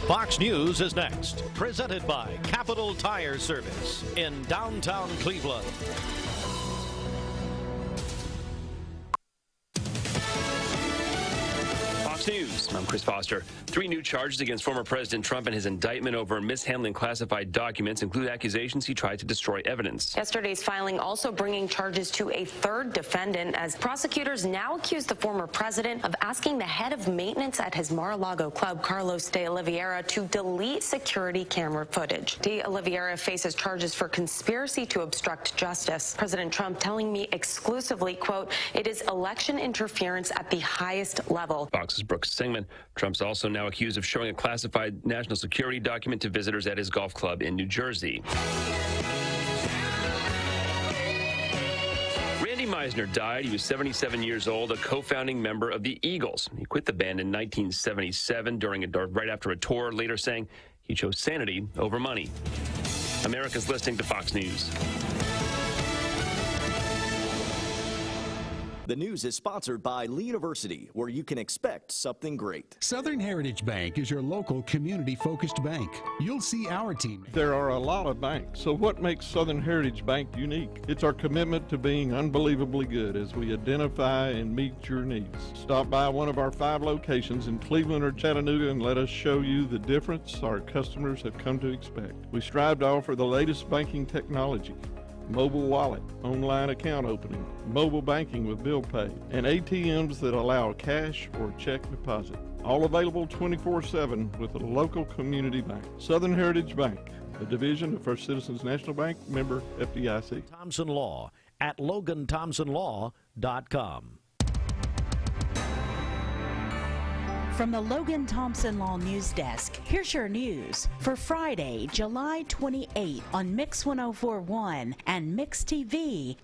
Fox News is next, presented by Capital Tire Service in downtown Cleveland. Fox News. I'm Chris Foster. 3 new charges against former President Trump and his indictment over mishandling classified documents include accusations he tried to destroy evidence. Yesterday's filing also bringing charges to a third defendant as prosecutors now accuse the former president of asking the head of maintenance at his Mar-a-Lago club, Carlos de Oliveira, to delete security camera footage. De Oliveira faces charges for conspiracy to obstruct justice. President Trump telling me exclusively, quote, "It is election interference at the highest level." Fox's Brooks Singman. Trump's also now accused of showing a classified national security document to visitors at his golf club in New Jersey. Randy Meisner died. He was 77 years old, a co-founding member of the Eagles. He quit the band in 1977 right after a tour, later saying he chose sanity over money. America's listening to Fox News. The news is sponsored by Lee University, where you can expect something great. Southern Heritage Bank is your local community-focused bank. You'll see our team. There are a lot of banks, so what makes Southern Heritage Bank unique? It's our commitment to being unbelievably good as we identify and meet your needs. Stop by one of our 5 locations in Cleveland or Chattanooga and let us show you the difference our customers have come to expect. We strive to offer the latest banking technology. Mobile wallet, online account opening, mobile banking with bill pay, and ATMs that allow cash or check deposit. All available 24/7 with a local community bank. Southern Heritage Bank, a division of First Citizens National Bank, member FDIC. Thompson Law at LoganThompsonLaw.com. From the Logan Thompson Law News Desk, here's your news for Friday, July 28 on Mix 104.1 and MixTV.tv.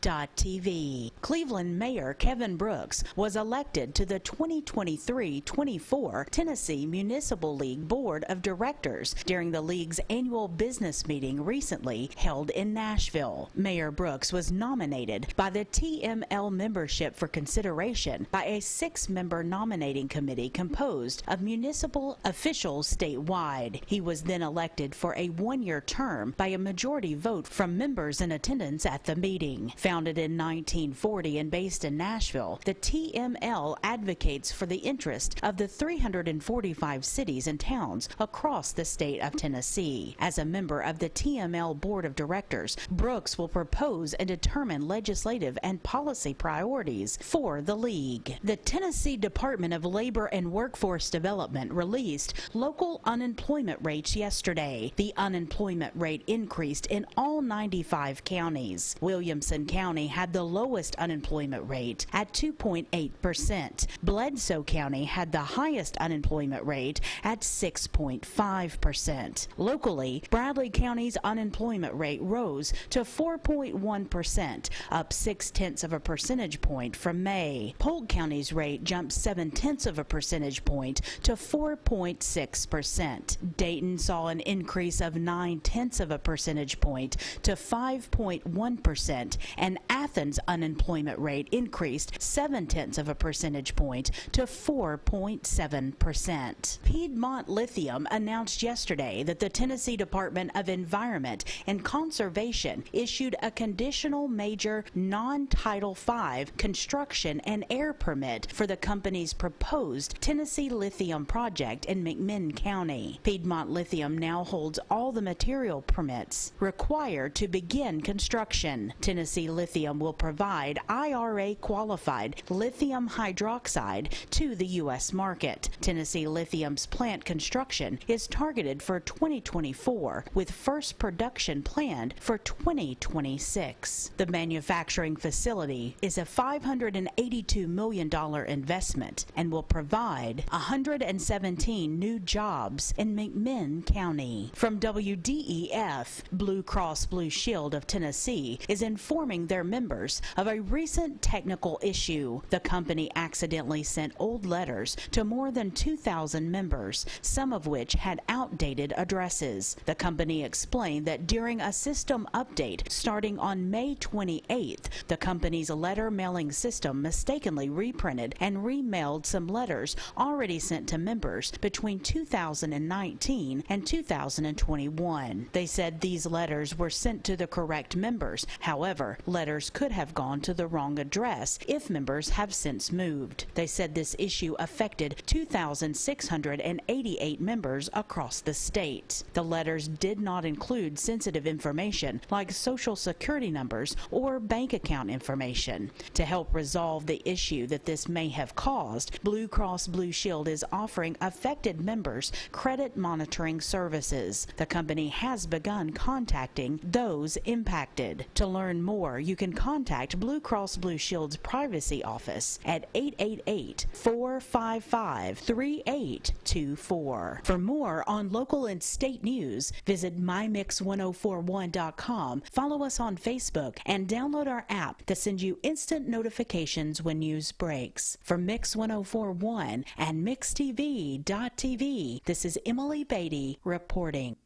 Cleveland Mayor Kevin Brooks was elected to the 2023-24 Tennessee Municipal League Board of Directors during the league's annual business meeting recently held in Nashville. Mayor Brooks was nominated by the TML membership for consideration by a 6-member nominating committee composed of municipal officials statewide. He was then elected for a 1-year term by a majority vote from members in attendance at the meeting. Founded in 1940 and based in Nashville, the TML advocates for the interest of the 345 cities and towns across the state of Tennessee. As a member of the TML Board of Directors, Brooks will propose and determine legislative and policy priorities for the league. The Tennessee Department of Labor and Workforce Development released local unemployment rates yesterday. The unemployment rate increased in all 95 counties. Williamson County had the lowest unemployment rate at 2.8%. Bledsoe County had the highest unemployment rate at 6.5%. Locally, Bradley County's unemployment rate rose to 4.1%, up 0.6 of a percentage point from May. Polk County's rate jumped 0.7 of a percentage point to 4.6%. Dayton saw an increase of 0.9 of a percentage point to 5.1%, and Athens' unemployment rate increased 0.7 of a percentage point to 4.7%. Piedmont Lithium announced yesterday that the Tennessee Department of Environment and Conservation issued a conditional major non-Title V construction and air permit for the company's proposed Tennessee Lithium project in McMinn County. Piedmont Lithium now holds all the material permits required to begin construction. Tennessee Lithium will provide IRA-qualified lithium hydroxide to the U.S. market. Tennessee Lithium's plant construction is targeted for 2024, with first production planned for 2026. The manufacturing facility is a $582 million investment and will provide 117 new jobs in McMinn County. From WDEF, Blue Cross Blue Shield of Tennessee is informing their members of a recent technical issue. The company accidentally sent old letters to more than 2,000 members, some of which had outdated addresses. The company explained that during a system update starting on May 28th, the company's letter mailing system mistakenly reprinted and remailed some letters already already sent to members between 2019 and 2021. They said these letters were sent to the correct members. However, letters could have gone to the wrong address if members have since moved. They said this issue affected 2,688 members across the state. The letters did not include sensitive information like Social Security numbers or bank account information. To help resolve the issue that this may have caused, Blue Cross Blue Shield is offering affected members credit monitoring services. The company has begun contacting those impacted. To learn more, you can contact Blue Cross Blue Shield's privacy office at 888-455-3824. For more on local and state news, visit mymix1041.com, follow us on Facebook, and download our app that sends you instant notifications when news breaks. For Mix 1041 and MixTV.tv, this is Emily Beatty reporting.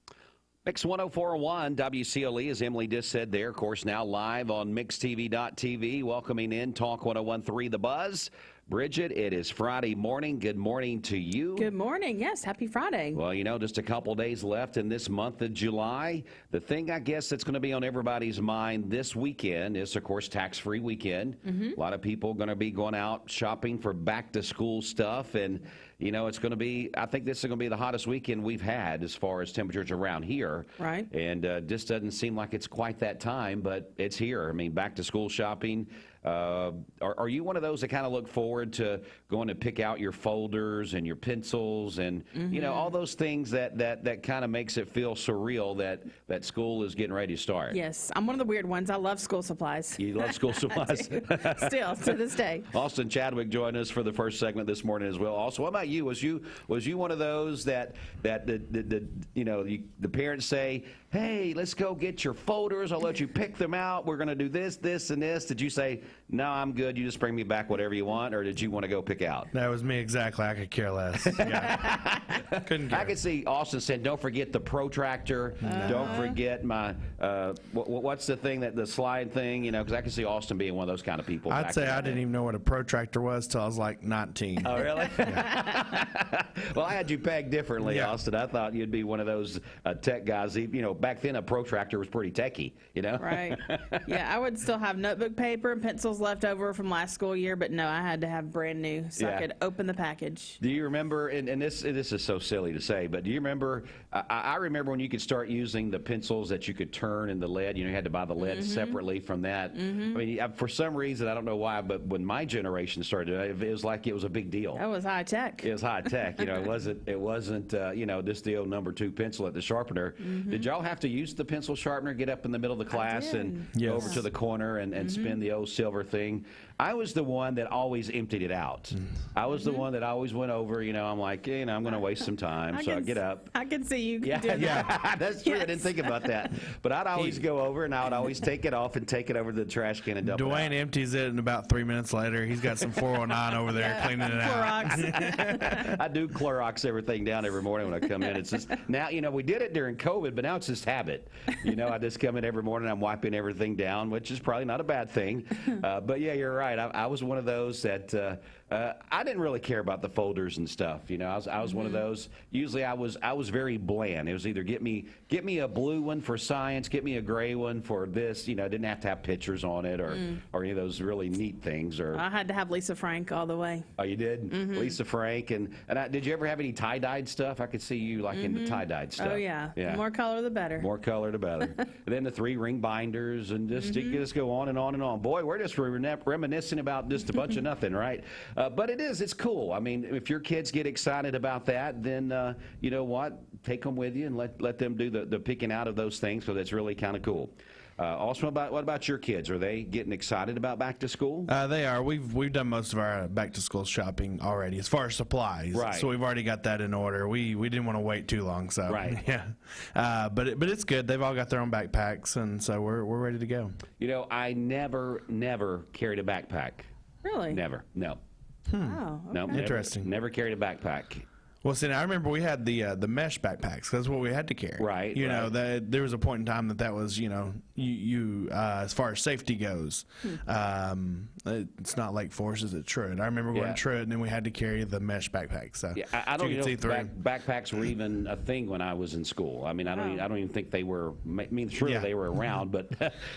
Mix 1041 WCLE, as Emily just said there, of course, now live on MixTV.tv. Welcoming in Talk 101.3 The Buzz. Bridget, it is Friday morning. Good morning to you. Good morning. Yes, happy Friday. Well, you know, just a couple days left in this month of July. The thing, I guess, that's going to be on everybody's mind this weekend is, of course, tax-free weekend. A lot of people going to be going out shopping for back-to-school stuff. And, you know, it's going to be, I think this is going to be the hottest weekend we've had as far as temperatures around here. Right. And just doesn't seem like it's quite that time, but it's here. I mean, back-to-school shopping. Are you one of those that kind of look forward to going to pick out your folders and your pencils and, you know, all those things that kind of makes it feel surreal that school is getting ready to start? Yes, I'm one of the weird ones. I love school supplies. You love school supplies? Still, to this day. Austin Chadwick joined us for the first segment this morning as well. Also, what about you? Was you one of those that you know, the parents say, hey, let's go get your folders. I'll let you pick them out. We're going to do this, this, and this. Did you say, no, I'm good. You just bring me back whatever you want, or did you want to go pick out? That was me exactly. I could care less. Yeah. Couldn't care. I could see Austin saying, don't forget the protractor. Don't forget my, what's the thing, the slide thing, you know, because I could see Austin being one of those kind of people. I'd say I didn't even know what a protractor was till I was like 19. Oh, really? Yeah. Well, I had you pegged differently, yeah. Austin. I thought you'd be one of those tech guys. You know, back then a protractor was pretty techy, you know? Right. Yeah, I would still have notebook paper and pencils left over from last school year, but no, I had to have brand new so I could open the package. Do you remember, and this is so silly to say, but do you remember, I remember when you could start using the pencils that you could turn in the lead. You know, you had to buy the lead separately from that. I mean, for some reason, I don't know why, but when my generation started, it was like it was a big deal. That was high tech. It was high tech. You know, it wasn't you know, just the old number 2 pencil at the sharpener. Did y'all have to use the pencil sharpener, get up in the middle of the class and go over to the corner and spin the old silver thing? I was the one that always emptied it out. I was the one that always went over, you know, I'm like, you know, I'm going to waste some time, so I get up. I can see you do that. Yeah, that's true. Yes. I didn't think about that. But I'd always go over, and I would always take it off and take it over to the trash can and dump it out. Dwayne empties it, and about 3 minutes later, he's got some 409 over there cleaning it out. I do Clorox everything down every morning when I come in. It's just, now, you know, we did it during COVID, but now it's just habit. You know, I just come in every morning, I'm wiping everything down, which is probably not a bad thing. But yeah, you're right. I was one of those that I didn't really care about the folders and stuff. You know, I was one of those. Usually, I was very bland. It was either get me a blue one for science, get me a gray one for this. You know, I didn't have to have pictures on it or any of those really neat things. Or I had to have Lisa Frank all the way. Oh, you did? Lisa Frank and did you ever have any tie-dyed stuff? I could see you like into tie-dyed stuff. Oh yeah. The more color the better. More color the better. And then the 3-ring binders and just you just go on and on and on. Boy, we're just reminiscing about just a bunch of nothing, right? But it's cool. I mean, if your kids get excited about that, then you know what? Take them with you and let them do the picking out of those things, because it's really kind of cool. Also, what about your kids? Are they getting excited about back to school? They are. We've done most of our back to school shopping already, as far as supplies. Right. So we've already got that in order. We didn't want to wait too long. So right. Yeah. But it's good. They've all got their own backpacks, and so we're ready to go. You know, I never carried a backpack. Really? Never. No. Oh, okay. No. Interesting. Never carried a backpack. Well, see, I remember we had the mesh backpacks. That's what we had to carry. Right. You know, there was a point in time that was, you know, you as far as safety goes, it's not like Forces at Truett. I remember going to Truett, and then we had to carry the mesh backpack. So I don't even know if backpacks were even a thing when I was in school. I mean, I don't even think they were. I mean, sure they were around, but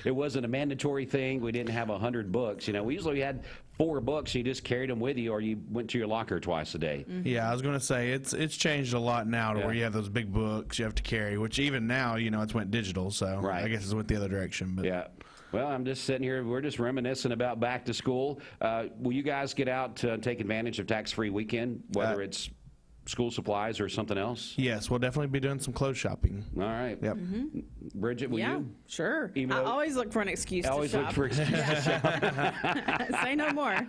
it wasn't a mandatory thing. We didn't have 100 books. You know, we usually had 4 books. You just carried them with you, or you went to your locker twice a day. Yeah, I was going to say it's changed a lot now to where you have those big books you have to carry, which even now, you know, it's went digital, so I guess it's went the other direction. But yeah. Well, I'm just sitting here. We're just reminiscing about back to school. Will you guys get out to take advantage of tax-free weekend, whether it's school supplies or something else? Yes, we'll definitely be doing some clothes shopping. All right. Yep. Bridget, will you? Sure. I always look for an excuse to shop. Always look for an excuse to shop. Say no more.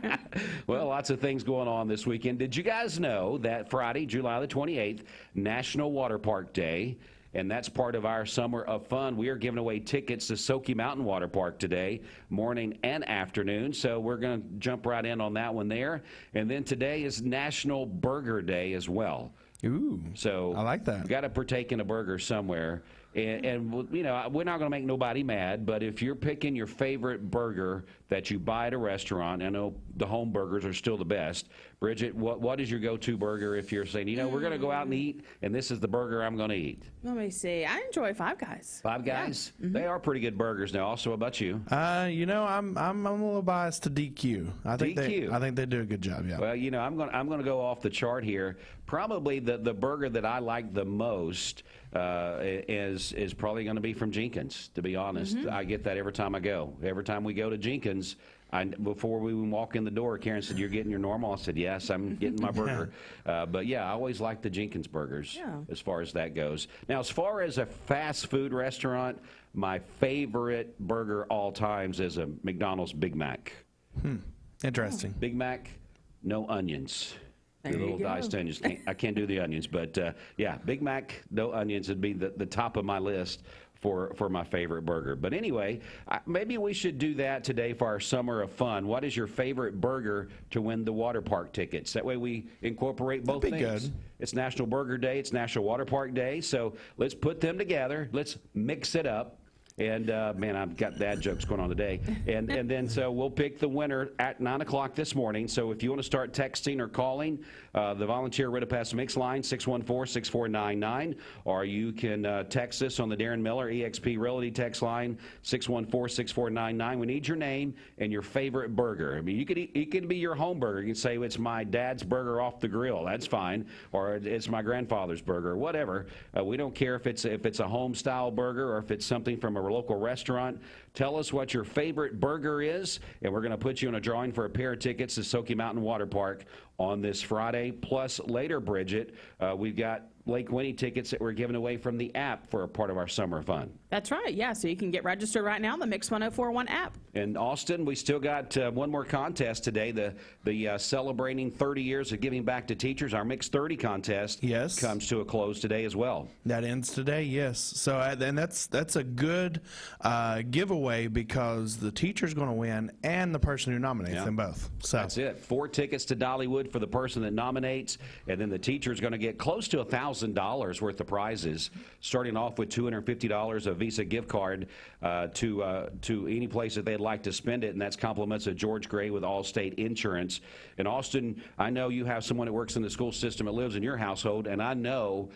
Well, lots of things going on this weekend. Did you guys know that Friday, July the 28th, National Water Park Day, and that's part of our Summer of Fun. We are giving away tickets to Soaky Mountain Water Park today, morning and afternoon. So we're going to jump right in on that one there. And then today is National Burger Day as well. Ooh, so I like that. Got to partake in a burger somewhere. And you know, we're not going to make nobody mad, but if you're picking your favorite burger that you buy at a restaurant, I know the home burgers are still the best. Bridget, what is your go-to burger if you're saying, you know, we're going to go out and eat, and this is the burger I'm going to eat? Let me see. I enjoy Five Guys. Five Guys? Yeah. They are pretty good burgers now. Also, how about you? You know, I'm a little biased to DQ. I think they do a good job. Yeah. Well, you know, I'm going to go off the chart here. Probably the burger that I like the most is probably going to be from Jenkins, to be honest. I get that every time I go. Every time we go to Jenkins, before we even walk in the door, Karen said, "You're getting your normal?" I said, "Yes, I'm getting my burger." But yeah, I always like the Jenkins burgers as far as that goes. Now, as far as a fast food restaurant, my favorite burger all times is a McDonald's Big Mac. Interesting. Big Mac, no onions. The little diced onions. I can't do the onions, but yeah, Big Mac, no onions would be the top of my list for my favorite burger. But anyway, maybe we should do that today for our Summer of Fun. What is your favorite burger to win the water park tickets? That way we incorporate both things. Good. It's National Burger Day. It's National Water Park Day. So let's put them together. Let's mix it up. And, man, I've got dad jokes going on today. And then so we'll pick the winner at 9 o'clock this morning. So if you want to start texting or calling the Volunteer Rid of Pass Mix line, 614-6499, or you can text us on the Darren Miller EXP Realty text line, 614-6499. We need your name and your favorite burger. I mean, it could be your home burger. You can say it's my dad's burger off the grill. That's fine. Or it's my grandfather's burger, whatever. We don't care if it's a home-style burger or if it's something from a local restaurant. Tell us what your favorite burger is, and we're going to put you in a drawing for a pair of tickets to Soaky Mountain Water Park on this Friday. Plus, later, Bridget, we've got Lake Winnie tickets that we're giving away from the app for a part of our Summer Fun. That's right, yeah, so you can get registered right now on the Mix 1041 app. In Austin, we still got one more contest today, the celebrating 30 years of giving back to teachers. Our Mix 30 contest comes to a close today as well. That ends today, yes. So, and that's a good giveaway because the teacher's going to win and the person who nominates them both. So that's it. 4 tickets to Dollywood for the person that nominates, and then the teacher's going to get close to $1,000 worth of prizes, starting off with $250 of Visa gift card to any place that they'd like to spend it, and that's compliments of George Gray with Allstate Insurance. In Austin, I know you have someone that works in the school system that lives in your household, and I know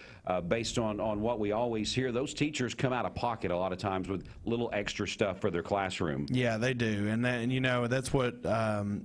based on what we always hear, those teachers come out of pocket a lot of times with little extra stuff for their classroom. Yeah, they do, and you know, that's what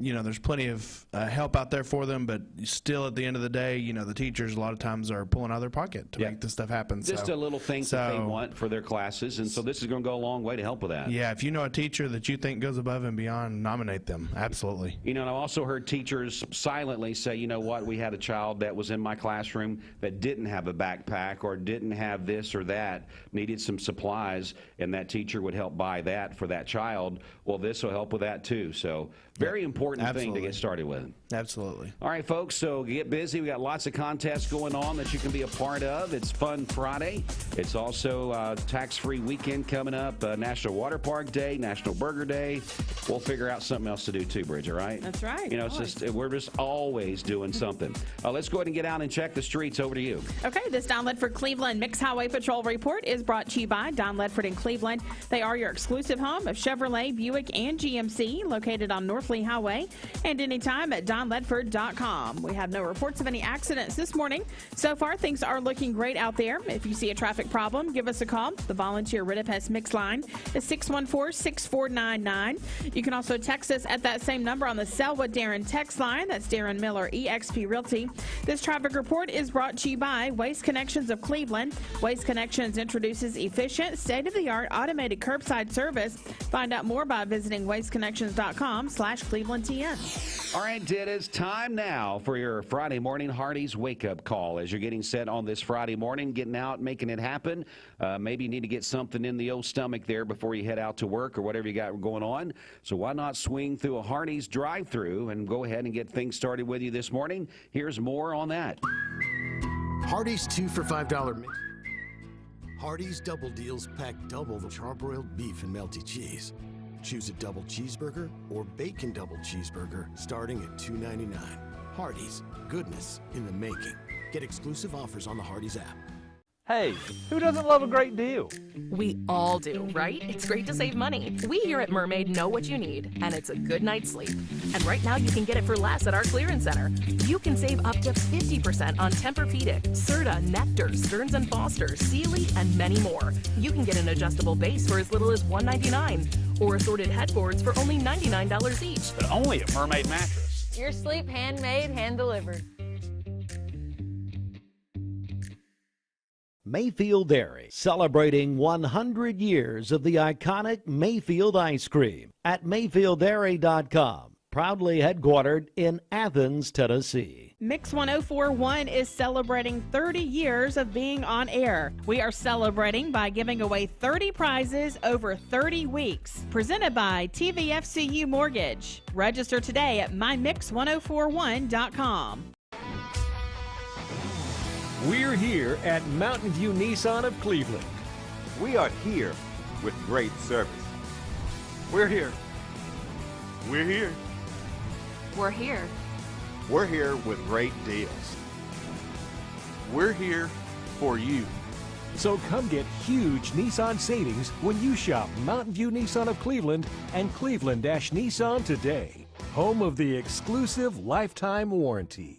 you know, there's plenty of help out there for them, but still at the end of the day, you know, the teachers a lot of times are pulling out of their pocket to make this stuff happen. Just a little thing that they want for their classes, and so this is going to go a long way to help with that. Yeah, if you know a teacher that you think goes above and beyond, nominate them. Absolutely. You know, and I've also heard teachers silently say, you know what, we had a child that was in my classroom that didn't have a backpack or didn't have this or that, needed some supplies, and that teacher would help buy that for that child. Well, this will help with that too. So very important thing to get started with. Absolutely. All right, folks, so get busy. We got lots of contests going on that you can be a part of. It's Fun Friday. It's also tax-free weekend coming up, National Water Park Day, National Burger Day. We'll figure out something else to do too, Bridget, right? That's right. You know, we're just always doing something. Let's go ahead and get out and check the streets. Over to you. Okay, this Don Ledford Cleveland Mixed Highway Patrol report is brought to you by Don Ledford in Cleveland. They are your exclusive home of Chevrolet, Buick, and GMC, located on North Lee Highway, and anytime at donledford.com. We have no reports of any accidents this morning. So far, things are looking great out there. If you see a traffic problem, give us a call. The volunteer Ridipest Mix line is 614-6499. You can also text us at that same number on the Selwood Darren text line. That's Darren Miller, eXp Realty. This traffic report is brought to you by Waste Connections of Cleveland. Waste Connections introduces efficient, state-of-the-art automated curbside service. Find out more by visiting wasteconnections.com/ClevelandTN. All right, it is time now for your Friday morning Hardee's wake-up call. As you're getting set on this Friday morning, getting out, making it happen. Maybe you need to get something in the old stomach there before you head out to work or whatever you got going on. So why not swing through a Hardee's drive-thru and go ahead and get things started with you this morning? Here's more on that. Hardee's 2 for $5 mix. Hardee's double deals pack double the charbroiled beef and melty cheese. Choose a double cheeseburger or bacon double cheeseburger starting at $2.99. Hardee's, goodness in the making. Get exclusive offers on the Hardee's app. Hey, who doesn't love a great deal? We all do, right? It's great to save money. We here at Mermaid know what you need, and it's a good night's sleep. And right now you can get it for less at our clearance center. You can save up to 50% on Tempur-Pedic, Serta, Nectar, Stearns & Foster, Sealy, and many more. You can get an adjustable base for as little as $199, or assorted headboards for only $99 each. But only at Mermaid Mattress. Your sleep handmade, hand-delivered. Mayfield Dairy, celebrating 100 years of the iconic Mayfield ice cream at MayfieldDairy.com. Proudly headquartered in Athens, Tennessee. Mix 1041 is celebrating 30 years of being on air. We are celebrating by giving away 30 prizes over 30 weeks. Presented by TVFCU Mortgage. Register today at mymix1041.com. We're here at Mountain View Nissan of Cleveland. We are here with great service. We're here. We're here. We're here. We're here with great deals. We're here for you. So come get huge Nissan savings when you shop Mountain View Nissan of Cleveland and Cleveland-Nissan today. Home of the exclusive lifetime warranty.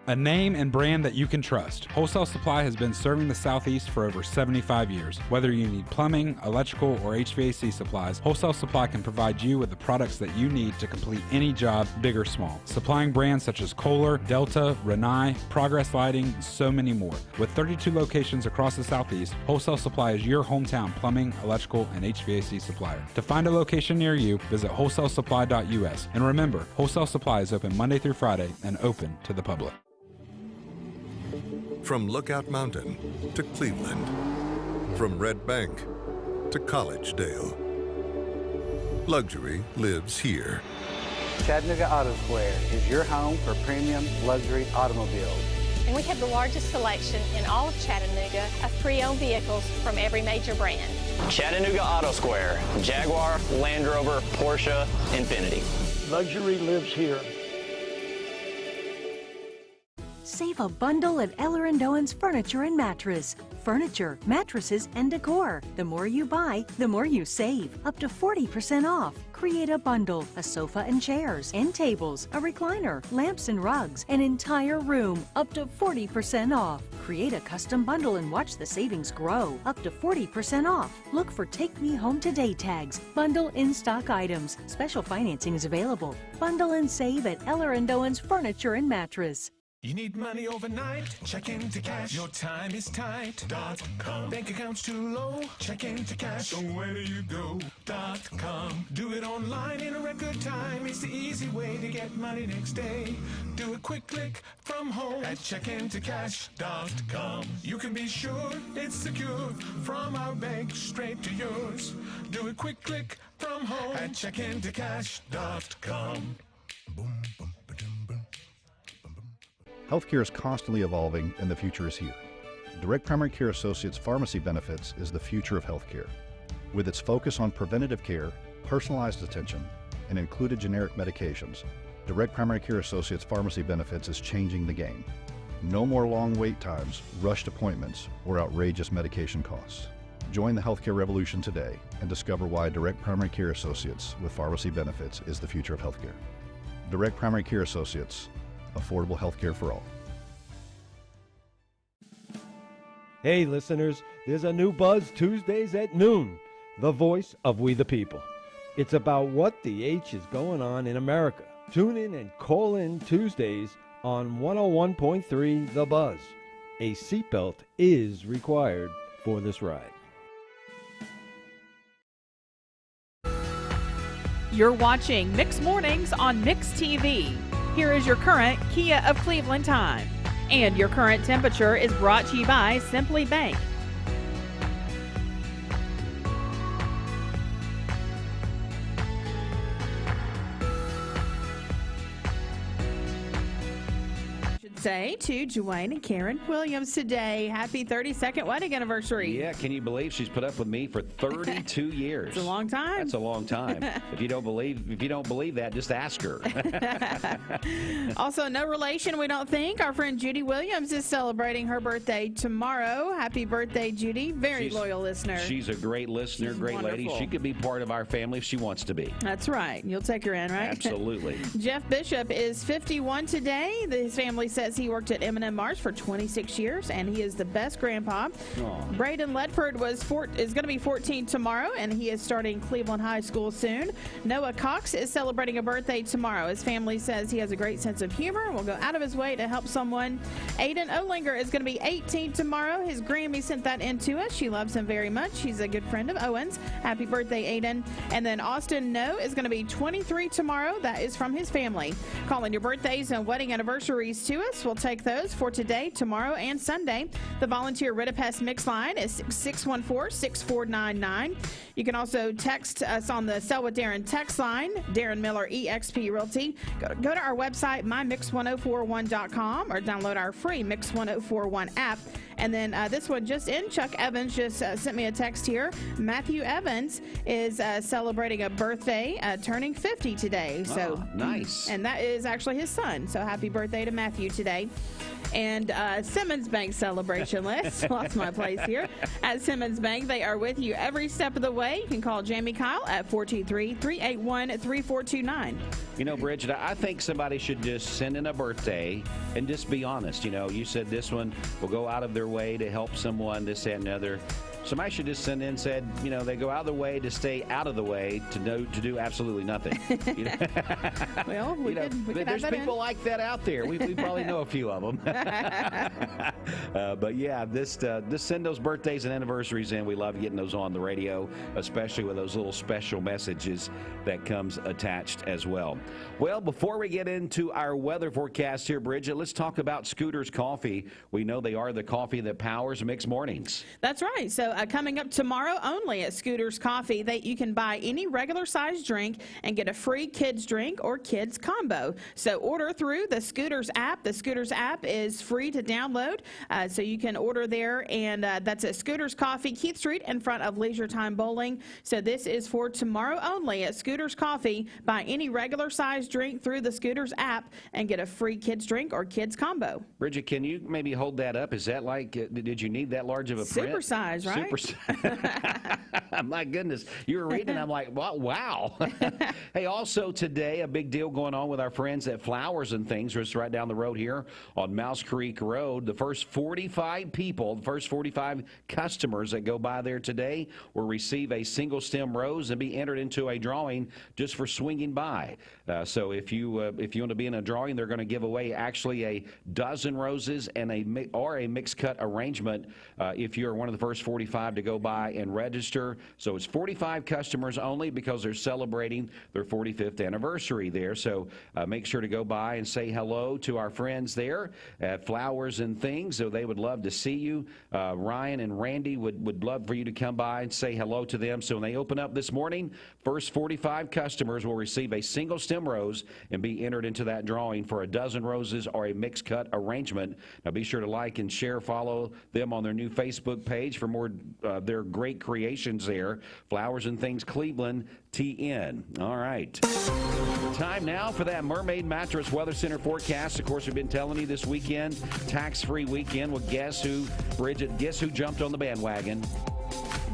A name and brand that you can trust. Wholesale Supply has been serving the Southeast for over 75 years. Whether you need plumbing, electrical, or HVAC supplies, Wholesale Supply can provide you with the products that you need to complete any job, big or small. Supplying brands such as Kohler, Delta, Rinnai, Progress Lighting, and so many more. With 32 locations across the Southeast, Wholesale Supply is your hometown plumbing, electrical, and HVAC supplier. To find a location near you, visit wholesalesupply.us. And remember, Wholesale Supply is open Monday through Friday and open to the public. From Lookout Mountain to Cleveland, from Red Bank to Collegedale, luxury lives here. Chattanooga Auto Square is your home for premium luxury automobiles. And we have the largest selection in all of Chattanooga of pre-owned vehicles from every major brand. Chattanooga Auto Square, Jaguar, Land Rover, Porsche, Infiniti. Luxury lives here. Save a bundle at Eller & Owen's Furniture and Mattress. Furniture, mattresses, and decor. The more you buy, the more you save. Up to 40% off. Create a bundle, a sofa and chairs, end tables, a recliner, lamps and rugs, an entire room, up to 40% off. Create a custom bundle and watch the savings grow, up to 40% off. Look for Take Me Home Today tags. Bundle in-stock items. Special financing is available. Bundle and save at Eller & Owen's Furniture and Mattress. You need money overnight? Check into cash. Your time is tight. .com. Bank account's too low? Check into cash. So where do you go? .com. Do it online in a record time. It's the easy way to get money next day. Do a quick click from home at checkintocash.com. You can be sure it's secure from our bank straight to yours. Do a quick click from home at checkintocash.com. Healthcare is constantly evolving and the future is here. Direct Primary Care Associates Pharmacy Benefits is the future of healthcare. With its focus on preventative care, personalized attention, and included generic medications, Direct Primary Care Associates Pharmacy Benefits is changing the game. No more long wait times, rushed appointments, or outrageous medication costs. Join the healthcare revolution today and discover why Direct Primary Care Associates with Pharmacy Benefits is the future of healthcare. Direct Primary Care Associates, affordable healthcare for all. Hey listeners, there's a new buzz Tuesdays at noon, the voice of We the People. It's about what the H is going on in America. Tune in and call in Tuesdays on 101.3 The Buzz. A seatbelt is required for this ride. You're watching Mix Mornings on Mix TV. Here is your current Kia of Cleveland time. And your current temperature is brought to you by Simply Bank. Say to Dwayne and Karen Williams today. Happy 32nd wedding anniversary. Yeah, can you believe she's put up with me for 32 years? It's a long time. That's a long time. If you don't believe that, just ask her. Also, no relation, we don't think. Our friend Judy Williams is celebrating her birthday tomorrow. Happy birthday, Judy. She's loyal listener. She's a great listener, great lady. She could be part of our family if she wants to be. That's right. You'll take her in, right? Absolutely. Jeff Bishop is 51 today. His family says he worked at M&M Mars for 26 years, and he is the best grandpa. Aww. Braden Ledford is going to be 14 tomorrow, and he is starting Cleveland High School soon. Noah Cox is celebrating a birthday tomorrow. His family says he has a great sense of humor and will go out of his way to help someone. Aiden Olinger is going to be 18 tomorrow. His Grammy sent that in to us. She loves him very much. He's a good friend of Owen's. Happy birthday, Aiden. And then Austin No is going to be 23 tomorrow. That is from his family. Calling your birthdays and wedding anniversaries to us. We'll take those for today, tomorrow, and Sunday. The volunteer Ritapest Mix line is 614-6499. You can also text us on the Sell with Darren text line, Darren Miller, eXp Realty. Go to our website, mymix1041.com, or download our free Mix 1041 app. And then this one just in, Chuck Evans just sent me a text here. Matthew Evans is celebrating a birthday, turning 50 today. So nice. And that is actually his son. So happy birthday to Matthew today. And Simmons Bank celebration list. Lost my place here. At Simmons Bank, they are with you every step of the way. You can call Jamie Kyle at 423-381-3429. You know, Bridget, I think somebody should just send in a birthday and just be honest. You know, you said this one will go out of their way to help someone, this, that, and other. Somebody should just send in and said, you know, they go out of their way to stay out of the way to do absolutely nothing. You know? Well, we could there's people like that out there. We probably know a few of them. But yeah, just send those birthdays and anniversaries in. We love getting those on the radio, especially with those little special messages that comes attached as well. Well, before we get into our weather forecast here, Bridget, let's talk about Scooter's Coffee. We know they are the coffee that powers Mixed Mornings. That's right. So coming up tomorrow only at Scooter's Coffee, you can buy any regular size drink and get a free kids drink or kids combo. So order through the Scooter's app. The Scooter's app is free to download. So you can order there, and that's at Scooter's Coffee, Keith Street, in front of Leisure Time Bowling. So this is for tomorrow only at Scooter's Coffee. Buy any regular size drink through the Scooter's app and get a free kids drink or kids combo. Bridget, can you maybe hold that up? Is that like, did you need that large of a print? Super size, right? Super size. My goodness. You were reading, I'm like, wow. Hey, also today, a big deal going on with our friends at Flowers and Things, just right down the road here on Mouse Creek Road. The first 45 people, the first 45 customers that go by there today will receive a single stem rose and be entered into a drawing just for swinging by. So if you want to be in a drawing, they're going to give away actually a dozen roses and a mixed cut arrangement if you're one of the first 45 to go by and register. So it's 45 customers only because they're celebrating their 45th anniversary there. So make sure to go by and say hello to our friends there at Flowers and Things. So they would love to see you. Ryan and Randy would love for you to come by and say hello to them. So when they open up this morning, first 45 customers will receive a single stem rose and be entered into that drawing for a dozen roses or a mixed cut arrangement. Now be sure to like and share, follow them on their new Facebook page for more their great creations there. Flowers and Things Cleveland, TN. All right. Time now for that Mermaid Mattress Weather Center forecast. Of course, we've been telling you this weekend, tax-free weekend. Well, guess who, Bridget, guess who jumped on the bandwagon?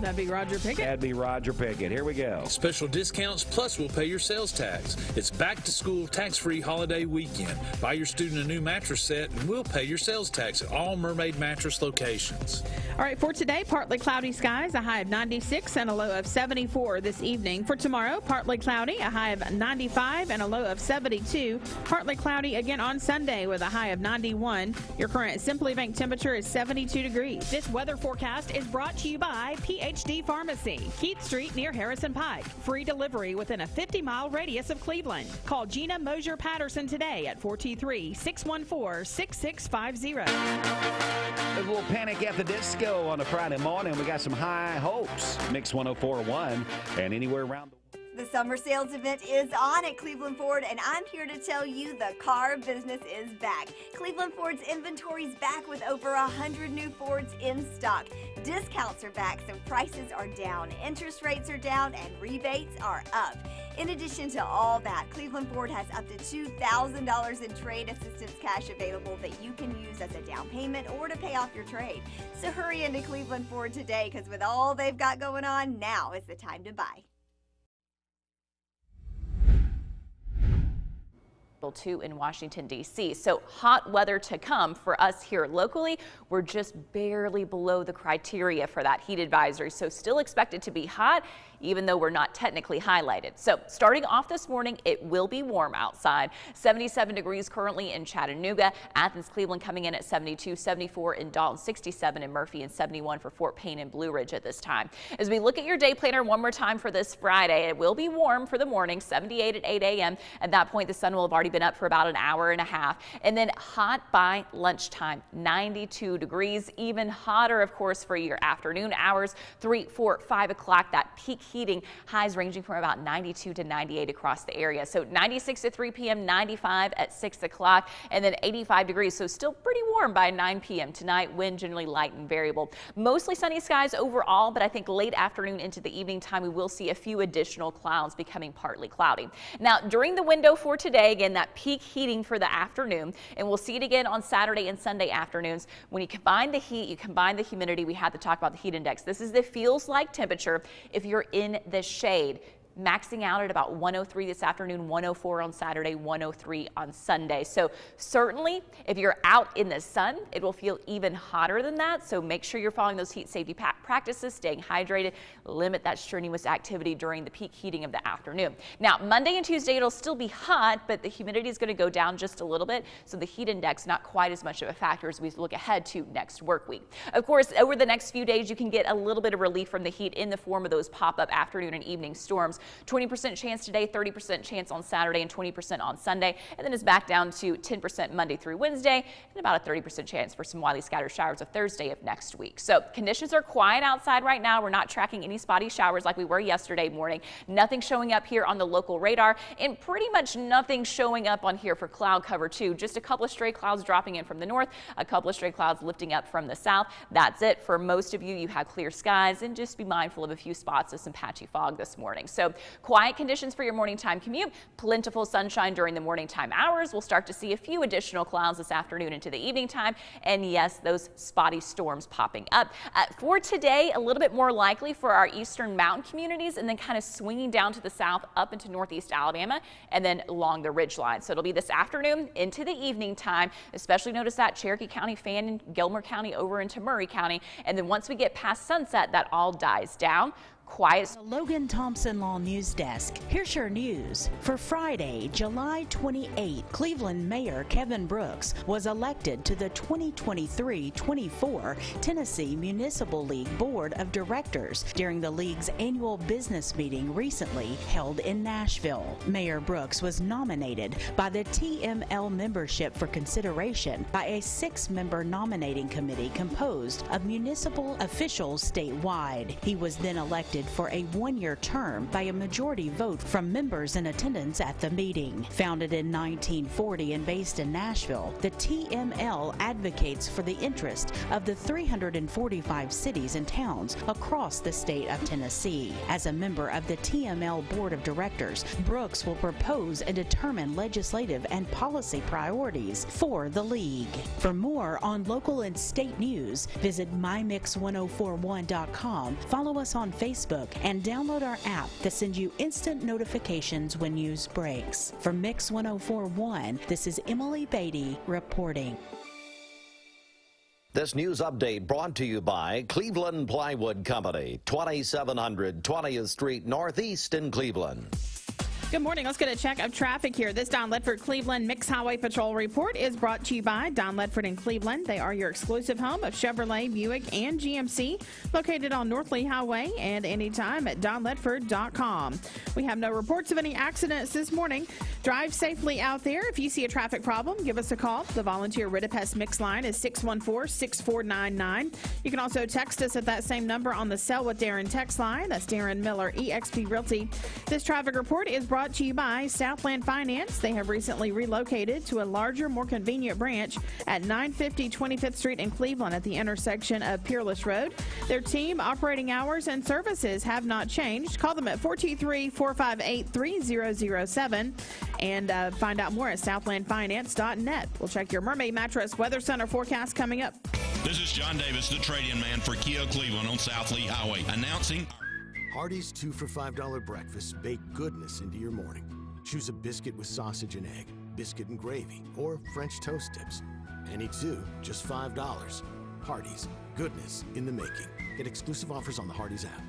That'd be Roger Pickett. That'd be Roger Pickett. Here we go. Special discounts, plus we'll pay your sales tax. It's back to school tax-free holiday weekend. Buy your student a new mattress set, and we'll pay your sales tax at all Mermaid Mattress locations. All right, for today, partly cloudy skies, a high of 96 and a low of 74 this evening. For tomorrow, partly cloudy, a high of 95 and a low of 72. Partly cloudy again on Sunday with a high of 91. Your current Simply Bank temperature is 72 degrees. This weather forecast is brought to you by PhD Pharmacy, Keith Street near Harrison Pike. Free delivery within a 50-mile radius of Cleveland. Call Gina Mosier Patterson today at 423-614-6650. A little Panic at the Disco on a Friday morning. We got some high hopes. Mix 104.1 and anywhere around the The summer sales event is on at Cleveland Ford, and I'm here to tell you the car business is back. Cleveland Ford's inventory is back with over 100 new Fords in stock. Discounts are back, so prices are down, interest rates are down, and rebates are up. In addition to all that, Cleveland Ford has up to $2,000 in trade assistance cash available that you can use as a down payment or to pay off your trade. So hurry into Cleveland Ford today, because with all they've got going on, now is the time to buy. 2 in Washington, D.C. So hot weather to come for us here locally. We're just barely below the criteria for that heat advisory. So still expected to be hot, even though we're not technically highlighted. So starting off this morning, it will be warm outside. 77 degrees currently in Chattanooga. Athens, Cleveland coming in at 72, 74 in Dalton, 67 in Murphy, and 71 for Fort Payne and Blue Ridge at this time. As we look at your day planner one more time for this Friday, it will be warm for the morning, 78 at 8 a.m. At that point, the sun will have already been up for about an hour and a half. And then hot by lunchtime, 92 degrees. Even hotter, of course, for your afternoon hours, 3, 4, 5 o'clock, that peak heating, highs ranging from about 92 to 98 across the area. So 96 at 3 p.m., 95 at 6 o'clock, and then 85 degrees. So still pretty warm by 9 p.m. tonight. Wind generally light and variable. Mostly sunny skies overall, but I think late afternoon into the evening time, we will see a few additional clouds becoming partly cloudy. Now, during the window for today, again, that peak heating for the afternoon, and we'll see it again on Saturday and Sunday afternoons. When you combine the heat, you combine the humidity, we had to talk about the heat index. This is the feels like temperature if you're in the shade. Maxing out at about 103 this afternoon, 104 on Saturday, 103 on Sunday. So certainly if you're out in the sun, it will feel even hotter than that. So make sure you're following those heat safety practices, staying hydrated, limit that strenuous activity during the peak heating of the afternoon. Now, Monday and Tuesday, it'll still be hot, but the humidity is going to go down just a little bit. So the heat index, not quite as much of a factor as we look ahead to next work week. Of course, over the next few days, you can get a little bit of relief from the heat in the form of those pop-up afternoon and evening storms. 20% chance today, 30% chance on Saturday, and 20% on Sunday. And then it's back down to 10% Monday through Wednesday, and about a 30% chance for some widely scattered showers of Thursday of next week. So conditions are quiet outside right now. We're not tracking any spotty showers like we were yesterday morning. Nothing showing up here on the local radar, and pretty much nothing showing up on here for cloud cover too. Just a couple of stray clouds dropping in from the north, a couple of stray clouds lifting up from the south. That's it for most of you. You have clear skies, and just be mindful of a few spots of some patchy fog this morning. So quiet conditions for your morning time commute, plentiful sunshine during the morning time hours. We'll start to see a few additional clouds this afternoon into the evening time, and yes, those spotty storms popping up. For today, a little bit more likely for our eastern mountain communities, and then kind of swinging down to the south up into northeast Alabama and then along the ridge line. So it'll be this afternoon into the evening time, especially notice that Cherokee County, Fannin, Gilmer County over into Murray County. And then once we get past sunset, that all dies down. Quiet. The Logan Thompson Law News Desk. Here's your news. For Friday, July 28, Cleveland Mayor Kevin Brooks was elected to the 2023-24 Tennessee Municipal League Board of Directors during the league's annual business meeting recently held in Nashville. Mayor Brooks was nominated by the TML membership for consideration by a 6-member nominating committee composed of municipal officials statewide. He was then elected for a 1-year term by a majority vote from members in attendance at the meeting. Founded in 1940 and based in Nashville, the TML advocates for the interest of the 345 cities and towns across the state of Tennessee. As a member of the TML Board of Directors, Brooks will propose and determine legislative and policy priorities for the league. For more on local and state news, visit mymix1041.com, follow us on Facebook, and download our app that sends you instant notifications when news breaks. For Mix 1041, this is Emily Beatty reporting. This news update brought to you by Cleveland Plywood Company, 2700 20th Street Northeast in Cleveland. Good morning. Let's get a check of traffic here. This Don Ledford Cleveland Mix Highway Patrol report is brought to you by Don Ledford in Cleveland. They are your exclusive home of Chevrolet, Buick, and GMC, located on North Lee Highway and anytime at donledford.com. We have no reports of any accidents this morning. Drive safely out there. If you see a traffic problem, give us a call. The volunteer Ridipest Mix line is 614-6499. You can also text us at that same number on the Sell with Darren text line. That's Darren Miller, eXp Realty. This traffic report is brought to you by Southland Finance. They have recently relocated to a larger, more convenient branch at 950 25th Street in Cleveland at the intersection of Peerless Road. Their team, operating hours, and services have not changed. Call them at 423-458-3007 and find out more at southlandfinance.net. We'll check your Mermaid Mattress Weather Center forecast coming up. This is John Davis, the trade-in man for Kia Cleveland on South Lee Highway, announcing Hardee's 2 for $5 breakfast bake goodness into your morning. Choose a biscuit with sausage and egg, biscuit and gravy, or French toast tips. Any two, just $5. Hardee's, goodness in the making. Get exclusive offers on the Hardee's app.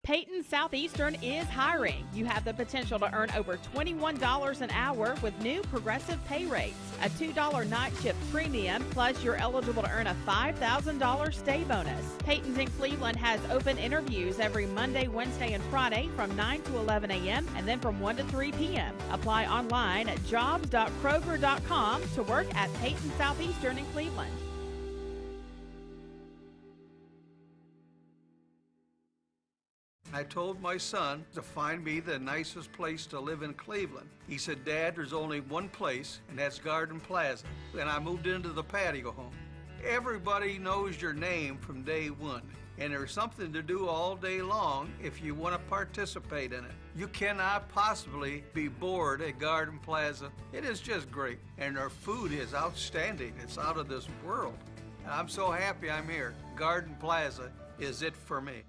Peyton Southeastern is hiring. You have the potential to earn over $21 an hour with new progressive pay rates. A $2 night shift premium, plus you're eligible to earn a $5,000 stay bonus. Peyton's in Cleveland has open interviews every Monday, Wednesday, and Friday from 9 to 11 a.m. and then from 1 to 3 p.m. Apply online at jobs.kroger.com to work at Peyton Southeastern in Cleveland. I told my son to find me the nicest place to live in Cleveland. He said, Dad, there's only one place, and that's Garden Plaza. And I moved into the patio home. Everybody knows your name from day one, and there's something to do all day long if you want to participate in it. You cannot possibly be bored at Garden Plaza. It is just great, and their food is outstanding. It's out of this world. And I'm so happy I'm here. Garden Plaza is it for me.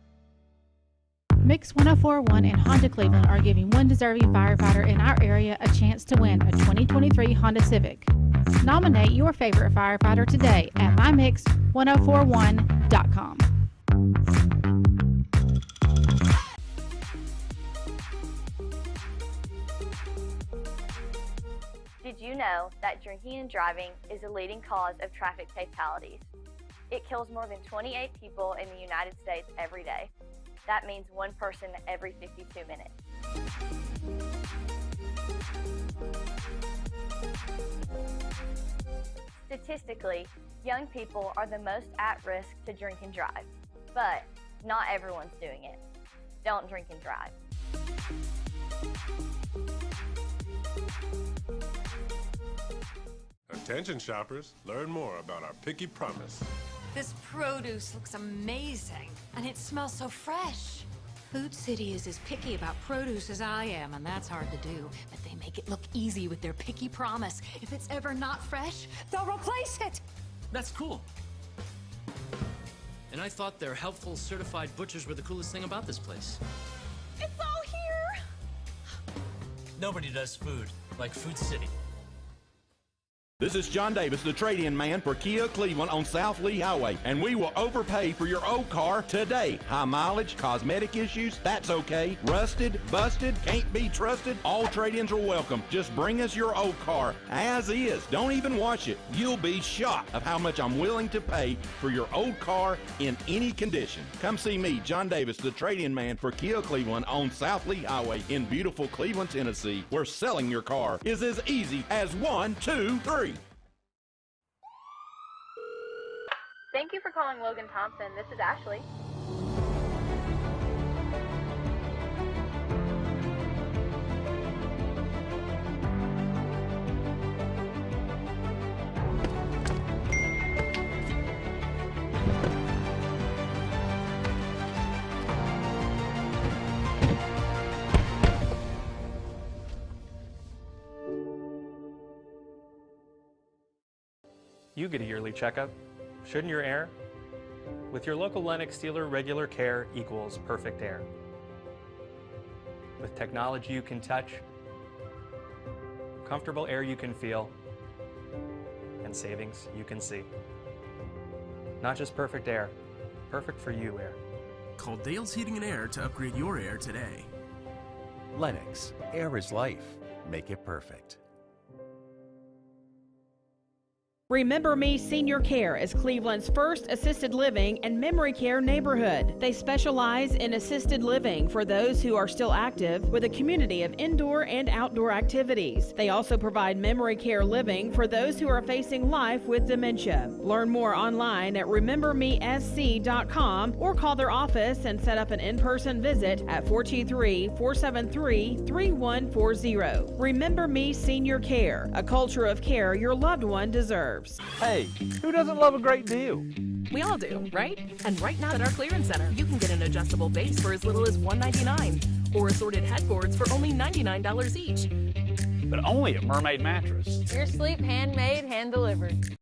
Mix 1041 and Honda Cleveland are giving one deserving firefighter in our area a chance to win a 2023 Honda Civic. Nominate your favorite firefighter today at mymix1041.com. Did you know that drinking and driving is a leading cause of traffic fatalities? It kills more than 28 people in the United States every day. That means one person every 52 minutes. Statistically, young people are the most at risk to drink and drive, but not everyone's doing it. Don't drink and drive. Attention shoppers, learn more about our Picky Promise. This produce looks amazing, and it smells so fresh. Food City is as picky about produce as I am, and that's hard to do. But they make it look easy with their Picky Promise. If it's ever not fresh, they'll replace it. That's cool. And I thought their helpful certified butchers were the coolest thing about this place. It's all here. Nobody does food like Food City. This is John Davis, the trade-in man for Kia Cleveland on South Lee Highway, and we will overpay for your old car today. High mileage, cosmetic issues, that's okay. Rusted, busted, can't be trusted, all trade-ins are welcome. Just bring us your old car as is. Don't even wash it. You'll be shocked of how much I'm willing to pay for your old car in any condition. Come see me, John Davis, the trade-in man for Kia Cleveland on South Lee Highway in beautiful Cleveland, Tennessee, where selling your car is as easy as 1, 2, 3. Thank you for calling Logan Thompson. This is Ashley. You get a yearly checkup. Shouldn't your air? With your local Lennox dealer, regular care equals perfect air. With technology you can touch, comfortable air you can feel, and savings you can see. Not just perfect air, perfect for you air. Call Dale's Heating and Air to upgrade your air today. Lennox, air is life. Make it perfect. Remember Me Senior Care is Cleveland's first assisted living and memory care neighborhood. They specialize in assisted living for those who are still active with a community of indoor and outdoor activities. They also provide memory care living for those who are facing life with dementia. Learn more online at remembermesc.com or call their office and set up an in-person visit at 423-473-3140. Remember Me Senior Care, a culture of care your loved one deserves. Hey, who doesn't love a great deal? We all do, right? And right now at our clearance center, you can get an adjustable base for as little as $199 or assorted headboards for only $99 each. But only at Mermaid Mattress. Your sleep handmade, hand-delivered.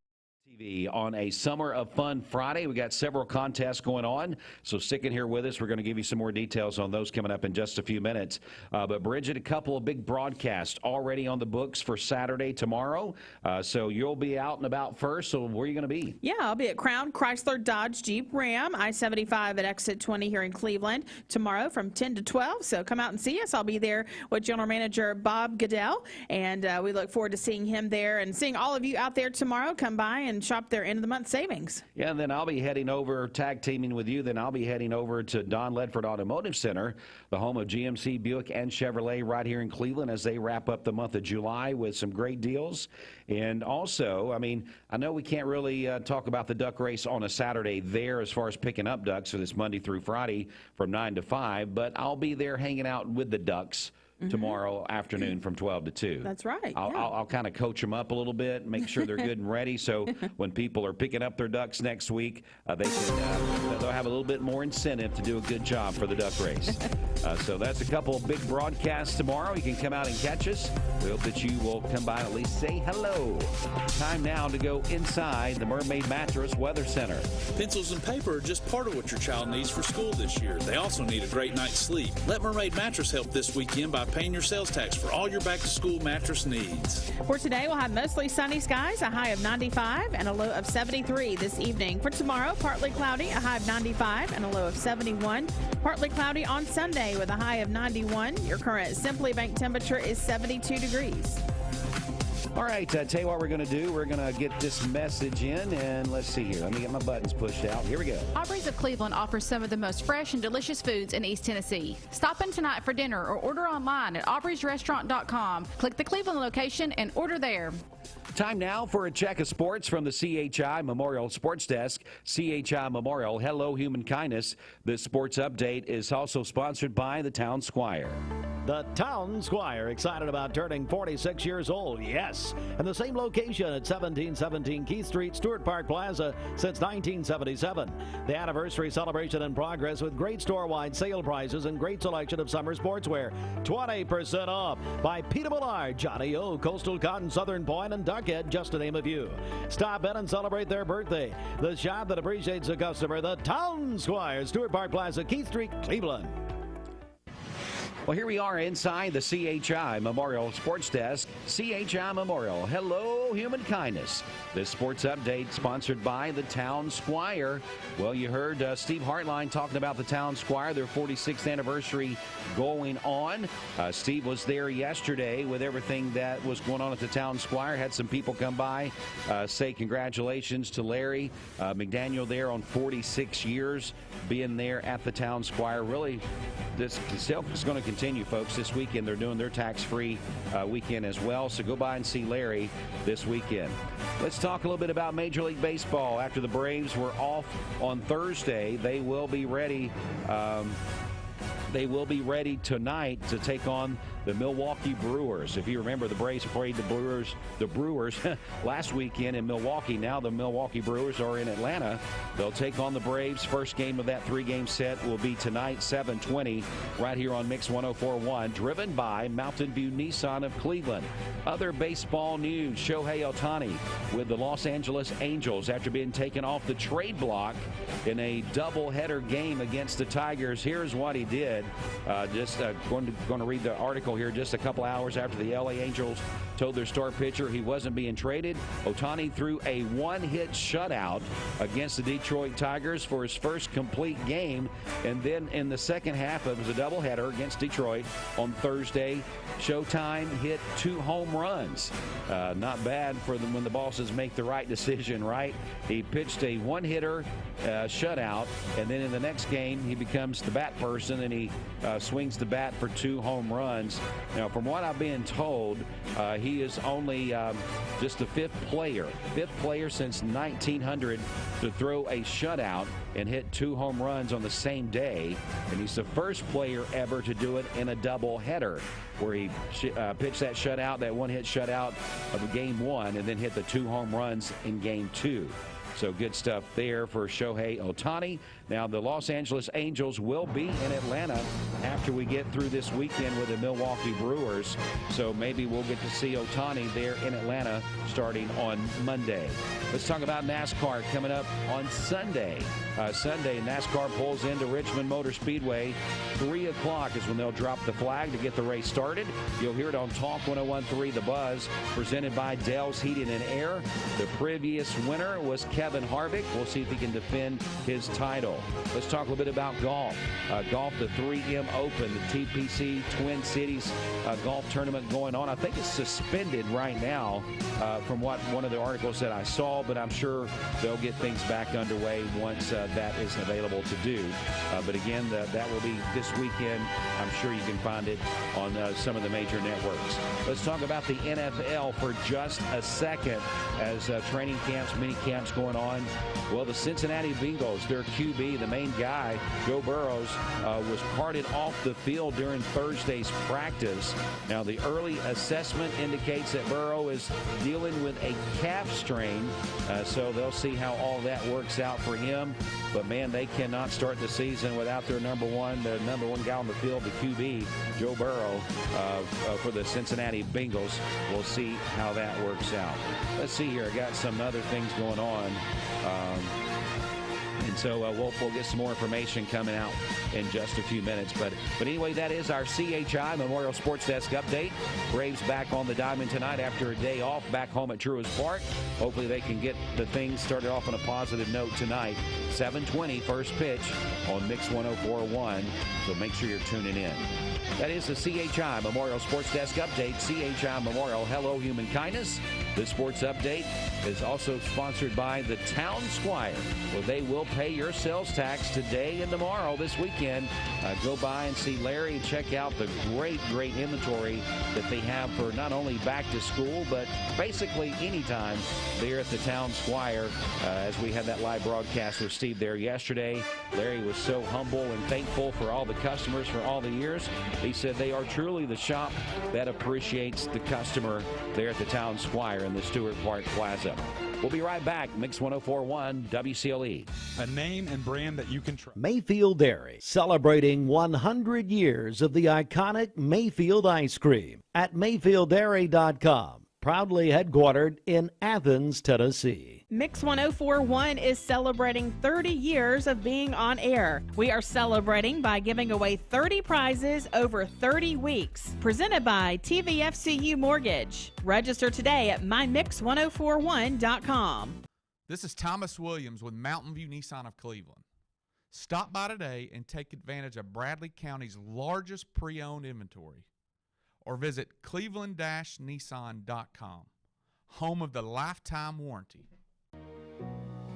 On a Summer of Fun Friday. We got several contests going on, so stick in here with us. We're going to give you some more details on those coming up in just a few minutes. But Bridget, a couple of big broadcasts already on the books for Saturday tomorrow. So you'll be out and about first. So where are you going to be? Yeah, I'll be at Crown Chrysler Dodge Jeep Ram, I-75 at exit 20 here in Cleveland tomorrow from 10 to 12. So come out and see us. I'll be there with General Manager Bob Goodell, and we look forward to seeing him there and seeing all of you out there tomorrow. Come by and shop their end of the month savings. Yeah, and then I'll be heading over, tag teaming with you. Then I'll be heading over to Don Ledford Automotive Center, the home of GMC, Buick, and Chevrolet right here in Cleveland as they wrap up the month of July with some great deals. And also, I mean, I know we can't really talk about the duck race on a Saturday there as far as picking up ducks for this Monday through Friday from 9 to 5, but I'll be there hanging out with the ducks tomorrow afternoon from 12 to 2. That's right. I'll kind of coach them up a little bit, make sure they're good and ready, so when people are picking up their ducks next week, they'll have a little bit more incentive to do a good job for the duck race. So that's a couple of big broadcasts tomorrow. You can come out and catch us. We hope that you will come by and at least say hello. Time now to go inside the Mermaid Mattress Weather Center. Pencils and paper are just part of what your child needs for school this year. They also need a great night's sleep. Let Mermaid Mattress help this weekend by paying your sales tax for all your back-to-school mattress needs. For today, we'll have mostly sunny skies, a high of 95 and a low of 73 this evening. For tomorrow, partly cloudy, a high of 95 and a low of 71. Partly cloudy on Sunday with a high of 91. Your current Simply Bank temperature is 72 degrees. All right, tell you what we're going to do. We're going to get this message in, and let's see here. Let me get my buttons pushed out. Here we go. Aubrey's of Cleveland offers some of the most fresh and delicious foods in East Tennessee. Stop in tonight for dinner or order online at aubreysrestaurant.com. Click the Cleveland location and order there. Time now for a check of sports from the CHI Memorial Sports Desk. CHI Memorial, hello human kindness. This sports update is also sponsored by the Town Squire. The Town Squire, excited about turning 46 years old, yes. And the same location at 1717 Keith Street, Stewart Park Plaza since 1977. The anniversary celebration in progress with great store-wide sale prices and great selection of summer sportswear. 20% off by Peter Millard, Johnny O, Coastal Cotton, Southern Point, and Duckhead, just to name a few. Stop in and celebrate their birthday. The shop that appreciates the customer, the Town Squire, Stewart Park Plaza, Keith Street, Cleveland. Well, here we are inside the CHI Memorial Sports Desk. CHI Memorial, hello human kindness. This sports update sponsored by the Town Squire. Well, you heard Steve Hartline talking about the Town Squire, their 46th anniversary going on. Steve was there yesterday with everything that was going on at the Town Squire. Had some people come by, say congratulations to Larry McDaniel there on 46 years being there at the Town Squire. Really, this sale is going to continue, folks. This weekend they're doing their tax-free weekend as well, so go by and see Larry this weekend. Let's talk a little bit about Major League Baseball. After the Braves were off on Thursday, they will be ready. They will be ready tonight to take on the Milwaukee Brewers. If you remember, the Braves played the Brewers last weekend in Milwaukee. Now the Milwaukee Brewers are in Atlanta. They'll take on the Braves. First game of that three-game set will be tonight, 7:20, right here on Mix 104.1, driven by Mountain View Nissan of Cleveland. Other baseball news, Shohei Ohtani with the Los Angeles Angels after being taken off the trade block in a doubleheader game against the Tigers. Here's what he did. Going to read the article here. Just a couple hours after the LA Angels told their star pitcher he wasn't being traded, Ohtani threw a one-hit shutout against the Detroit Tigers for his first complete game. And then in the second half, it was a doubleheader against Detroit on Thursday. Showtime hit 2 home runs. Not bad for them when the bosses make the right decision, right? He pitched a one-hitter shutout, and then in the next game, he becomes the bat person, and he swings the bat for 2 home runs. Now, from what I've been told, he is only just the fifth player since 1900 to throw a shutout and hit 2 home runs on the same day, and he's the first player ever to do it in a doubleheader, where he pitched that shutout, that one-hit shutout of Game 1, and then hit the 2 home runs in Game 2. So good stuff there for Shohei Ohtani. Now, the Los Angeles Angels will be in Atlanta after we get through this weekend with the Milwaukee Brewers. So maybe we'll get to see Ohtani there in Atlanta starting on Monday. Let's talk about NASCAR coming up on Sunday. Sunday, NASCAR pulls into Richmond Motor Speedway. 3 o'clock is when they'll drop the flag to get the race started. You'll hear it on Talk 101.3 The Buzz, presented by Dell's Heating and Air. The previous winner was Kevin Harvick. We'll see if he can defend his title. Let's talk a little bit about golf. Golf, the 3M Open, the TPC Twin Cities golf tournament going on. I think it's suspended right now from what one of the articles that I saw, but I'm sure they'll get things back underway once that is available to do. But again, that will be this weekend. I'm sure you can find it on some of the major networks. Let's talk about the NFL for just a second as training camps, mini camps going on. Well, the Cincinnati Bengals, their QB, the main guy, Joe Burrow, was carted off the field during Thursday's practice. Now, the early assessment indicates that Burrow is dealing with a calf strain, so they'll see how all that works out for him. But, man, they cannot start the season without their number one guy on the field, the QB, Joe Burrow, for the Cincinnati Bengals. We'll see how that works out. Let's see here. I got some other things going on. And so we'll get some more information coming out in just a few minutes. But anyway, that is our CHI Memorial Sports Desk update. Braves back on the diamond tonight after a day off back home at Truist Park. Hopefully they can get the things started off on a positive note tonight. 7:20 first pitch on Mix 104.1. So make sure you're tuning in. That is the CHI Memorial Sports Desk Update. CHI Memorial, hello human kindness. This sports update is also sponsored by the Town Squire, where they will pay your sales tax today and tomorrow this weekend. Go by and see Larry and check out the great inventory that they have for not only back to school, but basically anytime there at the Town Squire. As we had that live broadcast with Steve there yesterday, Larry was so humble and thankful for all the customers for all the years. He said they are truly the shop that appreciates the customer there at the Town Squire in the Stewart Park Plaza. We'll be right back. Mix 104.1 WCLE. A name and brand that you can trust. Mayfield Dairy, celebrating 100 years of the iconic Mayfield ice cream at MayfieldDairy.com. Proudly headquartered in Athens, Tennessee. Mix 104.1 is celebrating 30 years of being on air. We are celebrating by giving away 30 prizes over 30 weeks. Presented by TVFCU Mortgage. Register today at mymix1041.com. This is Thomas Williams with Mountain View Nissan of Cleveland. Stop by today and take advantage of Bradley County's largest pre-owned inventory. Or visit cleveland-nissan.com, home of the lifetime warranty.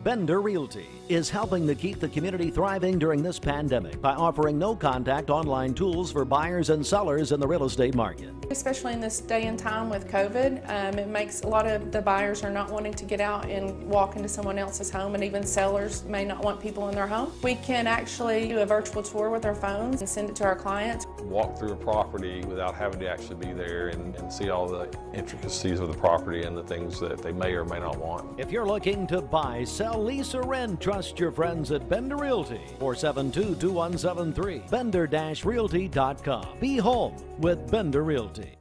Bender Realty is helping to keep the community thriving during this pandemic by offering no-contact online tools for buyers and sellers in the real estate market. Especially in this day and time with COVID, it makes a lot of the buyers are not wanting to get out and walk into someone else's home, and even sellers may not want people in their home. We can actually do a virtual tour with our phones and send it to our clients. Walk through a property without having to actually be there and see all the intricacies of the property and the things that they may or may not want. If you're looking to buy, sell, lease, or rent, trust your friends at Bender Realty, 472-2173, bender-realty.com. Be home with Bender Realty.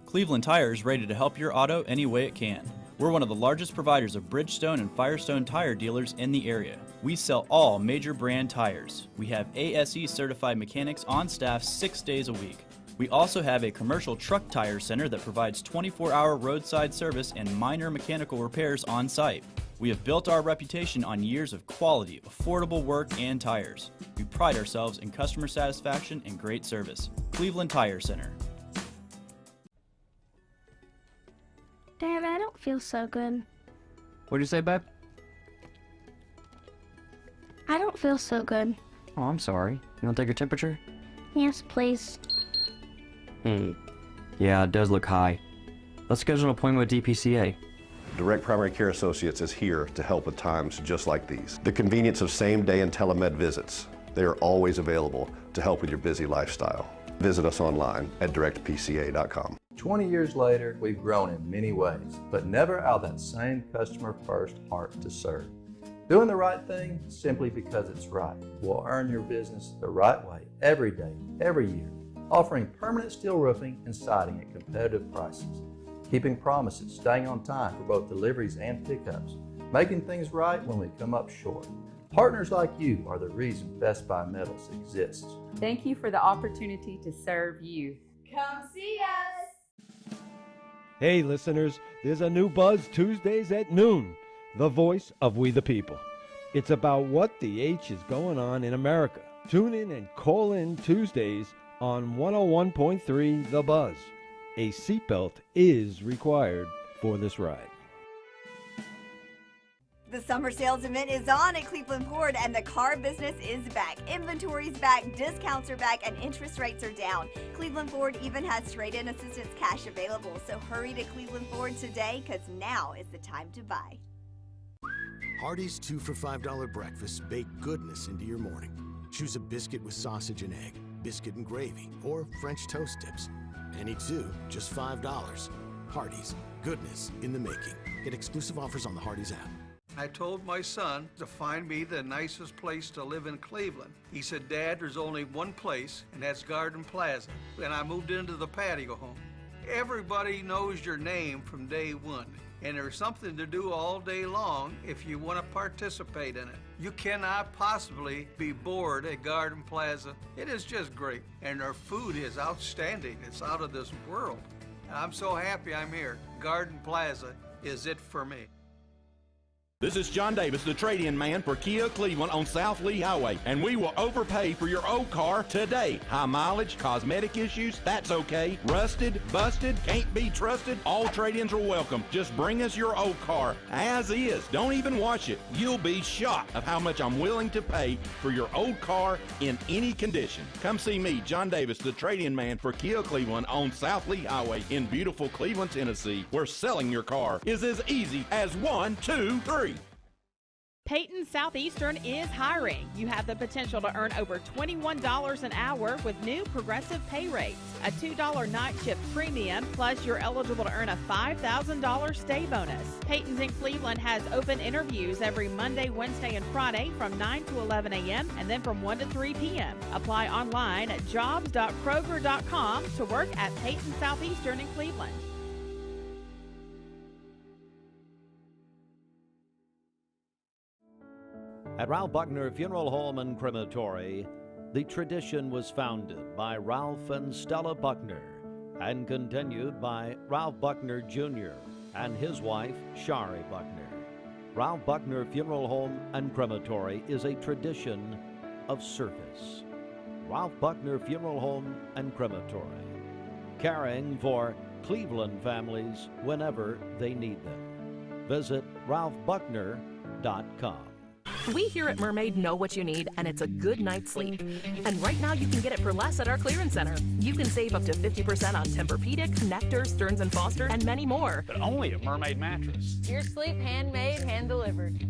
Cleveland Tire is ready to help your auto any way it can. We're one of the largest providers of Bridgestone and Firestone tire dealers in the area. We sell all major brand tires. We have ASE certified mechanics on staff 6 days a week. We also have a commercial truck tire center that provides 24-hour roadside service and minor mechanical repairs on site. We have built our reputation on years of quality, affordable work, and tires. We pride ourselves in customer satisfaction and great service. Cleveland Tire Center. Dad, I don't feel so good. What'd you say, babe? I don't feel so good. Oh, I'm sorry. You want to take your temperature? Yes, please. Yeah, it does look high. Let's schedule an appointment with DPCA. Direct Primary Care Associates is here to help with times just like these. The convenience of same-day and telemed visits. They are always available to help with your busy lifestyle. Visit us online at directpca.com. 20 years later, we've grown in many ways, but never out of that same customer-first heart to serve. Doing the right thing simply because it's right will earn your business the right way every day, every year, offering permanent steel roofing and siding at competitive prices. Keeping promises, staying on time for both deliveries and pickups, making things right when we come up short. Partners like you are the reason Best Buy Metals exists. Thank you for the opportunity to serve you. Come see us. Hey listeners, there's a new Buzz Tuesdays at noon, the voice of We the People. It's about what the H is going on in America. Tune in and call in Tuesdays on 101.3 The Buzz. A seatbelt is required for this ride. The summer sales event is on at Cleveland Ford, and the car business is back. Inventory's back, discounts are back, and interest rates are down. Cleveland Ford even has trade-in assistance cash available, so hurry to Cleveland Ford today, because now is the time to buy. Hardee's 2 for $5 breakfast bake goodness into your morning. Choose a biscuit with sausage and egg, biscuit and gravy, or French toast tips. Any two, just $5. Hardee's, goodness in the making. Get exclusive offers on the Hardee's app. I told my son to find me the nicest place to live in Cleveland. He said, Dad, there's only one place, and that's Garden Plaza. And I moved into the patio home. Everybody knows your name from day one, and there's something to do all day long if you want to participate in it. You cannot possibly be bored at Garden Plaza. It is just great, and their food is outstanding. It's out of this world. And I'm so happy I'm here. Garden Plaza is it for me. This is John Davis, the trade-in man for Kia Cleveland on South Lee Highway, and we will overpay for your old car today. High mileage, cosmetic issues, that's okay. Rusted, busted, can't be trusted, all trade-ins are welcome. Just bring us your old car as is. Don't even wash it. You'll be shocked of how much I'm willing to pay for your old car in any condition. Come see me, John Davis, the trade-in man for Kia Cleveland on South Lee Highway in beautiful Cleveland, Tennessee, where selling your car is as easy as 1, 2, 3. Peyton Southeastern is hiring. You have the potential to earn over $21 an hour with new progressive pay rates. A $2 night shift premium, plus you're eligible to earn a $5,000 stay bonus. Peyton's in Cleveland has open interviews every Monday, Wednesday, and Friday from 9 to 11 a.m. and then from 1 to 3 p.m. Apply online at jobs.kroger.com to work at Peyton Southeastern in Cleveland. At Ralph Buckner Funeral Home and Crematory, the tradition was founded by Ralph and Stella Buckner and continued by Ralph Buckner Jr. and his wife, Shari Buckner. Ralph Buckner Funeral Home and Crematory is a tradition of service. Ralph Buckner Funeral Home and Crematory, caring for Cleveland families whenever they need them. Visit ralphbuckner.com. We here at Mermaid know what you need, and it's a good night's sleep. And right now you can get it for less at our clearance center. You can save up to 50% on Tempur-Pedic, Nectar, Stearns & Foster, and many more. But only at Mermaid Mattress. Your sleep handmade, hand-delivered.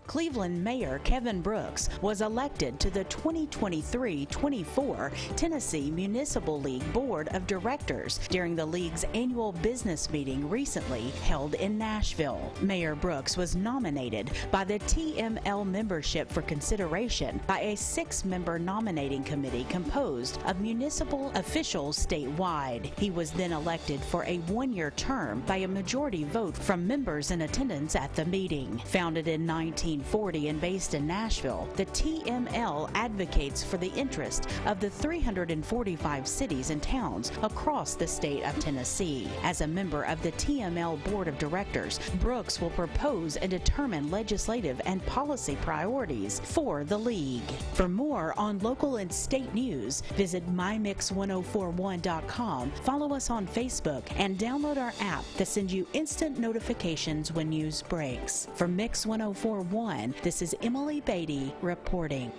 Cleveland Mayor Kevin Brooks was elected to the 2023-24 Tennessee Municipal League Board of Directors during the league's annual business meeting recently held in Nashville. Mayor Brooks was nominated by the TML membership for consideration by a 6-member nominating committee composed of municipal officials statewide. He was then elected for a 1-year term by a majority vote from members in attendance at the meeting. Founded in 1940 and based in Nashville, the TML advocates for the interest of the 345 cities and towns across the state of Tennessee. As a member of the TML Board of Directors, Brooks will propose and determine legislative and policy priorities for the league. For more on local and state news, visit mymix1041.com, follow us on Facebook, and download our app to send you instant notifications when news breaks. For Mix 1041, this is Emily Beatty reporting.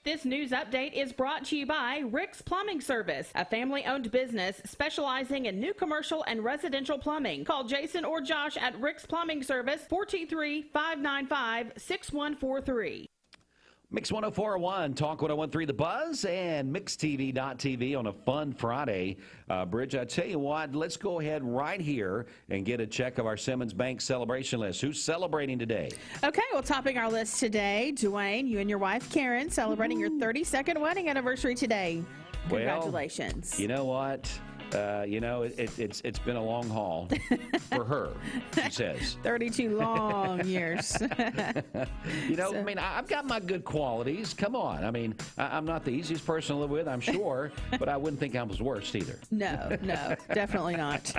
This news update is brought to you by Rick's Plumbing Service, a family-owned business specializing in new commercial and residential plumbing. Call Jason or Josh at Rick's Plumbing Service, 423-595-6143. Mix 104.1, Talk 101.3 The Buzz, and MixTV.tv on a fun Friday. Bridge, I tell you what, let's go ahead right here and get a check of our Simmons Bank celebration list. Who's celebrating today? Okay, well, topping our list today, Dwayne, you and your wife, Karen, celebrating your 32nd wedding anniversary today. Congratulations. Well, you know what? It's been a long haul for her, she says. 32 long years. I mean, I've got my good qualities. Come on. I mean, I'm not the easiest person to live with, I'm sure, but I wouldn't think I was worst either. No, definitely not.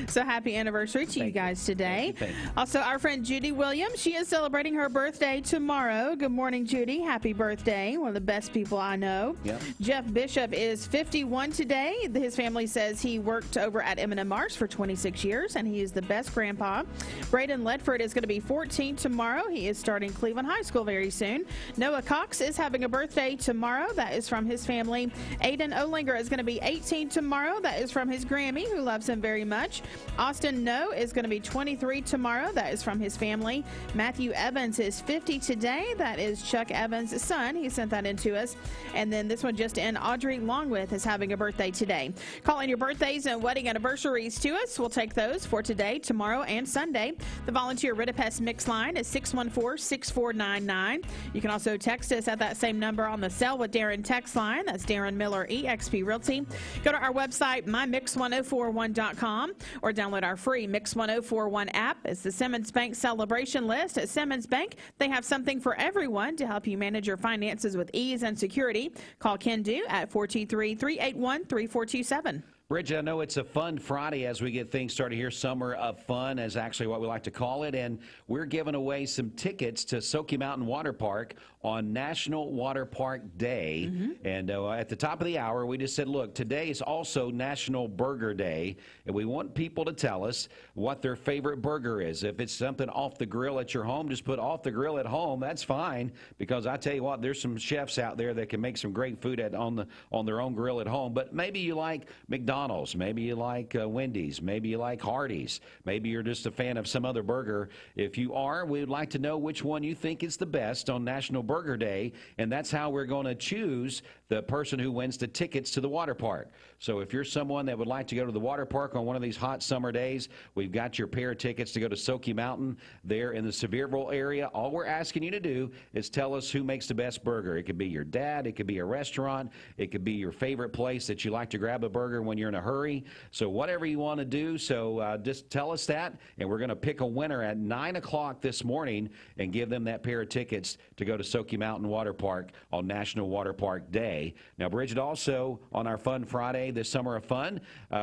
So happy anniversary to you guys today. Thank you. Also, our friend Judy Williams, she is celebrating her birthday tomorrow. Good morning, Judy. Happy birthday. One of the best people I know. Yep. Jeff Bishop is 51 today. His family says he worked over at M&M Mars for 26 years, and he is the best grandpa. Braden Ledford is going to be 14 tomorrow. He is starting Cleveland High School very soon. Noah Cox is having a birthday tomorrow. That is from his family. Aiden Olinger is going to be 18 tomorrow. That is from his Grammy, who loves him very much. Austin No is going to be 23 tomorrow. That is from his family. Matthew Evans is 50 today. That is Chuck Evans' son. He sent that in to us. And then this one just in, Audrey Longwith is having a birthday today. Call in your birthdays and wedding anniversaries to us. We'll take those for today, tomorrow, and Sunday. The volunteer Ritapest mix line is 614-6499. You can also text us at that same number on the Sell with Darren text line. That's Darren Miller, eXp Realty. Go to our website, mymix1041.com, or download our free Mix 1041 app. It's the Simmons Bank celebration list. At Simmons Bank, they have something for everyone to help you manage your finances with ease and security. Call Ken Do at 423-381-3427. Bridget, I know it's a fun Friday as we get things started here. Summer of Fun is actually what we like to call it. And we're giving away some tickets to Smoky Mountain Water Park on National Water Park Day. And at the top of the hour, we just said, look, today is also National Burger Day. And we want people to tell us what their favorite burger is. If it's something off the grill at your home, just put off the grill at home. That's fine. Because I tell you what, there's some chefs out there that can make some great food on their own grill at home. But maybe you like McDonald's. Maybe you like Wendy's. Maybe you like Hardee's. Maybe you're just a fan of some other burger. If you are, we would like to know which one you think is the best on National Burger Day, and that's how we're going to choose the person who wins the tickets to the water park. So if you're someone that would like to go to the water park on one of these hot summer days, we've got your pair of tickets to go to Smoky Mountain there in the Sevierville area. All we're asking you to do is tell us who makes the best burger. It could be your dad. It could be a restaurant. It could be your favorite place that you like to grab a burger when you're in a hurry. So whatever you want to do, so just tell us that, and we're going to pick a winner at 9 o'clock this morning and give them that pair of tickets to go to Smoky Mountain Water Park on National Water Park Day. Now, Bridget, also on our Fun Friday, this Summer of Fun,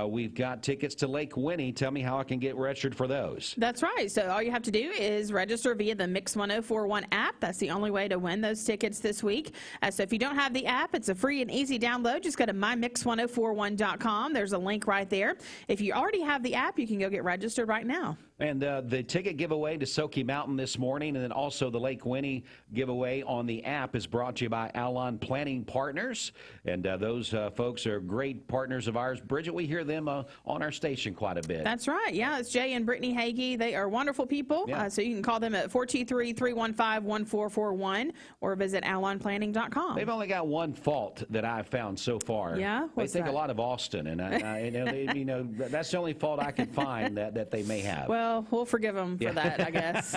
we've got tickets to Lake Winnie. Tell me how I can get registered for those. That's right. So all you have to do is register via the Mix 1041 app. That's the only way to win those tickets this week. So if you don't have the app, it's a free and easy download. Just go to mymix1041.com. There's a link right there. If you already have the app, you can go get registered right now. And the ticket giveaway to Smoky Mountain this morning, and then also the Lake Winnie giveaway on the app, is brought to you by Alison Planning Partners. And those folks are great partners of ours. Bridget, we hear them on our station quite a bit. That's right. Yeah, it's Jay and Brittany Hagee. They are wonderful people. Yeah. So you can call them at 423-315-1441 or visit alonplanning.com. They've only got one fault that I've found so far. Yeah? They think a lot of Austin, and that's the only fault I can find that they may have. Well, we'll forgive them for that, I guess.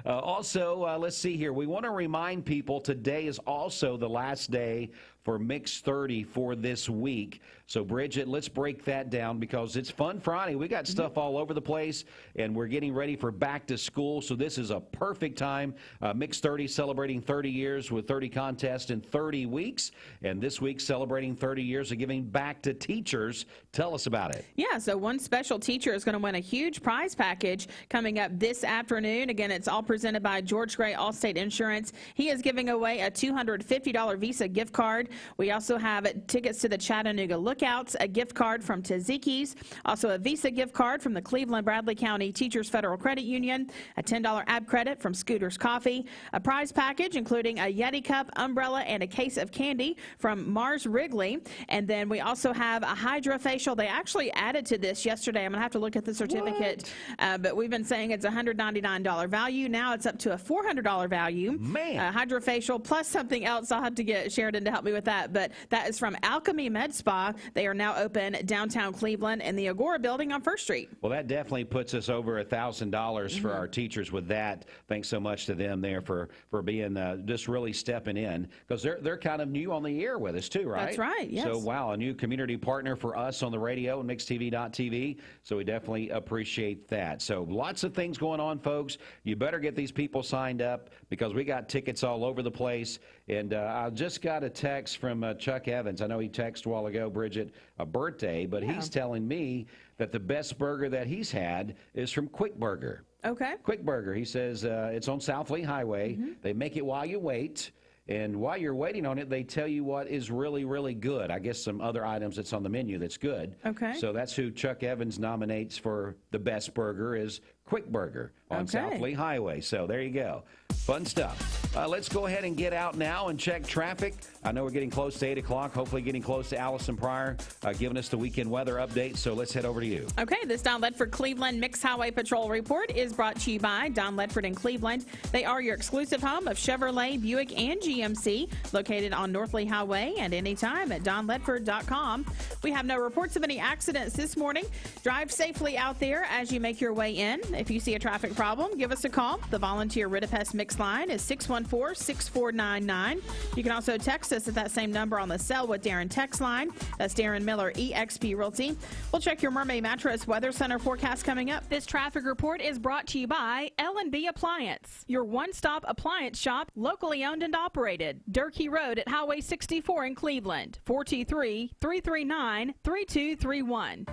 Also, let's see here. We want to remind people today is also the last day for Mix 30 for this week. So, Bridget, let's break that down because it's Fun Friday. We got stuff all over the place, and we're getting ready for back to school. So this is a perfect time. Mix 30 celebrating 30 years with 30 contests in 30 weeks. And this week celebrating 30 years of giving back to teachers. Tell us about it. Yeah, so one special teacher is going to win a huge prize package coming up this afternoon. Again, it's all presented by George Gray Allstate Insurance. He is giving away a $250 Visa gift card. We also have tickets to the Chattanooga Lookouts, a gift card from Taziki's, also a Visa gift card from the Cleveland Bradley County Teachers Federal Credit Union, a $10 app credit from Scooter's Coffee, a prize package including a Yeti cup, umbrella, and a case of candy from Mars Wrigley. And then we also have a hydrofacial. They actually added to this yesterday. I'm going to have to look at the certificate, but we've been saying it's a $199 value. Now it's up to a $400 value. Man. Hydrofacial plus something else. I'll have to get Sheridan to help me with that, but that is from Alchemy Med Spa. They are now open downtown Cleveland in the Agora building on 1st Street. Well, that definitely puts us over $1,000 for our teachers with that. Thanks so much to them there for being just really stepping in, because they're kind of new on the air with us too, right? That's right, yes. So, wow, a new community partner for us on the radio and MixTV.tv. So we definitely appreciate that. So lots of things going on, folks. You better get these people signed up because we got tickets all over the place. And I just got a text from Chuck Evans. I know he texted a while ago, Bridget, a birthday, but he's telling me that the best burger that he's had is from Quick Burger. Okay. Quick Burger. He says it's on South Lee Highway. They make it while you wait. And while you're waiting on it, they tell you what is really, really good. I guess some other items that's on the menu that's good. Okay. So that's who Chuck Evans nominates for the best burger is Quick Burger on South Lee Highway. So there you go. Fun stuff. Let's go ahead and get out now and check traffic. I know we're getting close to 8 o'clock, hopefully getting close to Alison Pryor giving us the weekend weather update. So let's head over to you. Okay, this Don Ledford Cleveland Mixed Highway Patrol report is brought to you by Don Ledford in Cleveland. They are your exclusive home of Chevrolet, Buick, and GMC, located on North Lee Highway and anytime at donledford.com. We have no reports of any accidents this morning. Drive safely out there as you make your way in. If you see a traffic problem, give us a call. The volunteer Rid-A-Pest Mix line is 614-6499. You can also text us at that same number on the Sell with Darren text line. That's Darren Miller, eXp Realty. We'll check your Mermaid Mattress Weather Center forecast coming up. This traffic report is brought to you by L&B Appliance, your one-stop appliance shop, locally owned and operated. Durkee Road at Highway 64 in Cleveland, 423-339-3231.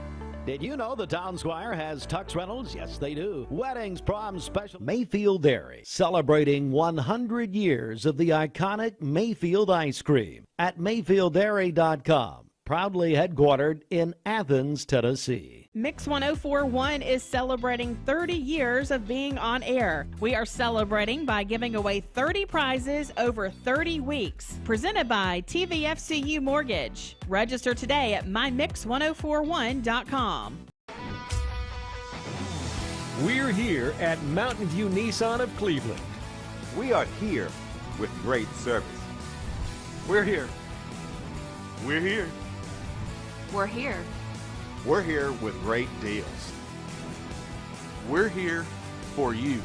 Did you know the Town Squire has tux rentals? Yes, they do. Weddings, proms, special. Mayfield Dairy, celebrating 100 years of the iconic Mayfield ice cream at MayfieldDairy.com. Proudly headquartered in Athens, Tennessee. Mix 1041 is celebrating 30 years of being on air. We are celebrating by giving away 30 prizes over 30 weeks. Presented by TVFCU Mortgage. Register today at mymix1041.com. We're here at Mountain View Nissan of Cleveland. We are here with great service. We're here. We're here. We're here. We're here with great deals. We're here for you.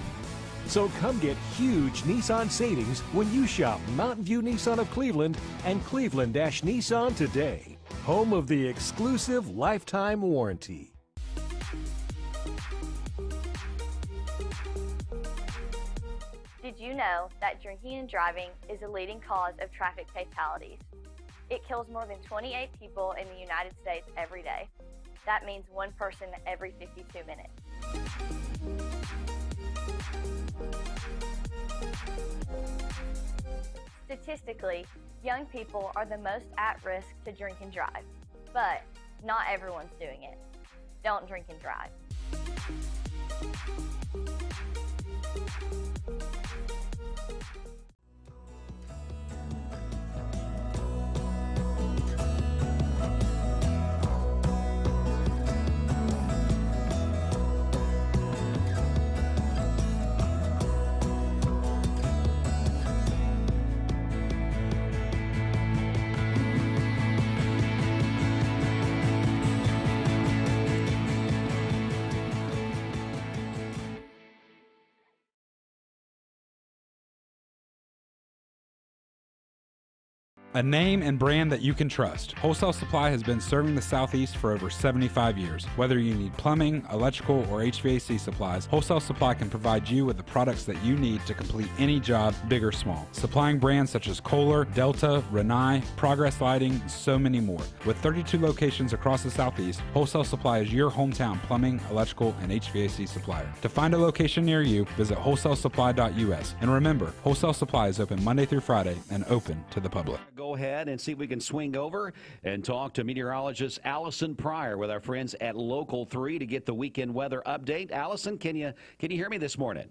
So come get huge Nissan savings when you shop Mountain View Nissan of Cleveland and Cleveland-Nissan today. Home of the exclusive lifetime warranty. Did you know that drinking and driving is a leading cause of traffic fatalities? It kills more than 28 people in the United States every day. That means one person every 52 minutes. Statistically, young people are the most at risk to drink and drive, but not everyone's doing it. Don't drink and drive. A name and brand that you can trust. Wholesale Supply has been serving the Southeast for over 75 years. Whether you need plumbing, electrical, or HVAC supplies, Wholesale Supply can provide you with the products that you need to complete any job, big or small. Supplying brands such as Kohler, Delta, Rinnai, Progress Lighting, and so many more. With 32 locations across the Southeast, Wholesale Supply is your hometown plumbing, electrical, and HVAC supplier. To find a location near you, visit wholesalesupply.us. And remember, Wholesale Supply is open Monday through Friday and open to the public. Go ahead and see if we can swing over and talk to meteorologist Alison Pryor with our friends at Local 3 to get the weekend weather update. Alison, can you hear me this morning?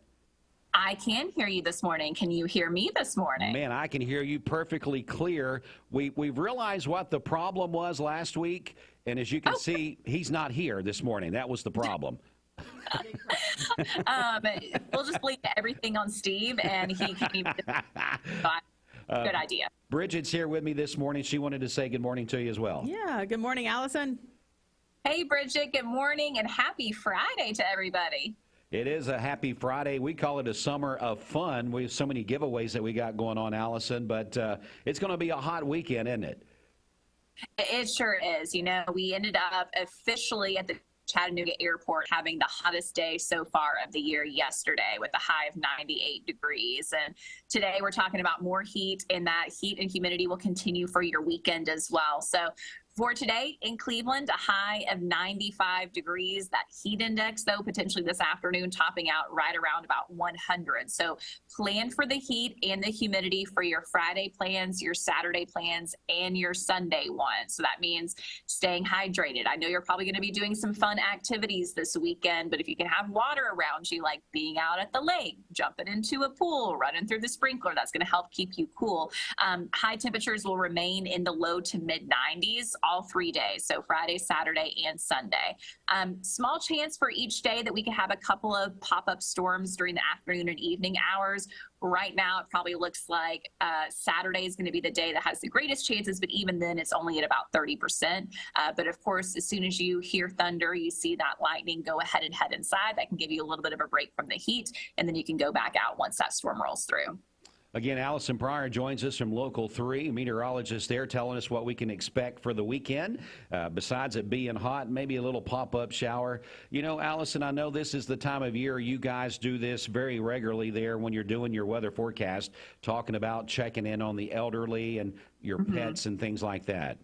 I can hear you this morning. Can you hear me this morning? Man, I can hear you perfectly clear. We've realized what the problem was last week, and as you can see, he's not here this morning. That was the problem. We'll just blame everything on Steve, and he can even good idea. Bridget's here with me this morning. She wanted to say good morning to you as well. Yeah, good morning, Allison. Hey, Bridget, good morning and happy Friday to everybody. It is a happy Friday. We call it a summer of fun. We have so many giveaways that we got going on, Allison, but it's going to be a hot weekend, isn't it? It sure is. You know, we ended up officially at the Chattanooga Airport having the hottest day so far of the year yesterday with a high of 98 degrees. And today we're talking about more heat, and that heat and humidity will continue for your weekend as well. So for today in Cleveland, a high of 95 degrees. That heat index, though, potentially this afternoon topping out right around about 100. So plan for the heat and the humidity for your Friday plans, your Saturday plans, and your Sunday ones. So that means staying hydrated. I know you're probably going to be doing some fun activities this weekend, but if you can have water around you, like being out at the lake, jumping into a pool, running through the sprinkler, that's going to help keep you cool. High temperatures will remain in the low to mid 90s all 3 days, so Friday, Saturday, and Sunday. Small chance for each day that we could have a couple of pop-up storms during the afternoon and evening hours. Right now, it probably looks like Saturday is going to be the day that has the greatest chances, but even then, it's only at about 30%. But of course, as soon as you hear thunder, you see that lightning, go ahead and head inside. That can give you a little bit of a break from the heat, and then you can go back out once that storm rolls through. Again, Alison Pryor joins us from Local 3, meteorologist there, telling us what we can expect for the weekend. Besides it being hot, maybe a little pop-up shower. You know, Alison, I know this is the time of year you guys do this very regularly there when you're doing your weather forecast, talking about checking in on the elderly and your pets and things like that.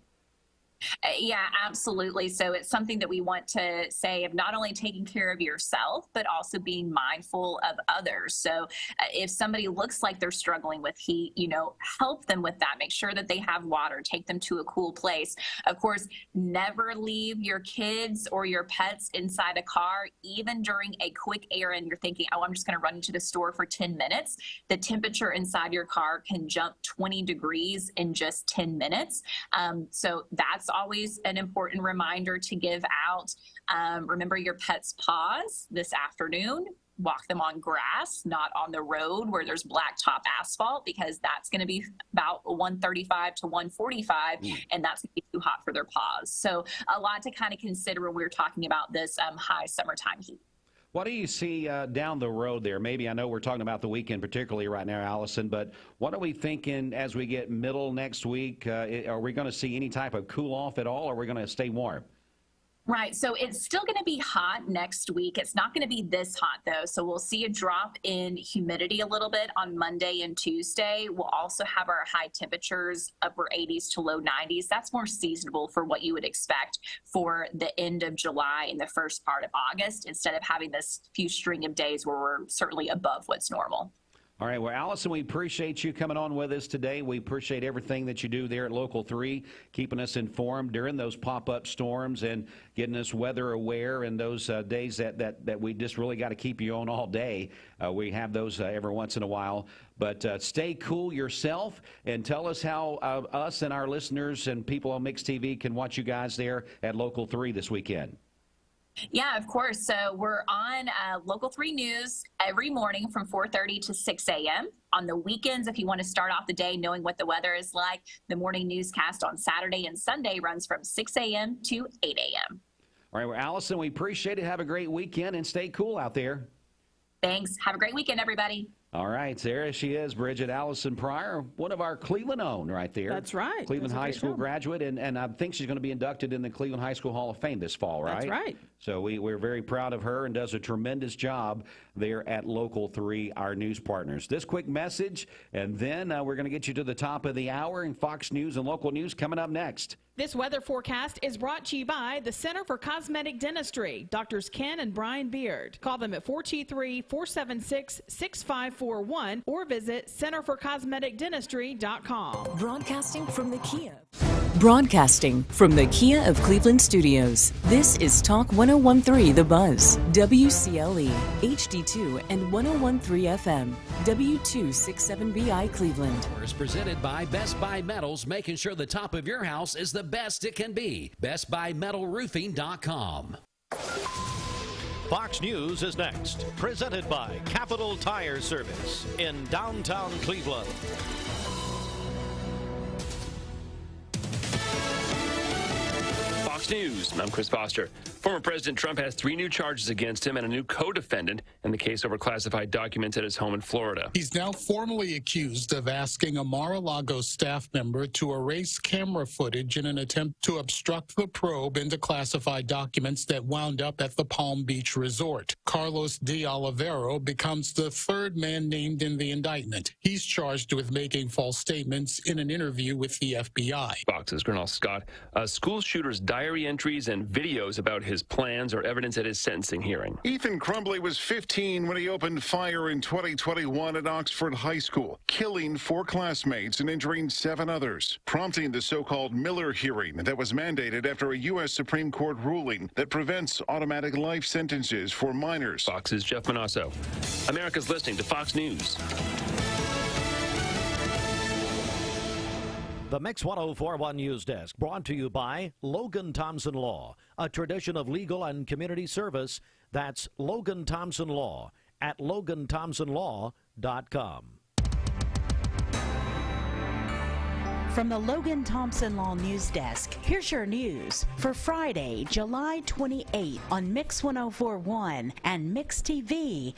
Yeah, absolutely. So it's something that we want to say of not only taking care of yourself, but also being mindful of others. So if somebody looks like they're struggling with heat, you know, help them with that. Make sure that they have water, take them to a cool place. Of course, never leave your kids or your pets inside a car, even during a quick errand. You're thinking, oh, I'm just going to run into the store for 10 minutes. The temperature inside your car can jump 20 degrees in just 10 minutes. So that's always an important reminder to give out. Remember your pet's paws this afternoon. Walk them on grass, not on the road where there's blacktop asphalt, because that's going to be about 135 to 145, and that's going to be too hot for their paws. So a lot to kind of consider when we're talking about this high summertime heat. What do you see down the road there? Maybe, I know we're talking about the weekend particularly right now, Alison, but what are we thinking as we get middle next week? Are we going to see any type of cool off at all, or are we going to stay warm? Right. So it's still going to be hot next week. It's not going to be this hot, though. So we'll see a drop in humidity a little bit on Monday and Tuesday. We'll also have our high temperatures, upper 80s to low 90s. That's more seasonable for what you would expect for the end of July and the first part of August, instead of having this few string of days where we're certainly above what's normal. All right. Well, Alison, we appreciate you coming on with us today. We appreciate everything that you do there at Local 3, keeping us informed during those pop-up storms and getting us weather aware in those days that we just really got to keep you on all day. We have those every once in a while. But stay cool yourself and tell us how us and our listeners and people on Mix TV can watch you guys there at Local 3 this weekend. Yeah, of course. So we're on Local 3 News every morning from 4:30 to 6 a.m. On the weekends, if you want to start off the day knowing what the weather is like, the morning newscast on Saturday and Sunday runs from 6 a.m. to 8 a.m. All right, well, Alison, we appreciate it. Have a great weekend and stay cool out there. Thanks. Have a great weekend, everybody. All right, there she is, Bridget Alison Pryor, one of our Cleveland own right there. That's right. Cleveland High School graduate, and I think she's going to be inducted in the Cleveland High School Hall of Fame this fall, right? That's right. So we're very proud of her and does a tremendous job there at Local 3, our news partners. This quick message, and then we're going to get you to the top of the hour, and Fox News and local news coming up next. This weather forecast is brought to you by the Center for Cosmetic Dentistry, Drs. Ken and Brian Beard. Call them at 423-476-6541 or visit centerforcosmeticdentistry.com. Broadcasting from the Kia of Cleveland studios. This is Talk 1013 The Buzz, WCLE, HD2 and 1013 FM, W267BI Cleveland. Is presented by Best Buy Metals, making sure the top of your house is the best it can be. BestBuyMetalRoofing.com. Fox News is next, presented by Capital Tire Service in downtown Cleveland. Fox News, I'm Chris Foster. Former President Trump has 3 new charges against him and a new co-defendant in the case over classified documents at his home in Florida. He's now formally accused of asking a Mar-a-Lago staff member to erase camera footage in an attempt to obstruct the probe into classified documents that wound up at the Palm Beach resort. Carlos de Olivero becomes the 3rd man named in the indictment. He's charged with making false statements in an interview with the FBI. Fox's Gernal Scott, a school shooter's diary entries and videos about his plans are evidence at his sentencing hearing. Ethan Crumbly was 15 when he opened fire in 2021 at Oxford High School, killing 4 classmates and injuring 7 others, prompting the so-called Miller hearing that was mandated after a U.S. Supreme Court ruling that prevents automatic life sentences for minors. Fox's Jeff Manasso. America's listening to Fox News. The Mix 1041 News Desk brought to you by Logan Thompson Law, a tradition of legal and community service. That's Logan Thompson Law at LoganThompsonLaw.com. From the Logan Thompson Law News Desk, here's your news for Friday, July 28 on Mix 1041 and MixTV.tv.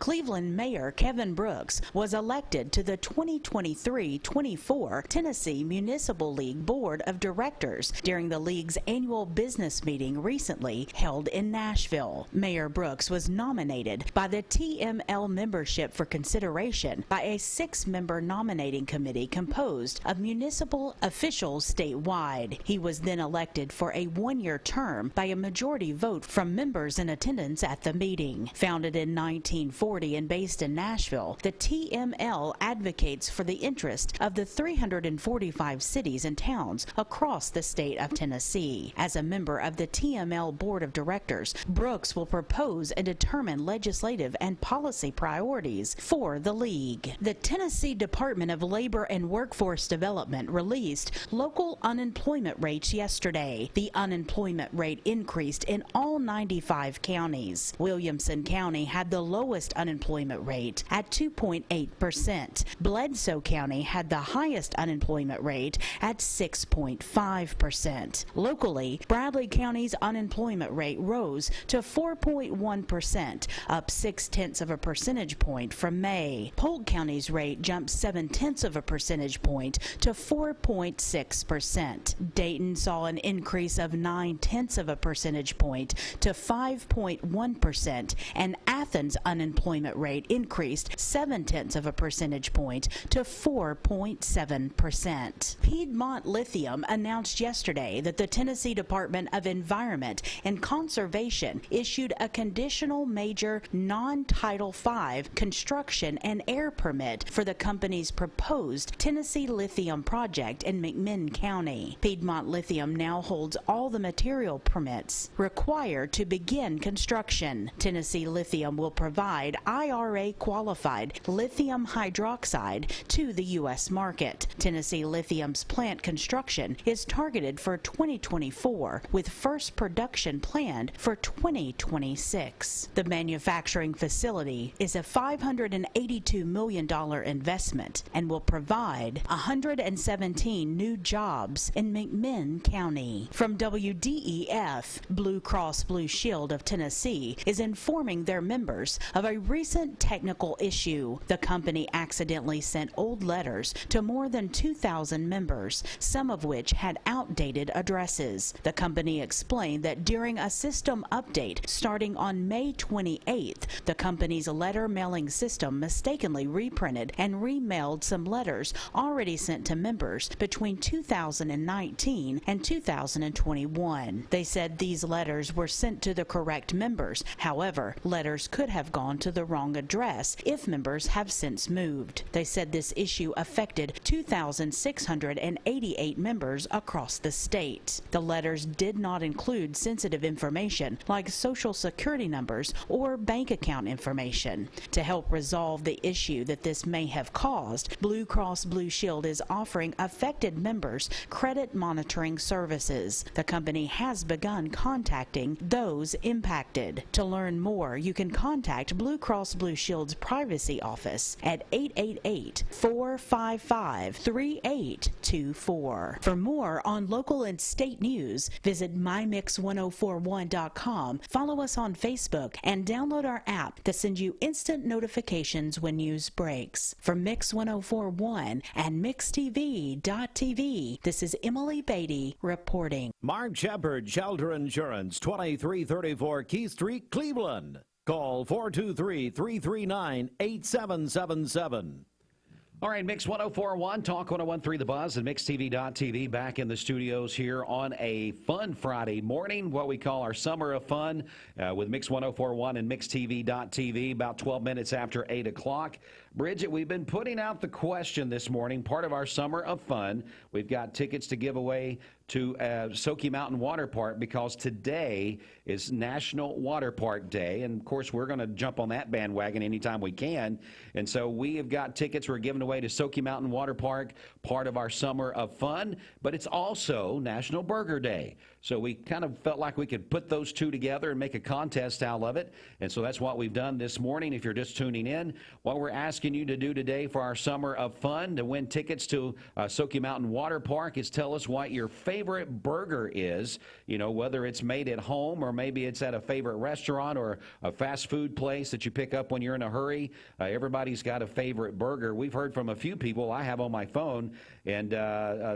Cleveland Mayor Kevin Brooks was elected to the 2023-24 Tennessee Municipal League Board of Directors during the league's annual business meeting recently held in Nashville. Mayor Brooks was nominated by the TML membership for consideration by a 6-member nominating committee composed of municipal officials statewide. He was then elected for a 1-year term by a majority vote from members in attendance at the meeting. Founded in 1940 and based in Nashville, the TML advocates for the interest of the 345 cities and towns across the state of Tennessee. As a member of the TML Board of Directors, Brooks will propose and determine legislative and policy priorities for the league. The Tennessee Department of Labor and Workforce Development released local unemployment rates yesterday. The unemployment rate increased in all 95 counties. Williamson County had the lowest unemployment rate at 2.8%. Bledsoe County had the highest unemployment rate at 6.5%. Locally, Bradley County's unemployment rate rose to 4.1%, up 0.6 of a percentage point from May. Polk County's rate jumped 0.7 of a percentage point to 4.6%. Dayton saw an increase of 0.9 of a percentage point to 5.1%, and Athens' unemployment rate increased 0.7 of a percentage point to 4.7%. Piedmont Lithium announced yesterday that the Tennessee Department of Environment and Conservation issued a conditional major non-Title V construction and air permit for the company's proposed Tennessee Lithium project in McMinn County. Piedmont Lithium now holds all the material permits required to begin construction. Tennessee Lithium will provide IRA-qualified lithium hydroxide to the U.S. market. Tennessee Lithium's plant construction is targeted for 2024, with first production planned for 2026. The manufacturing facility is a $582 million investment and will provide 117 new jobs in McMinn County. From WDEF, Blue Cross Blue Shield of Tennessee is informing their members of a recent technical issue. The company accidentally sent old letters to more than 2,000 members, some of which had outdated addresses. The company explained that during a system update starting on May 28th, the company's letter mailing system mistakenly reprinted and remailed some letters already sent to members between 2019 and 2021. They said these letters were sent to the correct members. However, letters could have gone to the wrong address if members have since moved. They said this issue affected 2,688 members across the state. The letters did not include sensitive information like social security numbers or bank account information. To help resolve the issue that this may have caused, Blue Cross Blue Shield is offering affected members credit monitoring services. The company has begun contacting those impacted. To learn more, you can contact Blue Cross Blue Shield's privacy office at 888-455-3824. For more on local and state news, visit mymix1041.com, follow us on Facebook, and download our app that sends you instant notifications when news breaks. For Mix 1041 and MixTV.tv, this is Emily Beatty reporting. Mark Shepard, Shelter Insurance, 2334 Keith Street, Cleveland. Call 423-339-8777. All right, Mix 1041, Talk 1013 The Buzz, and MixTV.tv back in the studios here on a fun Friday morning, what we call our Summer of Fun with Mix 1041 and MixTV.tv, about 12 minutes after 8 o'clock. Bridget, we've been putting out the question this morning, part of our Summer of Fun. We've got tickets to give away to Soaky Mountain Water Park because today is National Water Park Day. And, of course, we're going to jump on that bandwagon anytime we can. And so we have got tickets we're giving away to Soaky Mountain Water Park, part of our summer of fun. But it's also National Burger Day. So we kind of felt like we could put those two together and make a contest out of it. And so that's what we've done this morning. If you're just tuning in, what we're asking you to do today for our summer of fun to win tickets to Soaky Mountain Water Park is tell us what your favorite burger is, you know, whether it's made at home or maybe it's at a favorite restaurant or a fast food place that you pick up when you're in a hurry. Everybody's got a favorite burger. We've heard from a few people I have on my phone. And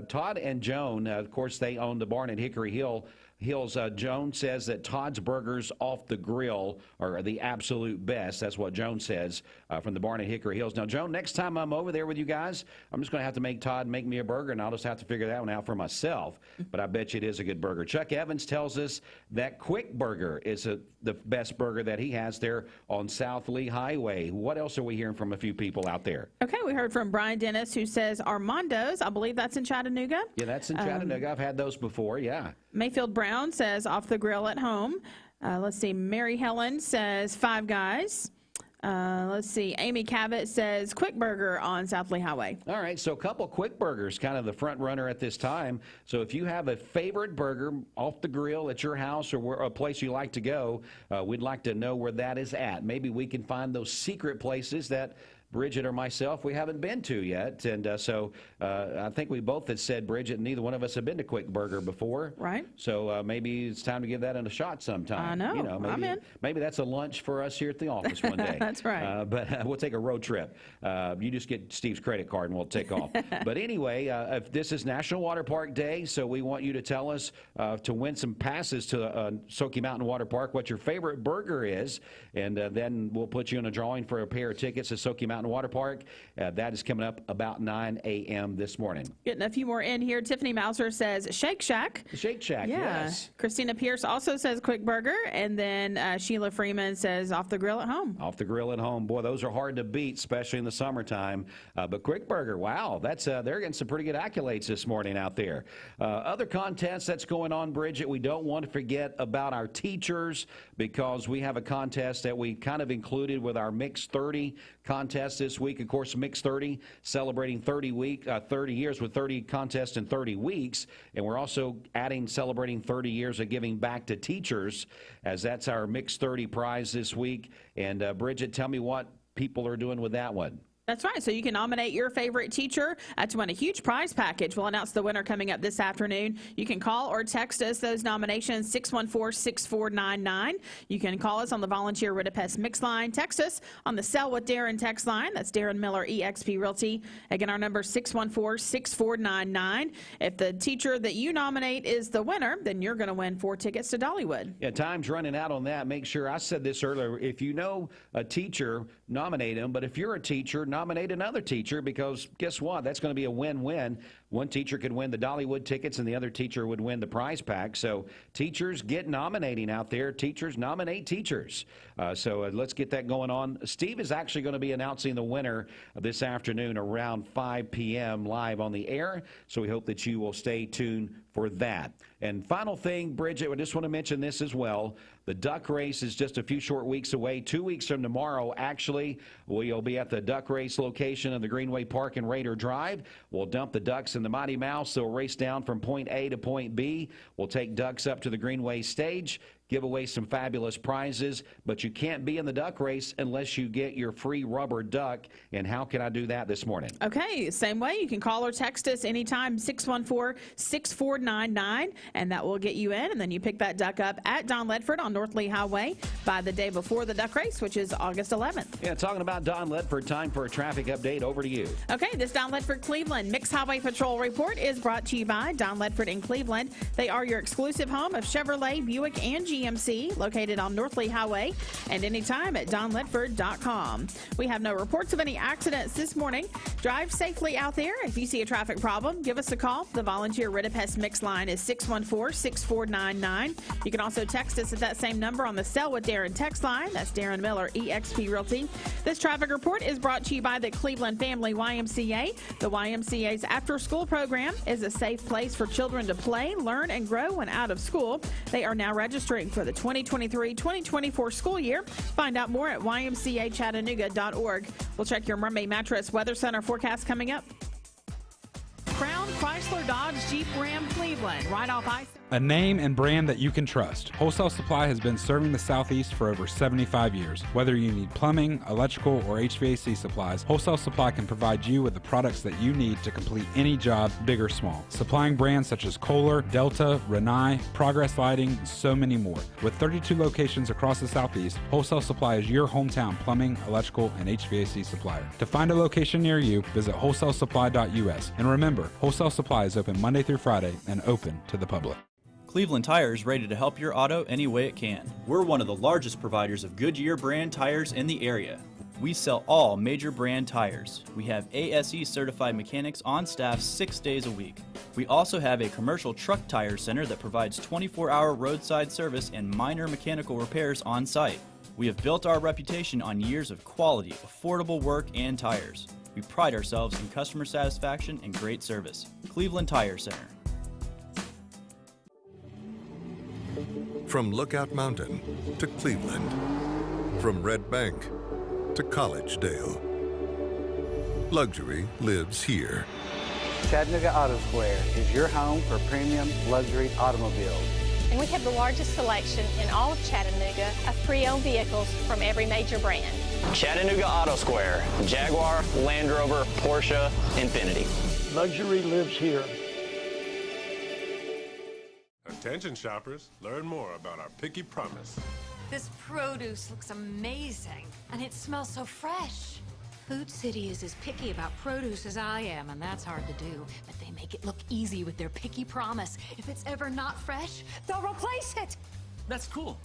Todd and Joan, of course, they own the barn at Hickory Hills. Joan says that Todd's Burgers off the grill are the absolute best. That's what Joan says from the barn at Hickory Hills. Now, Joan, next time I'm over there with you guys, I'm just going to have to make Todd make me a burger, and I'll just have to figure that one out for myself. But I bet you it is a good burger. Chuck Evans tells us that Quick Burger is the best burger that he has there on South Lee Highway. What else are we hearing from a few people out there? Okay, we heard from Brian Dennis, who says Armando's. I believe that's in Chattanooga. Yeah, that's in Chattanooga. I've had those before, yeah. Mayfield Brown says off the grill at home. Let's see. Mary Helen says Five Guys. Let's see. Amy Cabot says Quick Burger on South Lee Highway. All right, so a couple Quick Burgers, kind of the front runner at this time. So if you have a favorite burger off the grill at your house or a place you like to go, we'd like to know where that is at. Maybe we can find those secret places that Bridget or myself, we haven't been to yet. And so I think we both had said, Bridget, neither one of us have been to Quick Burger before. Right. So maybe it's time to give that a shot sometime. I know. You know, maybe, I'm in. Maybe that's a lunch for us here at the office one day. That's right. But we'll take a road trip. You just get Steve's credit card and we'll take off. But anyway, if this is National Water Park Day, so we want you to tell us to win some passes to Soaky Mountain Water Park, what your favorite burger is. And then we'll put you in a drawing for a pair of tickets to Soaky Mountain Water Park. That is coming up about 9 a.m. this morning. Getting a few more in here. Tiffany Mouser says Shake Shack. Shake Shack, yeah. Yes. Christina Pierce also says Quick Burger. And then Sheila Freeman says Off the Grill at Home. Off the Grill at Home. Boy, those are hard to beat, especially in the summertime. But Quick Burger, wow, that's they're getting some pretty good accolades this morning out there. Other contests that's going on, Bridget, we don't want to forget about our teachers because we have a contest that we kind of included with our Mix 30 contest this week. Of course, Mix 30 celebrating 30 years with 30 contests in 30 weeks. And we're also celebrating 30 years of giving back to teachers, as that's our Mix 30 prize this week. And Bridget, tell me what people are doing with that one. That's right. So you can nominate your favorite teacher to win a huge prize package. We'll announce the winner coming up this afternoon. You can call or text us those nominations, 614-6499. You can call us on the Volunteer Ridipest Mix line. Text us on the Sell with Darren text line. That's Darren Miller, eXp Realty. Again, our number 614-6499. If the teacher that you nominate is the winner, then you're going to win 4 tickets to Dollywood. Yeah, time's running out on that. Make sure, I said this earlier, if you know a teacher, nominate them. But if you're a teacher, nominate another teacher, because guess what? That's going to be a win-win. One teacher could win the Dollywood tickets and the other teacher would win the prize pack. So teachers, get nominating out there. Teachers, nominate teachers. So let's get that going on. Steve is actually going to be announcing the winner this afternoon around 5 p.m. live on the air. So we hope that you will stay tuned for that. And final thing, Bridget, I just want to mention this as well. The duck race is just a few short weeks away. 2 weeks from tomorrow, actually, we'll be at the duck race location of the Greenway Park and Raider Drive. We'll dump the ducks in the Mighty Mouse. They'll race down from point A to point B. We'll take ducks up to the Greenway stage, give away some fabulous prizes, but you can't be in the duck race unless you get your free rubber duck. And how can I do that this morning? Okay, same way. You can call or text us anytime, 614-6499, and that will get you in. And then you pick that duck up at Don Ledford on North Lee Highway by the day before the duck race, which is August 11th. Yeah, talking about Don Ledford, time for a traffic update. Over to you. Okay, this Don Ledford Cleveland Mixed Highway Patrol report is brought to you by Don Ledford in Cleveland. They are your exclusive home of Chevrolet, Buick, and GM. GMC, located on North Lee Highway, and anytime at donledford.com. We have no reports of any accidents this morning. Drive safely out there. If you see a traffic problem, give us a call. The volunteer Rid-A-Pest Mix line is 614-6499. You can also text us at that same number on the Sell with Darren text line. That's Darren Miller, eXp Realty. This traffic report is brought to you by the Cleveland Family YMCA. The YMCA's after-school program is a safe place for children to play, learn, and grow when out of school. They are now registering for the 2023-2024 school year. Find out more at ymcachattanooga.org. We'll check your Mermaid Mattress Weather Center forecast coming up. Crown Chrysler Dodge Jeep Ram Cleveland, right off I. A name and brand that you can trust. Wholesale Supply has been serving the Southeast for over 75 years. Whether you need plumbing, electrical, or HVAC supplies, Wholesale Supply can provide you with the products that you need to complete any job, big or small. Supplying brands such as Kohler, Delta, Rinnai, Progress Lighting, and so many more. With 32 locations across the Southeast, Wholesale Supply is your hometown plumbing, electrical, and HVAC supplier. To find a location near you, visit wholesalesupply.us. And remember, Wholesale Supply is open Monday through Friday and open to the public. Cleveland Tire is ready to help your auto any way it can. We're one of the largest providers of Goodyear brand tires in the area. We sell all major brand tires. We have ASE certified mechanics on staff 6 days a week. We also have a commercial truck tire center that provides 24-hour roadside service and minor mechanical repairs on site. We have built our reputation on years of quality, affordable work and tires. We pride ourselves in customer satisfaction and great service. Cleveland Tire Center. From Lookout Mountain to Cleveland, from Red Bank to Collegedale, luxury lives here. Chattanooga Auto Square is your home for premium luxury automobiles. And we have the largest selection in all of Chattanooga of pre-owned vehicles from every major brand. Chattanooga Auto Square, Jaguar, Land Rover, Porsche, Infiniti. Luxury lives here. Attention shoppers, learn more about our Picky Promise. This produce looks amazing, and it smells so fresh. Food City is as picky about produce as I am, and that's hard to do. But they make it look easy with their Picky Promise. If it's ever not fresh, they'll replace it. That's cool.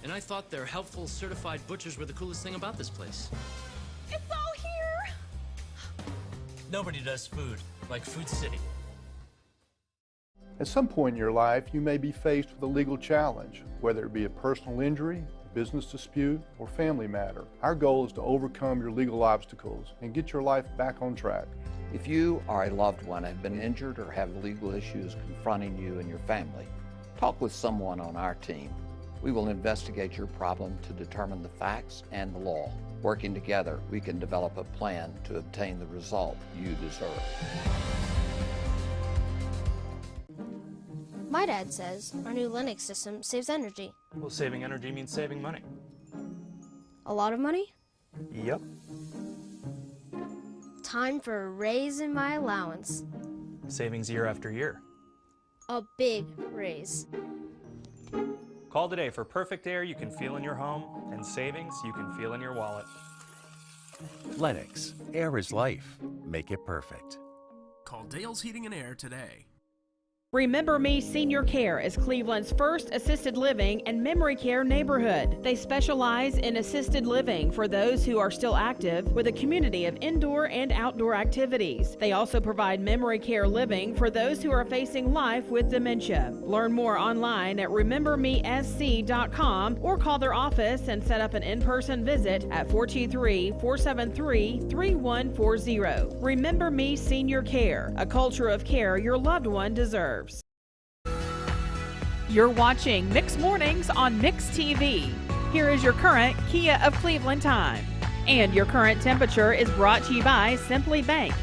And I thought their helpful certified butchers were the coolest thing about this place. It's all here. Nobody does food like Food City. At some point in your life, you may be faced with a legal challenge, whether it be a personal injury, a business dispute, or family matter. Our goal is to overcome your legal obstacles and get your life back on track. If you or a loved one have been injured or have legal issues confronting you and your family, talk with someone on our team. We will investigate your problem to determine the facts and the law. Working together, we can develop a plan to obtain the result you deserve. My dad says our new Linux system saves energy. Well, saving energy means saving money. A lot of money? Yep. Time for a raise in my allowance. Savings year after year. A big raise. Call today for perfect air you can feel in your home and savings you can feel in your wallet. Lennox, air is life. Make it perfect. Call Dale's Heating and Air today. Remember Me Senior Care is Cleveland's first assisted living and memory care neighborhood. They specialize in assisted living for those who are still active with a community of indoor and outdoor activities. They also provide memory care living for those who are facing life with dementia. Learn more online at remembermesc.com or call their office and set up an in-person visit at 423-473-3140. Remember Me Senior Care, a culture of care your loved one deserves. You're watching Mix Mornings on Mix TV. Here is your current Kia of Cleveland time. And your current temperature is brought to you by Simply Bank.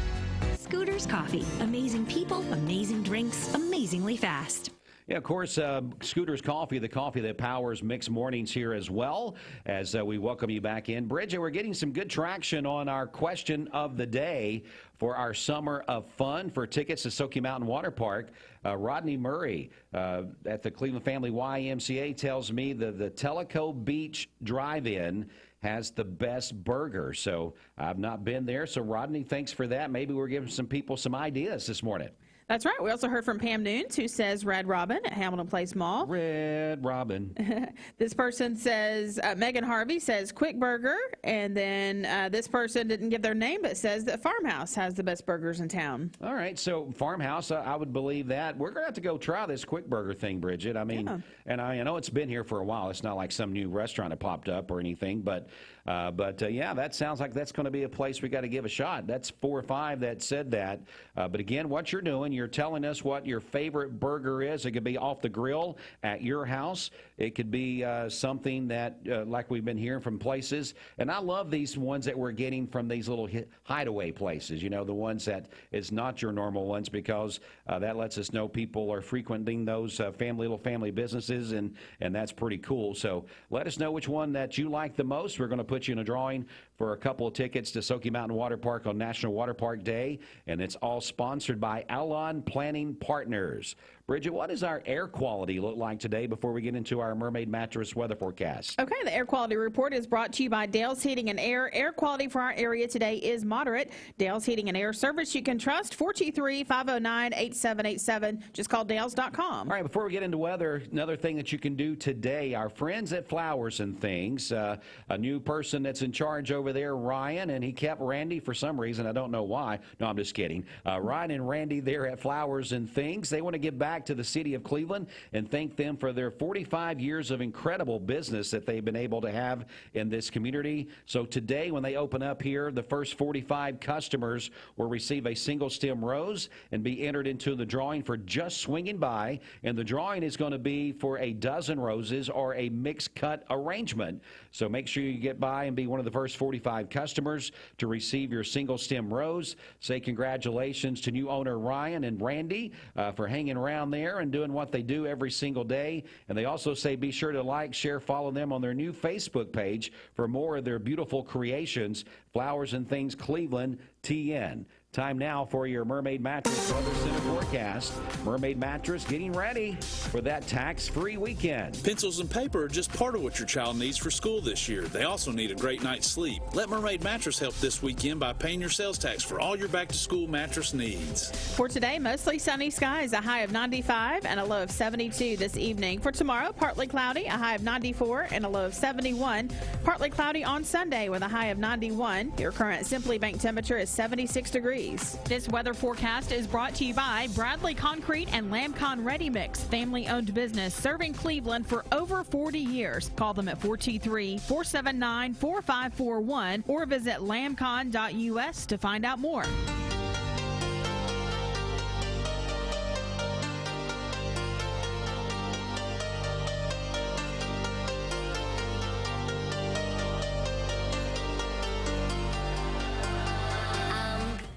Scooters Coffee. Amazing people, amazing drinks, amazingly fast. Yeah, of course, Scooter's Coffee, the coffee that powers Mixed Mornings here as well, as we welcome you back in. Bridget, we're getting some good traction on our question of the day for our Summer of Fun for tickets to Soaky Mountain Water Park. Rodney Murray at the Cleveland Family YMCA tells me the Tellico Beach Drive-In has the best burger. So I've not been there. So, Rodney, thanks for that. Maybe we're giving some people some ideas this morning. That's right. We also heard from Pam Nunes, who says Red Robin at Hamilton Place Mall. Red Robin. This person says, Megan Harvey says Quick Burger. And then this person didn't give their name, but says that Farmhouse has the best burgers in town. All right, so Farmhouse, I would believe that. We're going to have to go try this Quick Burger thing, Bridget. I mean, and I know it's been here for a while. It's not like some new restaurant that popped up or anything, but yeah, that sounds like that's going to be a place we got to give a shot. That's 4 or 5 that said that. But again, what you're doing, you're telling us what your favorite burger is. It could be off the grill at your house. It could be something that, like we've been hearing from places. And I love these ones that we're getting from these little hideaway places, you know, the ones that is not your normal ones, because that lets us know people are frequenting those little family businesses, and that's pretty cool. So let us know which one that you like the most. We're going to put you in a drawing for a couple of tickets to Sokey Mountain Water Park on National Water Park Day, and it's all sponsored by Alon Planning Partners. Bridget, what does our air quality look like today before we get into our Mermaid Mattress weather forecast? Okay, the air quality report is brought to you by Dale's Heating and Air. Air quality for our area today is moderate. Dale's Heating and Air service you can trust, 423-509-8787. Just call dales.com. All right, before we get into weather, another thing that you can do today, our friends at Flowers and Things, a new person that's in charge over there, Ryan, and he kept Randy for some reason. I don't know why. No, I'm just kidding. Ryan and Randy there at Flowers and Things, they want to give back to the city of Cleveland and thank them for their 45 years of incredible business that they've been able to have in this community. So today, when they open up here, the first 45 customers will receive a single stem rose and be entered into the drawing for just swinging by. And the drawing is going to be for a dozen roses or a mixed cut arrangement. So make sure you get by and be one of the first 45 customers to receive your single stem rose. Say congratulations to new owner Ryan and Randy for hanging around there and doing what they do every single day. And they also say be sure to like, share, follow them on their new Facebook page for more of their beautiful creations. Flowers and Things Cleveland, TN. Time now for your Mermaid Mattress Weather Center forecast. Mermaid Mattress getting ready for that tax-free weekend. Pencils and paper are just part of what your child needs for school this year. They also need a great night's sleep. Let Mermaid Mattress help this weekend by paying your sales tax for all your back-to-school mattress needs. For today, mostly sunny skies, a high of 95 and a low of 72 this evening. For tomorrow, partly cloudy, a high of 94 and a low of 71. Partly cloudy on Sunday with a high of 91. Your current Simply Bank temperature is 76 degrees. This weather forecast is brought to you by Bradley Concrete and Lamcon Ready Mix, family-owned business serving Cleveland for over 40 years. Call them at 423-479-4541 or visit lamcon.us to find out more.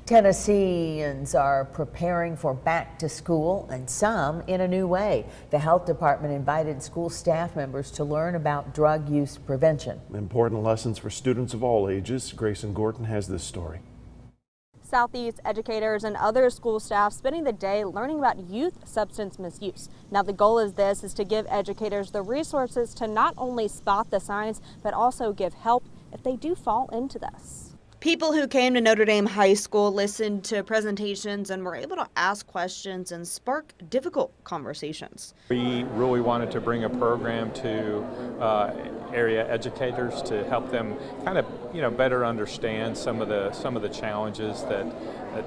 Tennesseans are preparing for back to school, and some in a new way. The health department invited school staff members to learn about drug use prevention. Important lessons for students of all ages. Grayson Gordon has this story. Southeast educators and other school staff spending the day learning about youth substance misuse. Now the goal is to give educators the resources to not only spot the signs, but also give help if they do fall into this. People who came to Notre Dame High School listened to presentations and were able to ask questions and spark difficult conversations. We really wanted to bring a program to area educators to help them kind of, better understand some of the challenges that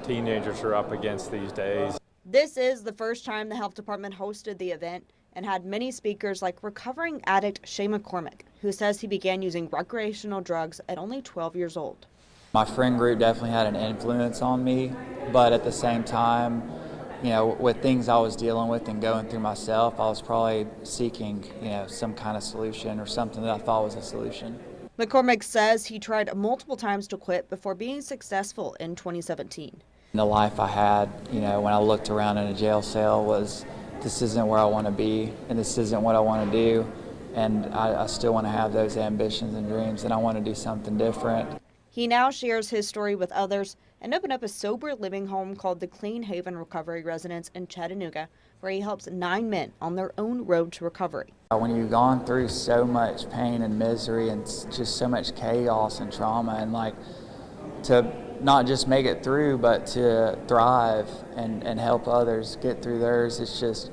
teenagers are up against these days. This is the first time the health department hosted the event and had many speakers like recovering addict Shay McCormick, who says he began using recreational drugs at only 12 years old. My friend group definitely had an influence on me, but at the same time, with things I was dealing with and going through myself, I was probably seeking, some kind of solution or something that I thought was a solution. McCormick says he tried multiple times to quit before being successful in 2017. The life I had, when I looked around in a jail cell was, this isn't where I want to be, and this isn't what I want to do, and I still want to have those ambitions and dreams, and I want to do something different. He now shares his story with others and opened up a sober living home called the Clean Haven Recovery Residence in Chattanooga, where he helps 9 men on their own road to recovery. When you've gone through so much pain and misery and just so much chaos and trauma, and to not just make it through, but to thrive and help others get through theirs. It's just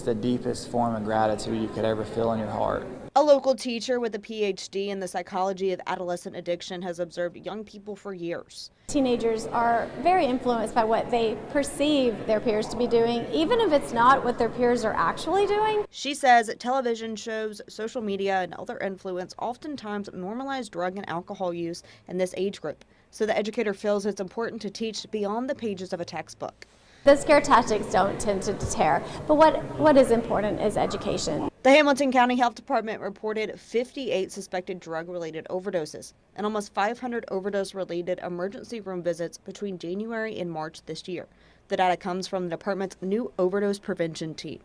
the deepest form of gratitude you could ever feel in your heart. A local teacher with a PhD in the psychology of adolescent addiction has observed young people for years. Teenagers are very influenced by what they perceive their peers to be doing, even if it's not what their peers are actually doing. She says television shows, social media, and other influence oftentimes normalize drug and alcohol use in this age group. So the educator feels it's important to teach beyond the pages of a textbook. The scare tactics don't tend to deter, but what is important is education. The Hamilton County Health Department reported 58 suspected drug-related overdoses and almost 500 overdose-related emergency room visits between January and March this year. The data comes from the department's new overdose prevention team.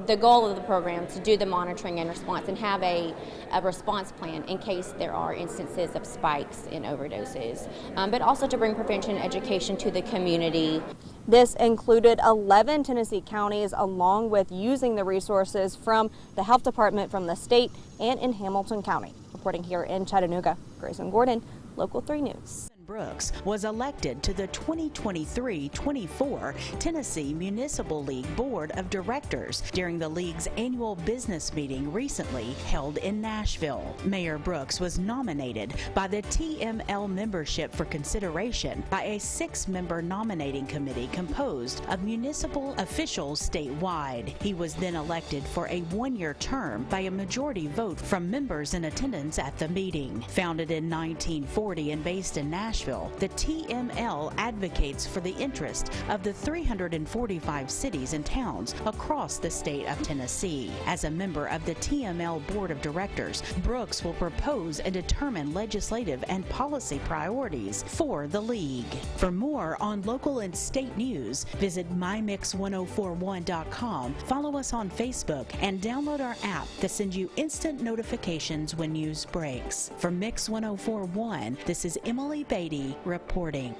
The goal of the program is to do the monitoring and response and have a response plan in case there are instances of spikes in overdoses, but also to bring prevention education to the community. This included 11 Tennessee counties, along with using the resources from the health department from the state and in Hamilton County. Reporting here in Chattanooga, Grayson Gordon, Local 3 News. Brooks was elected to the 2023-24 Tennessee Municipal League Board of Directors during the league's annual business meeting recently held in Nashville. Mayor Brooks was nominated by the TML membership for consideration by a 6-member nominating committee composed of municipal officials statewide. He was then elected for a 1-year term by a majority vote from members in attendance at the meeting. Founded in 1940 and based in Nashville, the TML advocates for the interest of the 345 cities and towns across the state of Tennessee. As a member of the TML Board of Directors, Brooks will propose and determine legislative and policy priorities for the league. For more on local and state news, visit mymix1041.com, follow us on Facebook, and download our app to send you instant notifications when news breaks. For Mix 1041, this is Emily Beatty reporting.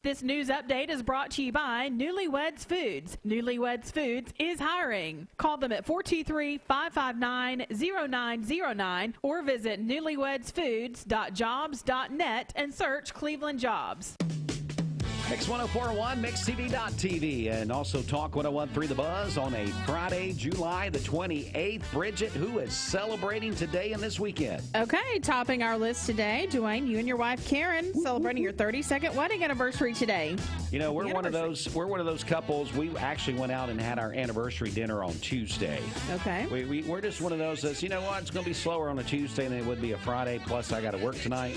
This news update is brought to you by Newlyweds Foods. Newlyweds Foods is hiring. Call them at 423-559-0909 or visit newlywedsfoods.jobs.net and search Cleveland Jobs. Mix 1041, MixTV.tv, and also Talk 101.3 The Buzz on a Friday, July the 28th. Bridget, who is celebrating today and this weekend? Okay, topping our list today, Dwayne, you and your wife Karen celebrating your 32nd wedding anniversary today. You know, we're one of those couples. We actually went out and had our anniversary dinner on Tuesday. Okay. We're just one of those that's, you know what, it's going to be slower on a Tuesday than it would be a Friday, plus I got to work tonight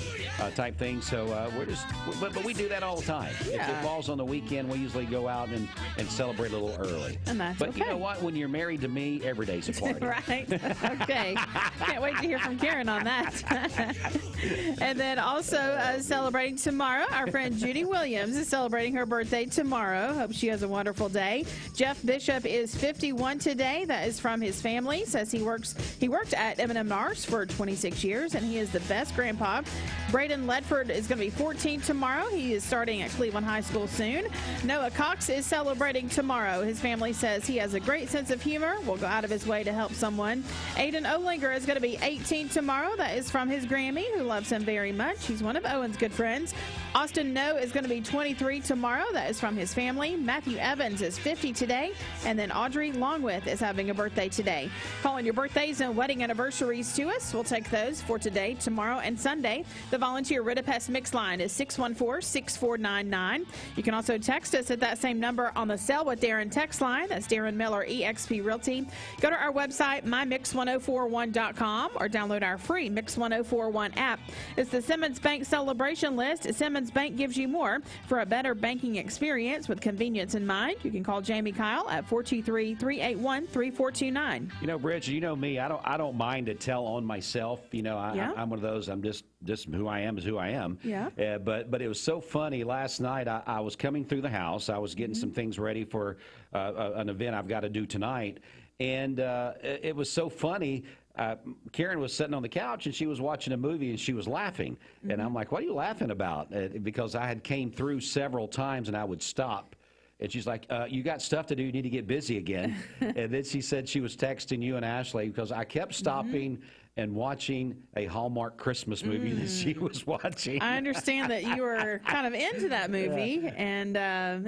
type thing. So but we do that all the time. Yeah. If it falls on the weekend, we usually go out and celebrate a little early. And that's but okay. You know what? When you're married to me, every day's a party. Right. Okay. Can't wait to hear from Karen on that. And then also celebrating tomorrow, our friend Judy Williams is celebrating her birthday tomorrow. Hope she has a wonderful day. Jeff Bishop is 51 today. That is from his family. Says he worked at M&M Nars for 26 years, and he is the best grandpa. Braden Ledford is going to be 14 tomorrow. He is starting at Cleveland High School soon. Noah Cox is celebrating tomorrow. His family says he has a great sense of humor, will go out of his way to help someone. Aiden Olinger is going to be 18 tomorrow. That is from his Grammy, who loves him very much. He's one of Owen's good friends. Austin No is going to be 23 tomorrow. That is from his family. Matthew Evans is 50 today. And then Audrey Longwith is having a birthday today. Calling your birthdays and wedding anniversaries to us. We'll take those for today, tomorrow, and Sunday. The volunteer Ritapest Mix line is 614-6499. You can also text us at that same number on the Sell with Darren text line. That's Darren Miller, eXp Realty. Go to our website, mymix1041.com, or download our free Mix 1041 app. It's the Simmons Bank celebration list. Simmons Bank gives you more for a better banking experience with convenience in mind. You can call Jamie Kyle at 423-381-3429. You know, Bridget, you know me. I don't mind to tell on myself. You know, I'm one of those. I'm just who I am is who I am. Yeah. But it was so funny last night. I was coming through the house. I was getting some things ready for an event I've got to do tonight, and it was so funny. Karen was sitting on the couch and she was watching a movie and she was laughing. And I'm like, what are you laughing about? Because I had came through several times and I would stop. And she's like, you got stuff to do. You need to get busy again. And then she said she was texting you and Ashley because I kept stopping and watching a Hallmark Christmas movie that she was watching. I understand that you were kind of into that movie, and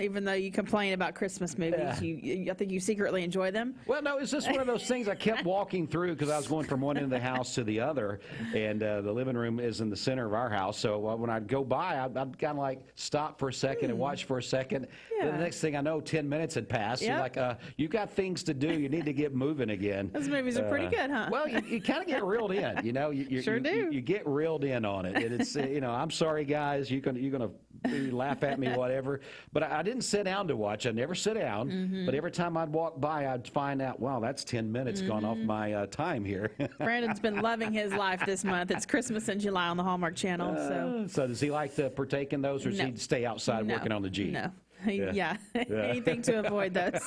even though you complain about Christmas movies, I think you secretly enjoy them. Well, no, it's just one of those things I kept walking through because I was going from one end of the house to the other, and the living room is in the center of our house. So when I'd go by, I'd kind of like stop for a second and watch for a second. Yeah. The next thing I know, 10 minutes had passed. Yep. You're like, you got things to do. You need to get moving again. Those movies are pretty good, huh? Well, you kind of get reeled in. You know, you Sure do. You get reeled in on it. And it's, I'm sorry, guys. You're gonna laugh at me, whatever. But I didn't sit down to watch. I never sit down. But every time I'd walk by, I'd find out, wow, that's 10 minutes gone off my time here. Brandon's been loving his life this month. It's Christmas in July on the Hallmark Channel. So does he like to partake in those, or does he stay outside working on the Jeep? No. Yeah. Anything to avoid those.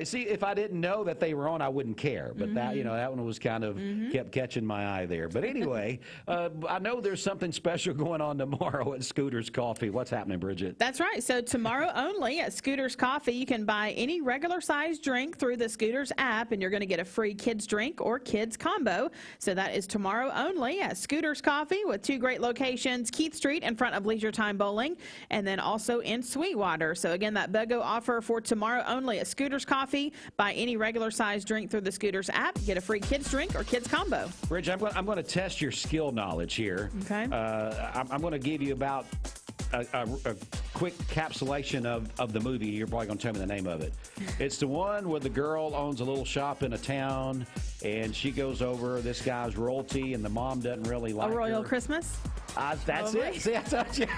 See, if I didn't know that they were on, I wouldn't care. But that one was kind of kept catching my eye there. But anyway, I know there's something special going on tomorrow at Scooter's Coffee. What's happening, Bridget? That's right. So tomorrow only at Scooter's Coffee, you can buy any regular size drink through the Scooter's app, and you're going to get a free kids drink or kids combo. So that is tomorrow only at Scooter's Coffee, with 2 great locations, Keith Street in front of Leisure Time Bowling, and then also in Sweetwater. So again, that BOGO offer for tomorrow only at Scooter's Coffee. Buy any regular size drink through the Scooter's app. Get a free kids drink or kids combo. Rich, I'm going to test your skill knowledge here. Okay. I'm going to give you about a quick encapsulation of the movie. You're probably going to tell me the name of it. It's the one where the girl owns a little shop in a town, and she goes over this guy's royalty, and the mom doesn't really like A Royal her. Christmas? That's it. See, I told you.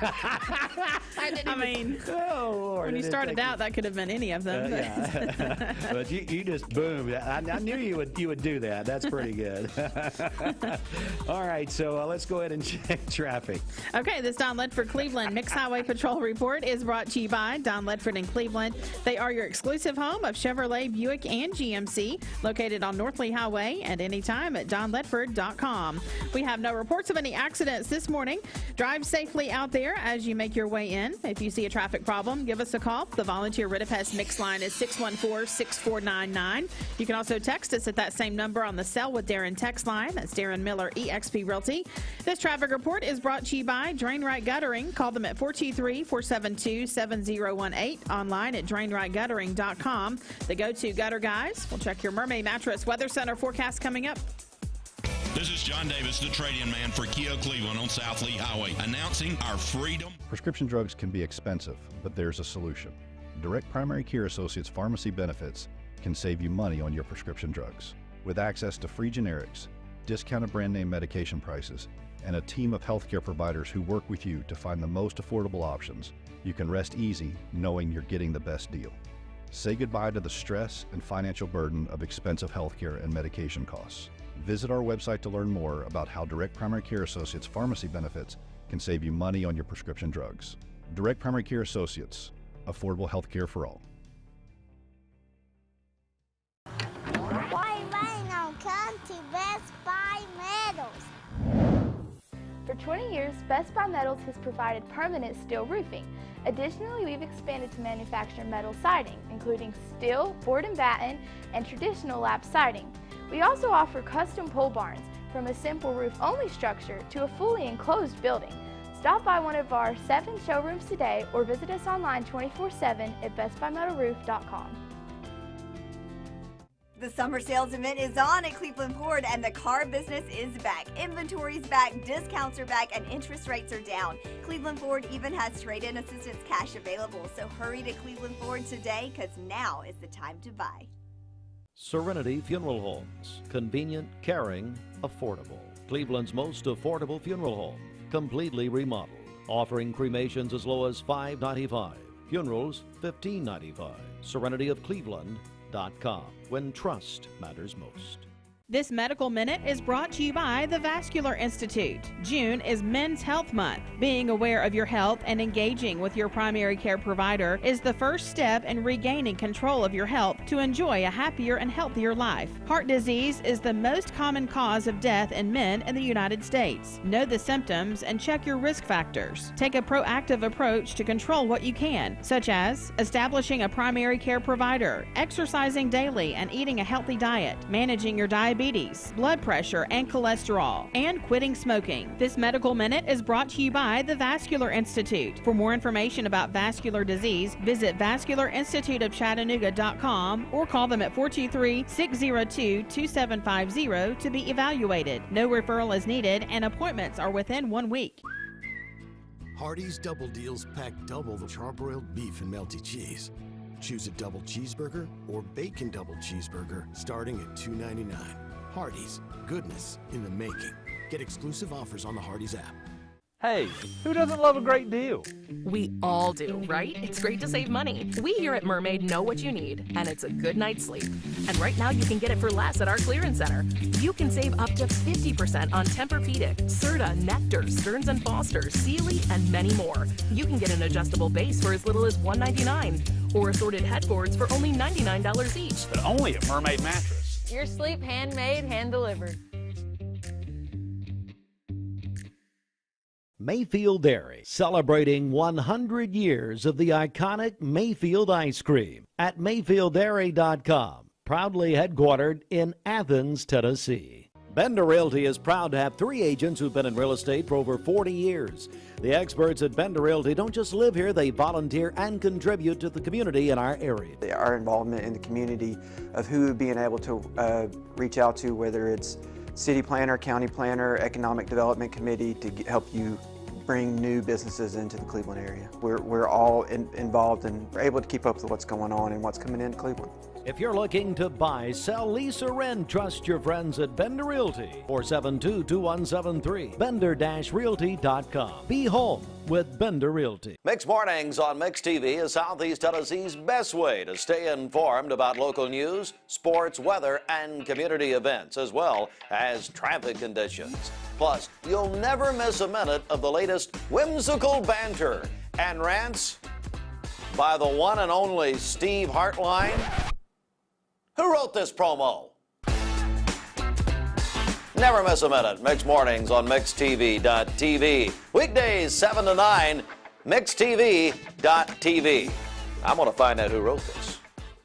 I mean, when you started out, that could have been any of them. Yeah. But you just boom. I knew you would do that. That's pretty good. All right, so let's go ahead and check traffic. Okay, this Don Ledford Cleveland Mixed Highway Patrol report is brought to you by Don Ledford in Cleveland. They are your exclusive home of Chevrolet, Buick, and GMC, located on North Lee Highway and anytime at donledford.com. We have no reports of any accidents this morning. Drive safely out there as you make your way in. If you see a traffic problem, give us a call. The volunteer Ritapest mix line is 614-6499. You can also text us at that same number on the Sell with Darren text line. That's Darren Miller, eXp Realty. This traffic report is brought to you by Drain Right Guttering. Call them at 423-472-7018. Online at drainrightguttering.com. The go-to gutter guys. We'll check your Mermaid Mattress Weather Center forecast coming up. This is John Davis, the trade-in man for Kia Cleveland on South Lee Highway, announcing our freedom. Prescription drugs can be expensive, but there's a solution. Direct Primary Care Associates pharmacy benefits can save you money on your prescription drugs. With access to free generics, discounted brand name medication prices, and a team of healthcare providers who work with you to find the most affordable options, you can rest easy knowing you're getting the best deal. Say goodbye to the stress and financial burden of expensive healthcare and medication costs. Visit our website to learn more about how Direct Primary Care Associates pharmacy benefits can save you money on your prescription drugs. Direct Primary Care Associates, affordable health care for all. Why now come to Best Buy Metals? For 20 years, Best Buy Metals has provided permanent steel roofing. Additionally, we've expanded to manufacture metal siding, including steel, board and batten, and traditional lap siding. We also offer custom pole barns, from a simple roof-only structure to a fully enclosed building. Stop by one of our 7 showrooms today or visit us online 24/7 at bestbuymetalroof.com. The summer sales event is on at Cleveland Ford, and the car business is back. Inventory's back, discounts are back, and interest rates are down. Cleveland Ford even has trade-in assistance cash available, so hurry to Cleveland Ford today, because now is the time to buy. Serenity Funeral Homes. Convenient, caring, affordable. Cleveland's most affordable funeral home. Completely remodeled. Offering cremations as low as $5.95. Funerals, $15.95. SerenityofCleveland.com. When trust matters most. This Medical Minute is brought to you by the Vascular Institute. June is Men's Health Month. Being aware of your health and engaging with your primary care provider is the first step in regaining control of your health to enjoy a happier and healthier life. Heart disease is the most common cause of death in men in the United States. Know the symptoms and check your risk factors. Take a proactive approach to control what you can, such as establishing a primary care provider, exercising daily and eating a healthy diet, managing your diabetes diabetes, blood pressure, and cholesterol, and quitting smoking. This Medical Minute is brought to you by the Vascular Institute. For more information about vascular disease, visit vascularinstituteofchattanooga.com or call them at 423-602-2750 to be evaluated. No referral is needed and appointments are within 1 week. Hardee's Double Deals pack double the charbroiled beef and melty cheese. Choose a double cheeseburger or bacon double cheeseburger starting at $2.99. Hardee's, goodness in the making. Get exclusive offers on the Hardee's app. Hey, who doesn't love a great deal? We all do, right? It's great to save money. We here at Mermaid know what you need, and it's a good night's sleep. And right now you can get it for less at our clearance center. You can save up to 50% on Tempur-Pedic, Serta, Nectar, Stearns & Foster, Sealy, and many more. You can get an adjustable base for as little as $199, or assorted headboards for only $99 each. But only at Mermaid Mattress. Your sleep handmade, hand-delivered. Mayfield Dairy, celebrating 100 years of the iconic Mayfield ice cream at MayfieldDairy.com, proudly headquartered in Athens, Tennessee. Bender Realty is proud to have 3 agents who've been in real estate for over 40 years. The experts at Bender Realty don't just live here, they volunteer and contribute to the community in our area. Our involvement in the community of who being able to reach out to, whether it's city planner, county planner, economic development committee, to help you bring new businesses into the Cleveland area. We're all involved and we're able to keep up with what's going on and what's coming into Cleveland. If you're looking to buy, sell, lease, or rent, trust your friends at Bender Realty. 472-2173. Bender-Realty.com. Be home with Bender Realty. Mixed Mornings on Mixed TV is Southeast Tennessee's best way to stay informed about local news, sports, weather, and community events, as well as traffic conditions. Plus, you'll never miss a minute of the latest whimsical banter and rants by the one and only Steve Hartline. Who wrote this promo? Never miss a minute. Mixed Mornings on MixedTV.tv. Weekdays 7 to 9, MixedTV.tv. I'm going to find out who wrote this.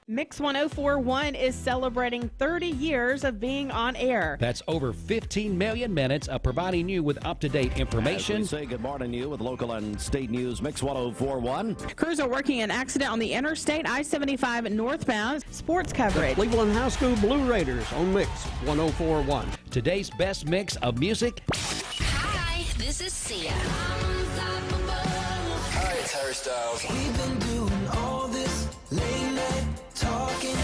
Mix 1041 is celebrating 30 years of being on air. That's over 15 million minutes of providing you with up-to-date information. As we say good morning to you with local and state news, Mix 1041. Crews are working an accident on the interstate I-75 northbound. Sports coverage. Cleveland High School Blue Raiders on Mix 1041. Today's best mix of music. Hi, this is Sia. Hi, it's Harry Styles. We've been doing all this late night talking.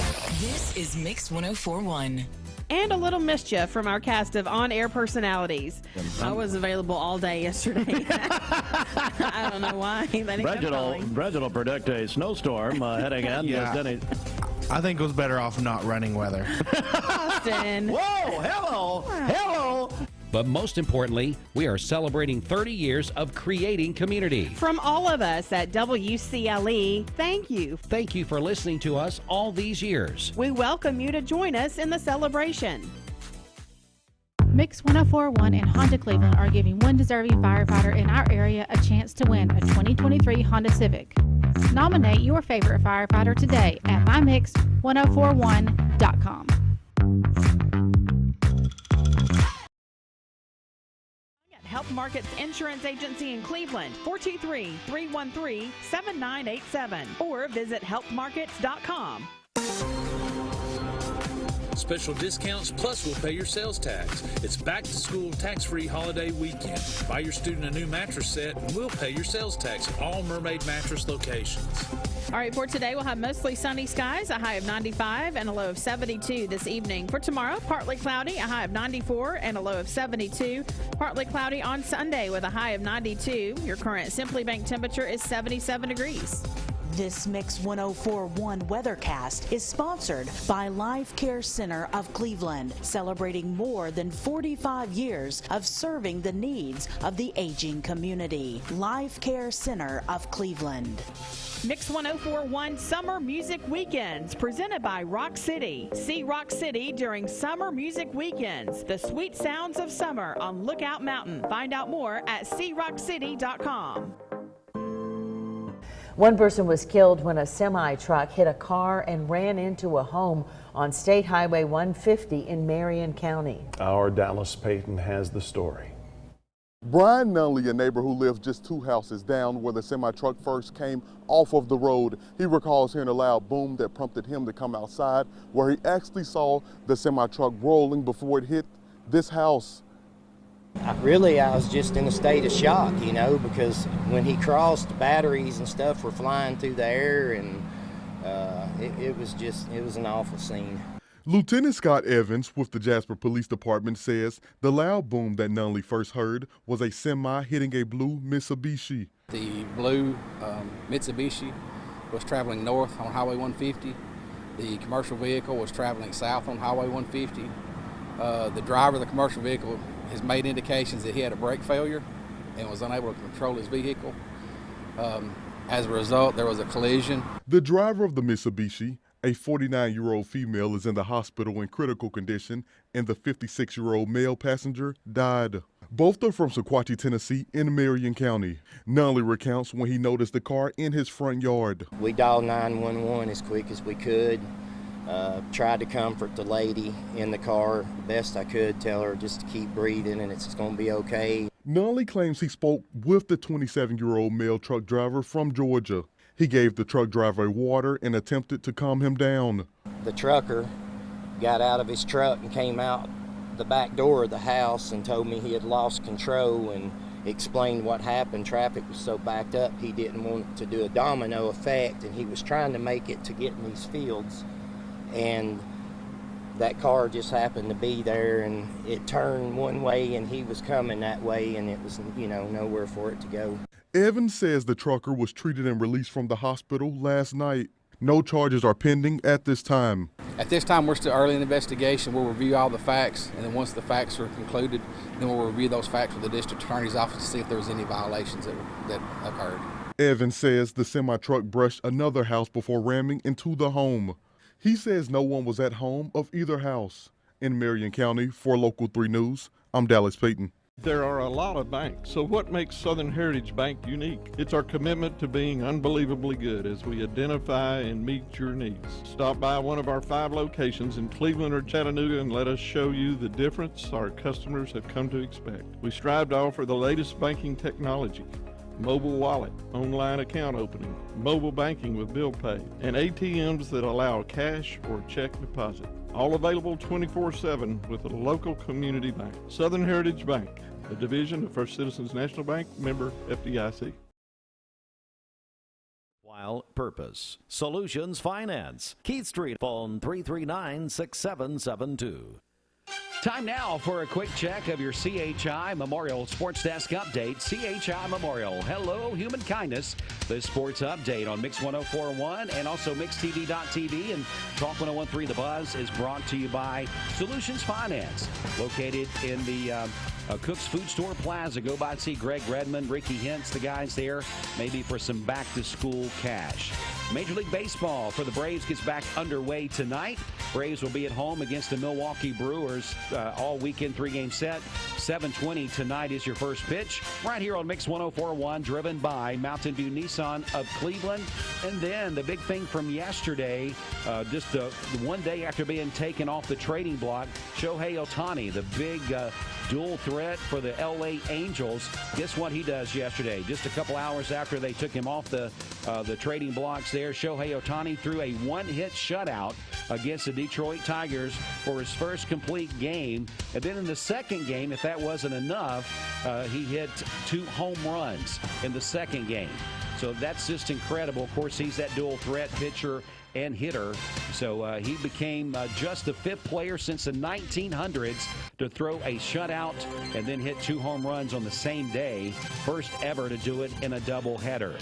This is Mix 1041. And a little mischief from our cast of on-air personalities. I was available all day yesterday. I don't know why. Reginald predict a snowstorm heading in. Yeah. I think it was better off not running weather. Austin. Whoa, hello. But most importantly, we are celebrating 30 years of creating community. From all of us at WCLE, thank you. Thank you for listening to us all these years. We welcome you to join us in the celebration. Mix 1041 and Honda Cleveland are giving one deserving firefighter in our area a chance to win a 2023 Honda Civic. Nominate your favorite firefighter today at mymix1041.com. Help Markets Insurance Agency in Cleveland, 423-313-7987, or visit helpmarkets.com. Special discounts, plus we'll pay your sales tax. It's back to school tax-free holiday weekend. Buy your student a new mattress set, and we'll pay your sales tax at all Mermaid Mattress locations. All right, for today, we'll have mostly sunny skies, a high of 95 and a low of 72 this evening. For tomorrow, partly cloudy, a high of 94 and a low of 72. Partly cloudy on Sunday with a high of 92. Your current Simply Bank temperature is 77 degrees. This Mix 1041 weathercast is sponsored by Life Care Center of Cleveland, celebrating more than 45 years of serving the needs of the aging community. Life Care Center of Cleveland. Mix 1041 Summer Music Weekends, presented by Rock City. See Rock City during Summer Music Weekends. The sweet sounds of summer on Lookout Mountain. Find out more at CRockCity.com. One person was killed when a semi-truck hit a car and ran into a home on State Highway 150 in Marion County. Our Dallas Payton has the story. Brian Nunley, a neighbor who lives just 2 houses down where the semi-truck first came off of the road, he recalls hearing a loud boom that prompted him to come outside, where he actually saw the semi-truck rolling before it hit this house. I was just in a state of shock, you know, because when he crossed, the batteries and stuff were flying through the air, and it was an awful scene. Lieutenant Scott Evans with the Jasper Police Department says the loud boom that Nunley first heard was a semi hitting a blue Mitsubishi. The blue Mitsubishi was traveling north on Highway 150. The commercial vehicle was traveling south on Highway 150. The driver of the commercial vehicle has made indications that he had a brake failure and was unable to control his vehicle. As a result, there was a collision. The driver of the Mitsubishi, a 49-year-old female, is in the hospital in critical condition, and the 56-year-old male passenger died. Both are from Sequatchie, Tennessee in Marion County. Nunley recounts when he noticed the car in his front yard. We dialed 911 as quick as we could. Tried to comfort the lady in the car best I could, tell her just to keep breathing and it's going to be okay. Nunley claims he spoke with the 27-year-old male truck driver from Georgia. He gave the truck driver water and attempted to calm him down. The trucker got out of his truck and came out the back door of the house and told me he had lost control and explained what happened. Traffic was so backed up he didn't want to do a domino effect, and he was trying to make it to get in these fields. And that car just happened to be there, and it turned one way and he was coming that way, and it was, nowhere for it to go. Evans says the trucker was treated and released from the hospital last night. No charges are pending at this time. At this time, we're still early in the investigation. We'll review all the facts, and then once the facts are concluded, then we'll review those facts with the district attorney's office to see if there was any violations that occurred. Evans says the semi-truck brushed another house before ramming into the home. He says no one was at home of either house. In Marion County, for Local 3 News, I'm Dallas Payton. There are a lot of banks, so what makes Southern Heritage Bank unique? It's our commitment to being unbelievably good as we identify and meet your needs. Stop by one of our 5 locations in Cleveland or Chattanooga and let us show you the difference our customers have come to expect. We strive to offer the latest banking technology, mobile wallet, online account opening, mobile banking with bill pay, and ATMs that allow cash or check deposit. All available 24/7 with a local community bank. Southern Heritage Bank, a division of First Citizens National Bank, member FDIC. While Purpose Solutions Finance, Keith Street, phone 339-6772. Time now for a quick check of your CHI Memorial Sports Desk update. CHI Memorial, hello, human kindness. The sports update on Mix 104.1 and also MixTV.tv and Talk 101.3 The Buzz is brought to you by Solutions Finance, located in the Cook's Food Store Plaza. Go by and see Greg Redmond, Ricky Hintz, the guys there, maybe for some back-to-school cash. Major League Baseball for the Braves gets back underway tonight. Braves will be at home against the Milwaukee Brewers all weekend, 3-game set. 7:20 tonight is your first pitch. Right here on Mix 104.1, driven by Mountain View Nissan of Cleveland. And then the big thing from yesterday, just one day after being taken off the trading block, Shohei Ohtani, the big dual threat for the LA Angels. Guess what he does yesterday? Just a couple hours after they took him off the trading blocks there, Shohei Ohtani threw a one-hit shutout against the Detroit Tigers for his first complete game. And then in the second game, if that wasn't enough, he hit 2 home runs in the second game. So that's just incredible. Of course, he's that dual threat pitcher and hitter. So he became just the 5th player since the 1900s to throw a shutout and then hit 2 home runs on the same day. First ever to do it in a doubleheader.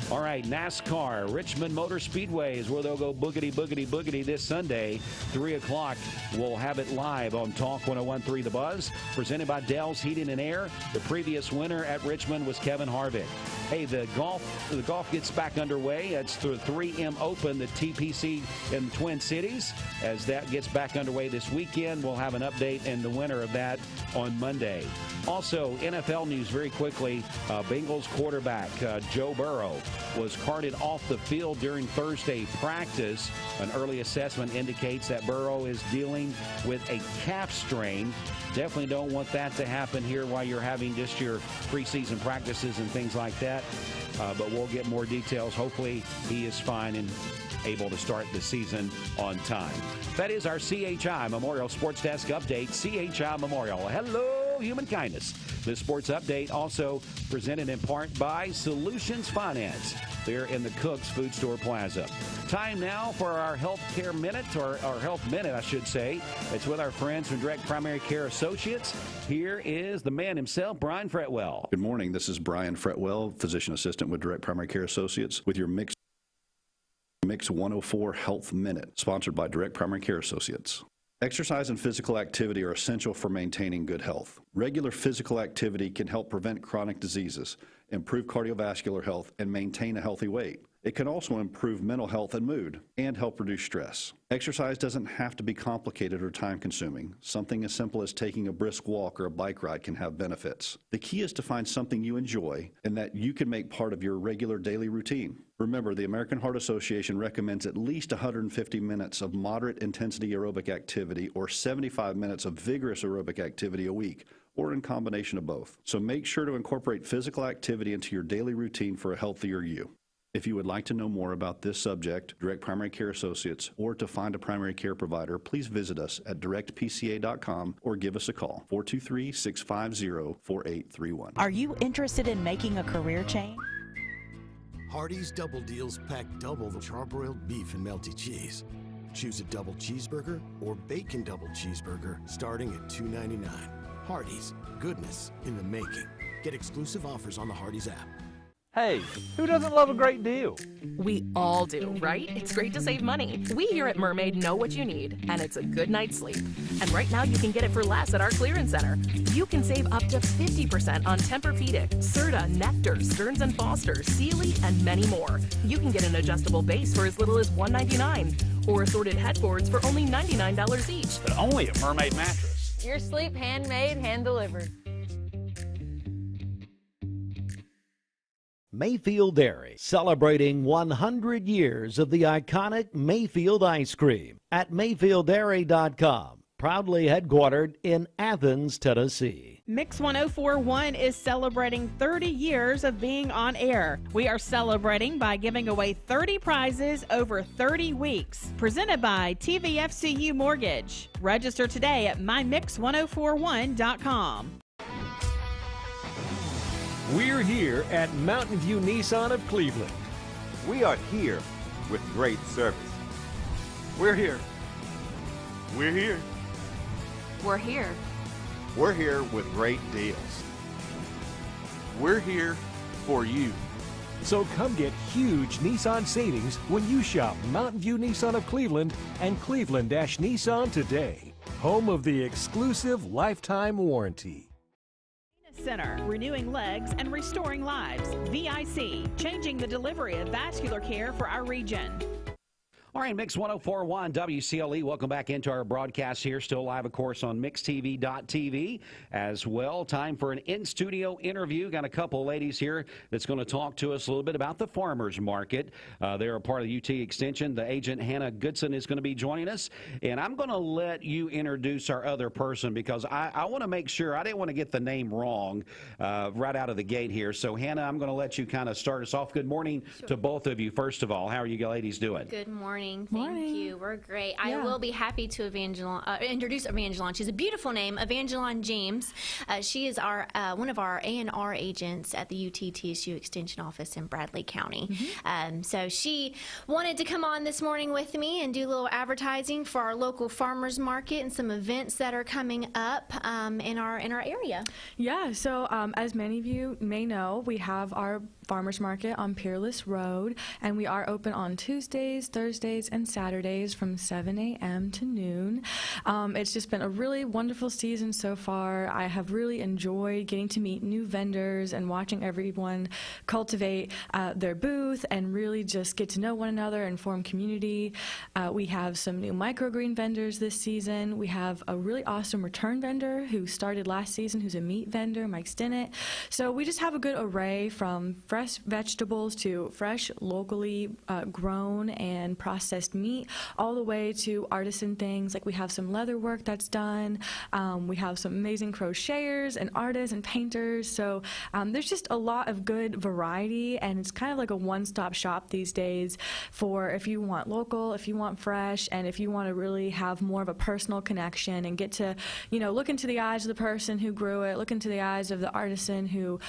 All right, NASCAR, Richmond Motor Speedway is where they'll go boogity, boogity, boogity this Sunday. 3 o'clock, we'll have it live on Talk 101.3 The Buzz, presented by Dell's Heating and Air. The previous winner at Richmond was Kevin Harvick. Hey, the golf gets back underway. It's the 3M Open, the TPC in the Twin Cities. As that gets back underway this weekend, we'll have an update and the winner of that on Monday. Also, NFL news very quickly. Bengals quarterback Joe Burrow was carted off the field during Thursday practice. An early assessment indicates that Burrow is dealing with a calf strain. Definitely don't want that to happen here while you're having just your preseason practices and things like that. But we'll get more details. Hopefully he is fine and able to start the season on time. That is our CHI Memorial Sports Desk update. CHI Memorial. Hello, human kindness. This sports update also presented in part by Solutions Finance. They're in the Cook's Food Store Plaza. Time now for our Healthcare Minute, or our Health Minute, I should say. It's with our friends from Direct Primary Care Associates. Here is the man himself, Brian Fretwell. Good morning. This is Brian Fretwell, Physician Assistant with Direct Primary Care Associates, with your Mix 104 Health Minute, sponsored by Direct Primary Care Associates. Exercise and physical activity are essential for maintaining good health. Regular physical activity can help prevent chronic diseases, improve cardiovascular health, and maintain a healthy weight. It can also improve mental health and mood, and help reduce stress. Exercise doesn't have to be complicated or time-consuming. Something as simple as taking a brisk walk or a bike ride can have benefits. The key is to find something you enjoy and that you can make part of your regular daily routine. Remember, the American Heart Association recommends at least 150 minutes of moderate intensity aerobic activity or 75 minutes of vigorous aerobic activity a week, or in combination of both. So make sure to incorporate physical activity into your daily routine for a healthier you. If you would like to know more about this subject, Direct Primary Care Associates, or to find a primary care provider, please visit us at directpca.com or give us a call, 423-650-4831. Are you interested in making a career change? Hardee's Double Deals pack double the charbroiled beef and melty cheese. Choose a double cheeseburger or bacon double cheeseburger starting at $2.99. Hardee's, goodness in the making. Get exclusive offers on the Hardee's app. Hey, who doesn't love a great deal? We all do, right? It's great to save money. We here at Mermaid know what you need, and it's a good night's sleep. And right now you can get it for less at our clearance center. You can save up to 50% on Tempur-Pedic, Serta, Nectar, Stearns & Foster, Sealy, and many more. You can get an adjustable base for as little as $199, or assorted headboards for only $99 each. But only at Mermaid Mattress. Your sleep handmade, hand-delivered. Mayfield Dairy, celebrating 100 years of the iconic Mayfield ice cream at MayfieldDairy.com. Proudly headquartered in Athens, Tennessee. Mix 1041 is celebrating 30 years of being on air. We are celebrating by giving away 30 prizes over 30 weeks. Presented by TVFCU Mortgage. Register today at mymix1041.com. We're here at Mountain View Nissan of Cleveland. We are here with great service. We're here. We're here. We're here. We're here with great deals. We're here for you. So come get huge Nissan savings when you shop Mountain View Nissan of Cleveland and Cleveland-Nissan today. Home of the exclusive lifetime warranty. Center, renewing legs and restoring lives. VIC, changing the delivery of vascular care for our region. All right, Mix 1041 WCLE. Welcome back into our broadcast here. Still live, of course, on MixTV.tv as well. Time for an in-studio interview. Got a couple ladies here that's going to talk to us a little bit about the farmers market. They're a part of the UT Extension. The agent, Hannah Goodson, is going to be joining us. And I'm going to let you introduce our other person because I want to make sure, I didn't want to get the name wrong right out of the gate here. So, Hannah, I'm going to let you kind of start us off. Good morning to both of you, first of all. How are you ladies doing? Good morning. Thank you. We're great. I will be happy to introduce Evangelon. She's a beautiful name, Evangelon James. She is our one of our A&R agents at the UT TSU Extension Office in Bradley County. So she wanted to come on this morning with me and do a little advertising for our local farmers market and some events that are coming up in our area. Yeah. So as many of you may know, we have our farmers market on Peerless Road, and we are open on Tuesdays, Thursdays, and Saturdays from 7 a.m. to noon. It's just been a really wonderful season so far. I have really enjoyed getting to meet new vendors and watching everyone cultivate their booth and really just get to know one another and form community. We have some new microgreen vendors this season. We have a really awesome return vendor who started last season, who's a meat vendor, Mike Stinnett. So we just have a good array from fresh fresh vegetables to fresh, locally grown and processed meat, all the way to artisan things. Like we have some leather work that's done. We have some amazing crocheters and artists and painters. So there's just a lot of good variety, and it's kind of like a one-stop shop these days for if you want local, if you want fresh, and if you want to really have more of a personal connection and get to, look into the eyes of the person who grew it, look into the eyes of the artisan who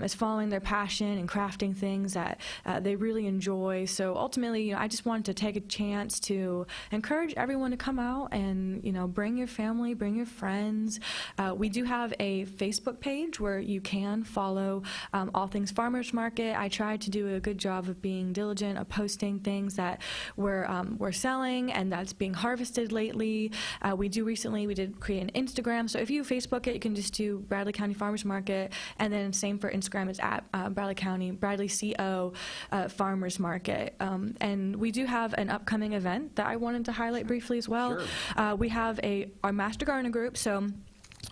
is following their passion and crafting things that they really enjoy. So ultimately, I just wanted to take a chance to encourage everyone to come out and, bring your family, bring your friends. We do have a Facebook page where you can follow all things farmers market. I tried to do a good job of being diligent, of posting things that we're selling and that's being harvested lately. We did create an Instagram. So if you Facebook it, you can just do Bradley County Farmers Market, and then same for Instagram, it's at Bradley CO Farmers Market. And we do have an upcoming event that I wanted to highlight briefly as well. Sure. We have our Master Gardener group. So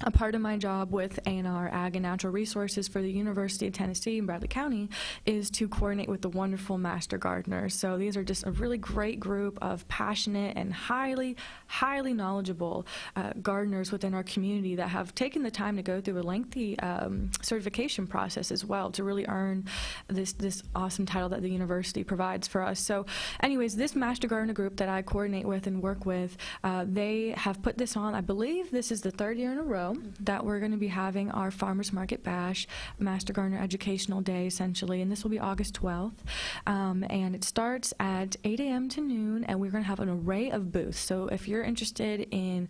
a part of my job with A&R Ag and Natural Resources for the University of Tennessee in Bradley County is to coordinate with the wonderful Master Gardeners. So these are just a really great group of passionate and highly knowledgeable gardeners within our community that have taken the time to go through a lengthy certification process as well to really earn this awesome title that the university provides for us. So anyways, this Master Gardener group that I coordinate with and work with, they have put this on. I believe this is the third year in a row that we're going to be having our Farmers Market Bash, Master Gardener Educational Day, essentially, and this will be August 12th. And it starts at 8 a.m. to noon, and we're going to have an array of booths. So if you're interested in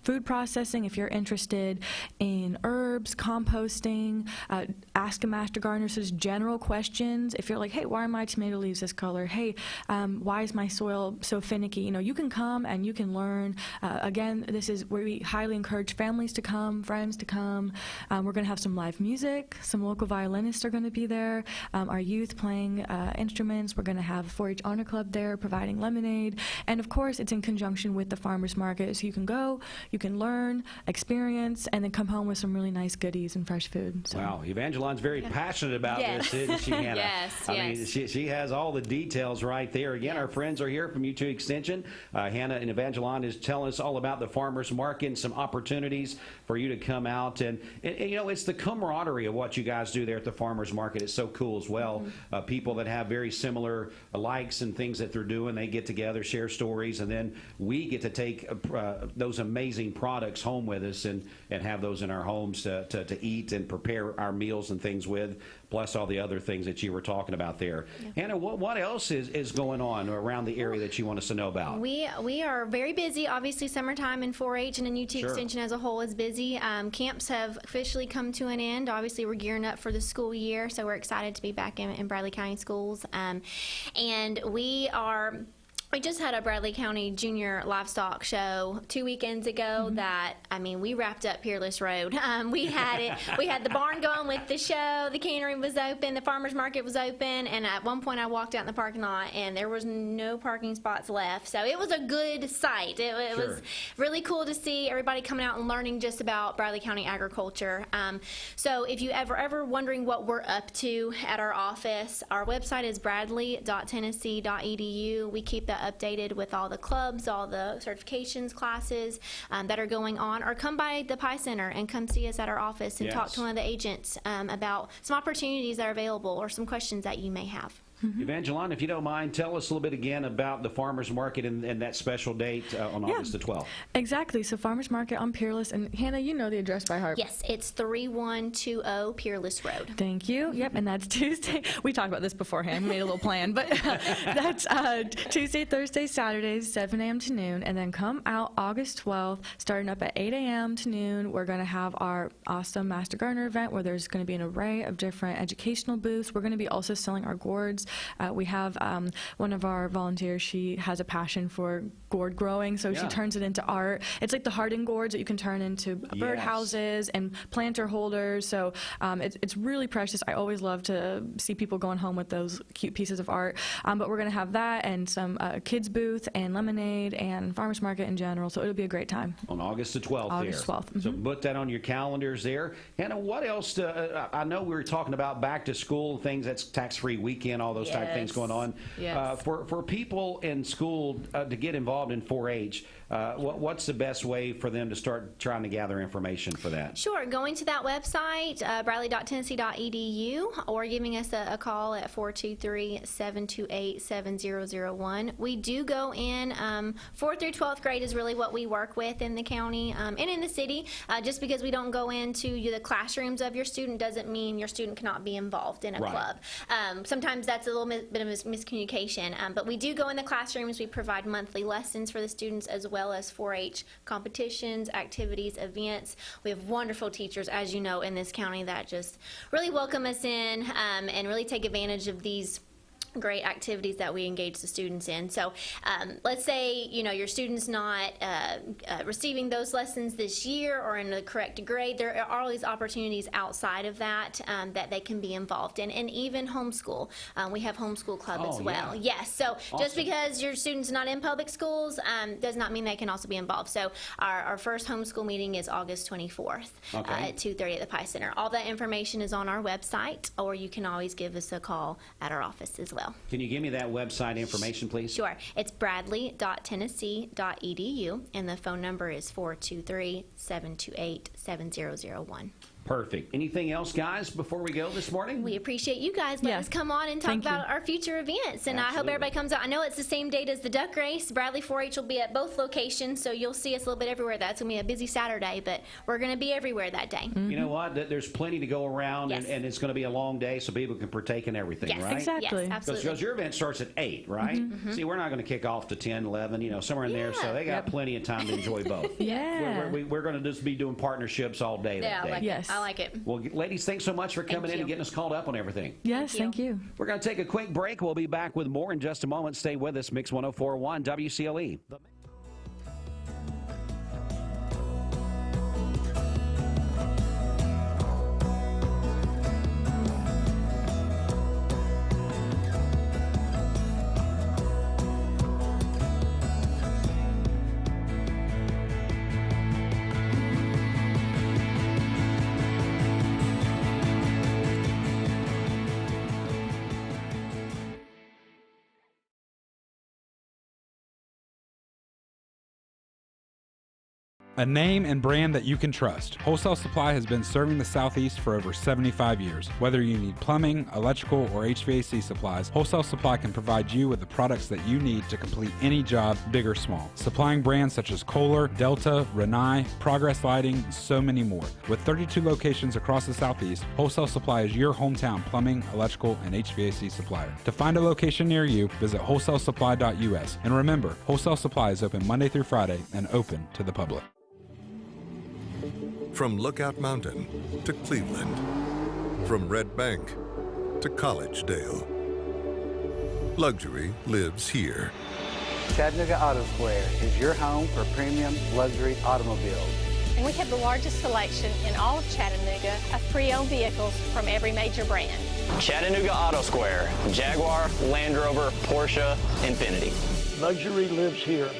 food processing, if you're interested in herbs, composting, ask a Master Gardener, so just general questions. If you're like, hey, why are my tomato leaves this color? Hey, why is my soil so finicky? You can come and you can learn. Again, this is where we highly encourage families to come, friends to come. We're going to have some live music. Some local violinists are going to be there. Our youth playing instruments. We're going to have a 4-H Honor Club there providing lemonade. And of course, it's in conjunction with the farmers market. So you can go, you can learn, experience, and then come home with some really nice goodies and fresh food. So. Wow, Evangelon's very passionate about this, isn't she, Hannah? Yes, I mean, she has all the details right there. Again, our friends are here from U2 Extension. Hannah and Evangelon is telling us all about the farmers market and some opportunities for you to come out. And it's the camaraderie of what you guys do there at the farmers market. It's so cool as well. People that have very similar likes and things that they're doing, they get together, share stories, and then we get to take those amazing products home with us and have those in our homes to eat and prepare our meals and things with, plus all the other things that you were talking about there. Yeah. Hannah, what else is going on around the area that you want us to know about? We are very busy. Obviously, summertime in 4-H and in UT Extension as a whole is busy. Camps have officially come to an end. Obviously, we're gearing up for the school year, so we're excited to be back in Bradley County schools. And we just had a Bradley County Junior Livestock Show 2 weekends ago that, we wrapped up Peerless Road. We had the barn going with the show, the cannery was open, the farmer's market was open, and at one point I walked out in the parking lot and there was no parking spots left. So it was a good sight. It was really cool to see everybody coming out and learning just about Bradley County agriculture. So if you ever wondering what we're up to at our office, our website is bradley.tennessee.edu. We keep that updated with all the clubs, all the certifications, classes that are going on, or come by the Pie Center and come see us at our office and talk to one of the agents about some opportunities that are available or some questions that you may have. Evangelon, if you don't mind, tell us a little bit again about the farmers market and that special date on August the 12th. Exactly. So farmers market on Peerless, and Hannah, you know the address by heart. Yes, it's 3120 Peerless Road. Thank you. Yep, and that's Tuesday. We talked about this beforehand. We made a little plan, but that's Tuesday, Thursday, Saturdays, 7 a.m. to noon, and then come out August 12th, starting up at 8 a.m. to noon. We're going to have our awesome Master Gardener event where there's going to be an array of different educational booths. We're going to be also selling our gourds just we have one of our volunteers. She has a passion for gourd growing, so she turns it into art. It's like the hardened gourds that you can turn into bird houses and planter holders. So it's really precious. I always love to see people going home with those cute pieces of art. But we're going to have that and some kids booth and lemonade and farmers market in general. So it'll be a great time. On August the 12th. August 12th. So put that on your calendars there. Hannah, what else? I know we were talking about back to school things. That's tax-free weekend, all those type of things going on. Yes. For people in school to get involved in 4-H, what's the best way for them to start trying to gather information for that? Sure, going to that website, bradley.tennessee.edu, or giving us a call at 423-728-7001. We do go in 4th through 12th grade is really what we work with in the county and in the city. Just because we don't go into the classrooms of your student doesn't mean your student cannot be involved in a club. Sometimes that's a little bit of miscommunication, but we do go in the classrooms. We provide monthly lessons for the students as well as 4-H competitions, activities, events. We have wonderful teachers, as you know, in this county that just really welcome us in and really take advantage of these great activities that we engage the students in. So let's say your student's not receiving those lessons this year or in the correct grade. There are always opportunities outside of that that they can be involved in, and even homeschool. We have homeschool club as well. Yes, so just because your student's not in public schools does not mean they can also be involved. So our first homeschool meeting is August 24th at 2:30 at the Pie Center. All that information is on our website, or you can always give us a call at our office as well. Can you give me that website information, please? Sure. It's bradley.tennessee.edu, and the phone number is 423-728-7001. Perfect. Anything else, guys, before we go this morning? We appreciate you guys letting us come on and talk about our future events. And I hope everybody comes out. I know it's the same date as the duck race. Bradley 4-H will be at both locations, so you'll see us a little bit everywhere. That's going to be a busy Saturday, but we're going to be everywhere that day. You know what? There's plenty to go around, and it's going to be a long day, so people can partake in everything, right? Exactly. Yes, absolutely. Because your event starts at 8, right? See, we're not going to kick off to 10, 11, somewhere in there, so they got plenty of time to enjoy both. We're going to just be doing partnerships all day that day. I like it. Well, ladies, thanks so much for coming in and getting us called up on everything. Yes, thank you. We're going to take a quick break. We'll be back with more in just a moment. Stay with us. Mix 104.1 WCLE. A name and brand that you can trust. Wholesale Supply has been serving the Southeast for over 75 years. Whether you need plumbing, electrical, or HVAC supplies, Wholesale Supply can provide you with the products that you need to complete any job, big or small. Supplying brands such as Kohler, Delta, Rinnai, Progress Lighting, and so many more. With 32 locations across the Southeast, Wholesale Supply is your hometown plumbing, electrical, and HVAC supplier. To find a location near you, visit wholesalesupply.us. And remember, Wholesale Supply is open Monday through Friday and open to the public. From Lookout Mountain to Cleveland, from Red Bank to Collegedale, luxury lives here. Chattanooga Auto Square is your home for premium luxury automobiles. And we have the largest selection in all of Chattanooga of pre-owned vehicles from every major brand. Chattanooga Auto Square, Jaguar, Land Rover, Porsche, Infiniti. Luxury lives here.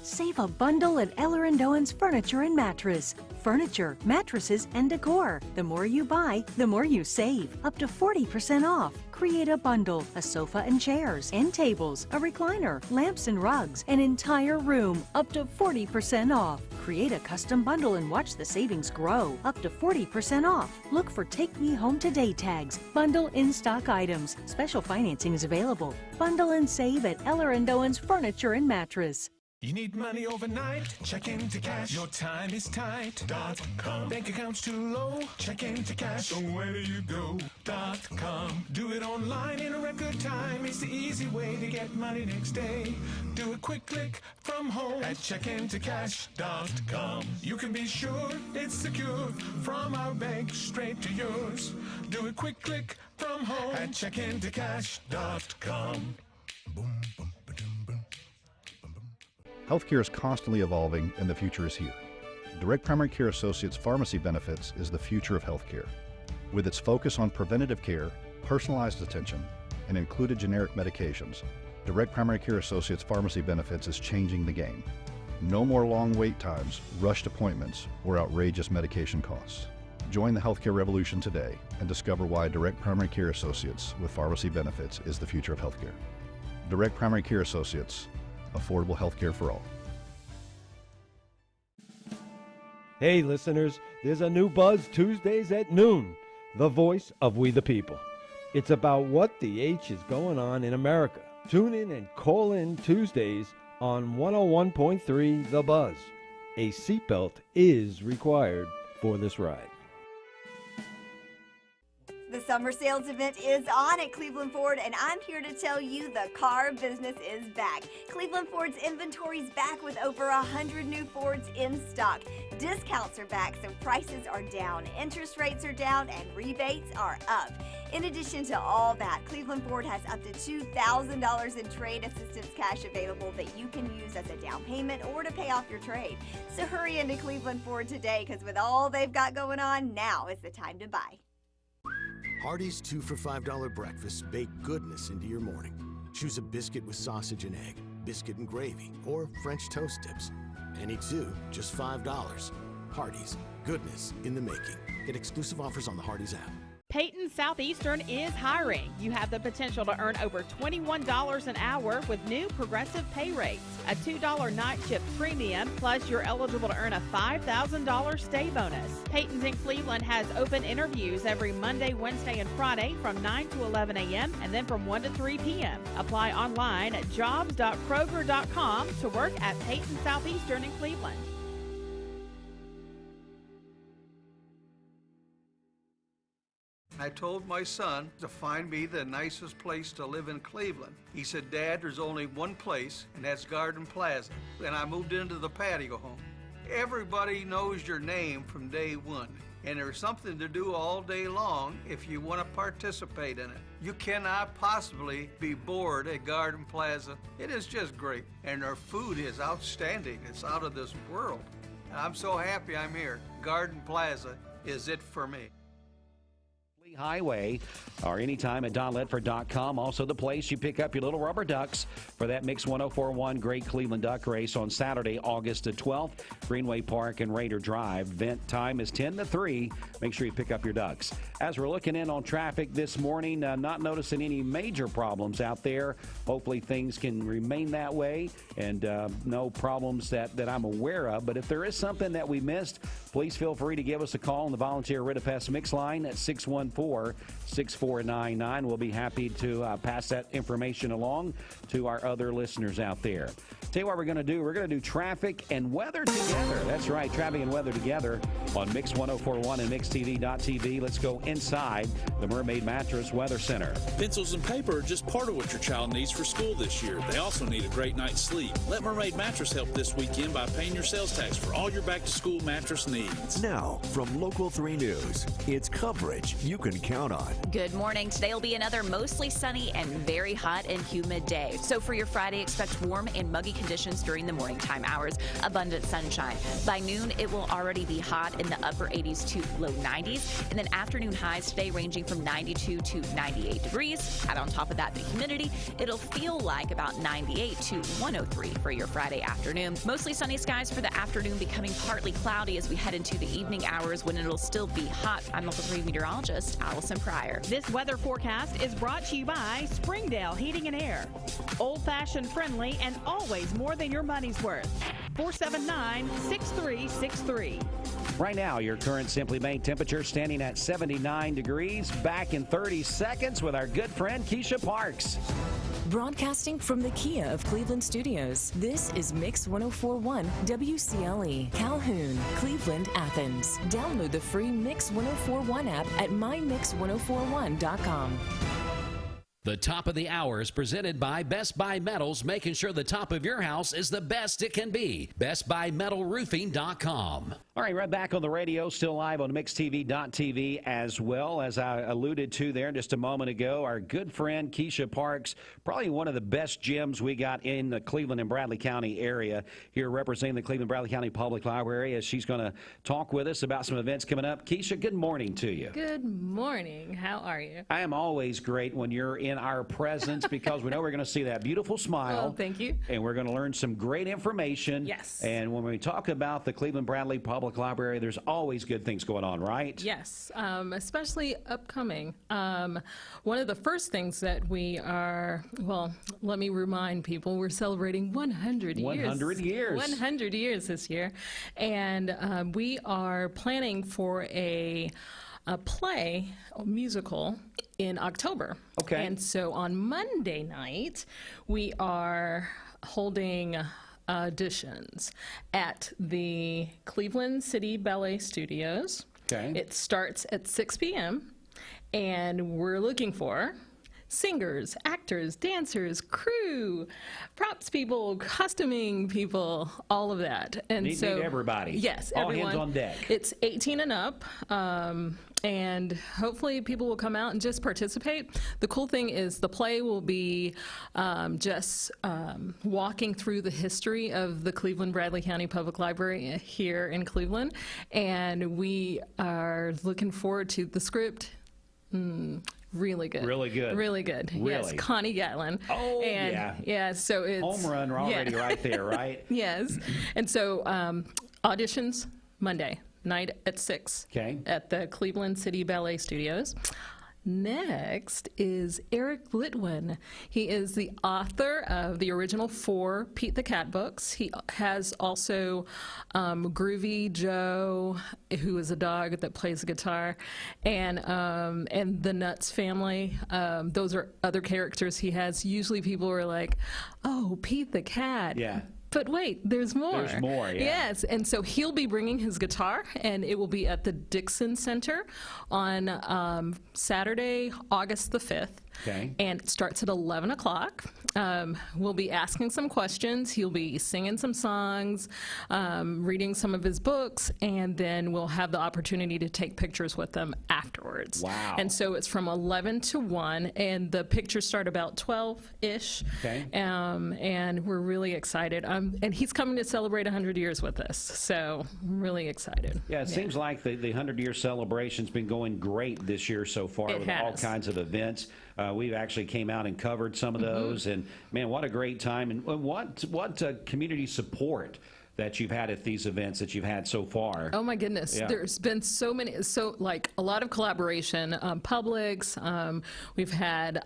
Save a bundle at Eller & Owen's Furniture and Mattress. Furniture, mattresses, and decor. The more you buy, the more you save. Up to 40% off. Create a bundle, a sofa and chairs, end tables, a recliner, lamps and rugs, an entire room. Up to 40% off. Create a custom bundle and watch the savings grow. Up to 40% off. Look for Take Me Home Today tags. Bundle in-stock items. Special financing is available. Bundle and save at Eller & Owen's Furniture and Mattress. You need money overnight? Check into cash. Your time is tight. .com. Bank account's too low? Check into cash. So where do you go? .com. Do it online in a record time. It's the easy way to get money next day. Do a quick click from home at checkintocash.com. You can be sure it's secure from our bank straight to yours. Do a quick click from home at checkintocash.com. Healthcare is constantly evolving and the future is here. Direct Primary Care Associates Pharmacy Benefits is the future of healthcare. With its focus on preventative care, personalized attention, and included generic medications, Direct Primary Care Associates Pharmacy Benefits is changing the game. No more long wait times, rushed appointments, or outrageous medication costs. Join the healthcare revolution today and discover why Direct Primary Care Associates with Pharmacy Benefits is the future of healthcare. Direct Primary Care Associates, affordable healthcare for all. Hey listeners, there's a new Buzz Tuesdays at noon, the voice of we the people. It's about what the H is going on in America. Tune in and call in Tuesdays on 101.3 The Buzz. A seatbelt is required for this ride. The summer sales event is on at Cleveland Ford, and I'm here to tell you the car business is back. Cleveland Ford's inventory is back with over 100 new Fords in stock. Discounts are back, so prices are down, interest rates are down, and rebates are up. In addition to all that, Cleveland Ford has up to $2,000 in trade assistance cash available that you can use as a down payment or to pay off your trade. So hurry into Cleveland Ford today, because with all they've got going on, now is the time to buy. Hardee's 2 for $5 breakfasts bake goodness into your morning. Choose a biscuit with sausage and egg, biscuit and gravy, or French toast tips. Any two, just $5. Hardee's, goodness in the making. Get exclusive offers on the Hardee's app. Peyton Southeastern is hiring. You have the potential to earn over $21 an hour with new progressive pay rates. A $2 night shift premium, plus you're eligible to earn a $5,000 stay bonus. Peyton's in Cleveland has open interviews every Monday, Wednesday, and Friday from 9 to 11 a.m. and then from 1 to 3 p.m. Apply online at jobs.kroger.com to work at Peyton Southeastern in Cleveland. I told my son to find me the nicest place to live in Cleveland. He said, Dad, there's only one place, and that's Garden Plaza. And I moved into the patio home. Everybody knows your name from day one, and there's something to do all day long if you want to participate in it. You cannot possibly be bored at Garden Plaza. It is just great, and their food is outstanding. It's out of this world. And I'm so happy I'm here. Garden Plaza is it for me. Highway or anytime at donledford.com. Also the place you pick up your little rubber ducks for that Mix 1041 Great Cleveland Duck Race on Saturday, August the 12th, Greenway Park and Raider Drive. Event time is 10 to 3. Make sure you pick up your ducks. As we're looking in on traffic this morning, not noticing any major problems out there. Hopefully things can remain that way and no problems that I'm aware of. But if there is something that we missed, please feel free to give us a call on the Volunteer Ritapest Mix line at 614-6499. We'll be happy to pass that information along to our other listeners out there. Tell you what we're going to do. We're going to do traffic and weather together. That's right, traffic and weather together on Mix 1041 and MixTV.tv. Let's go inside the Mermaid Mattress Weather Center. Pencils and paper are just part of what your child needs for school this year. They also need a great night's sleep. Let Mermaid Mattress help this weekend by paying your sales tax for all your back-to-school mattress needs. Now, from Local 3 News, it's coverage you can count on. Good morning. Today will be another mostly sunny and very hot and humid day. So for your Friday, expect warm and muggy conditions during the morning time hours. Abundant sunshine. By noon, it will already be hot in the upper 80s to low 90s. And then afternoon highs today ranging from 92 to 98 degrees. Add on top of that the humidity, it'll feel like about 98 to 103 for your Friday afternoon. Mostly sunny skies for the afternoon, becoming partly cloudy as we head into the evening hours when it'll still be hot. I'm Local 3 meteorologist Alison Pryor. This weather forecast is brought to you by Springdale Heating and Air. Old-fashioned friendly and always more than your money's worth. 479-6363. Right now, your current Simply Made temperature standing at 79 degrees. Back in 30 seconds with our good friend Keisha Parks. Broadcasting from the Kia of Cleveland studios, this is Mix 104.1 WCLE, Calhoun, Cleveland, Athens. Download the free Mix 104.1 app at mymix1041.com. The top of the hour is presented by Best Buy Metals, making sure the top of your house is the best it can be. BestBuyMetalRoofing.com. All right, right back on the radio, still live on MixTV.tv as well. As I alluded to there just a moment ago, our good friend Keisha Parks, probably one of the best gyms we got in the Cleveland and Bradley County area, here representing the Cleveland Bradley County Public Library, as she's going to talk with us about some events coming up. Keisha, good morning to you. Good morning. How are you? I am always great when you're in our presence because we know we're going to see that beautiful smile. Oh, thank you. And we're going to learn some great information. Yes. And when we talk about the Cleveland Bradley Public Library, there's always good things going on, right? Yes, especially upcoming. One of the first things that we are, well, let me remind people, we're celebrating 100 years. 100 years. 100 years this year. And we are planning for a play, a musical, in October. Okay. And so on Monday night, we are holding auditions at the Cleveland City Ballet Studios. Okay. It starts at 6 p.m. and we're looking for singers, actors, dancers, crew, props people, costuming people, all of that. And need everybody. Yes, all everyone. Hands on deck. It's 18 and up. And hopefully people will come out and just participate. The cool thing is the play will be just walking through the history of the Cleveland Bradley County Public Library here in Cleveland. And we are looking forward to the script. Really good. Really good. Really good. Really? Yes, Connie Gatlin. Oh, and yeah. Yeah, so it's... Home run already right there, right? Yes. And so auditions Monday night at 6 at the Cleveland City Ballet Studios. Next is Eric Litwin. He is the author of the original 4 Pete the Cat books. He has also Groovy Joe, who is a dog that plays the guitar, and the Nuts family. Those are other characters he has. Usually people are like, oh, Pete the Cat. Yeah. But wait, there's more. There's more, yeah. Yes, and so he'll be bringing his guitar, and it will be at the Dixon Center on Saturday, August the 5th. Okay. And it starts at 11 o'clock. We'll be asking some questions. He'll be singing some songs, reading some of his books, and then we'll have the opportunity to take pictures with them afterwards. Wow. And so it's from 11 to 1, and the pictures start about 12-ish. Okay. And we're really excited. And he's coming to celebrate 100 years with us, so I'm really excited. Yeah, it seems like the 100-year celebration's been going great this year so far with all kinds of events. We've actually came out and covered some of those, and man, what a great time! And what community support that you've had at these events that you've had so far. Oh my goodness, Yeah. There's been so many, like a lot of collaboration. Publix, we've had,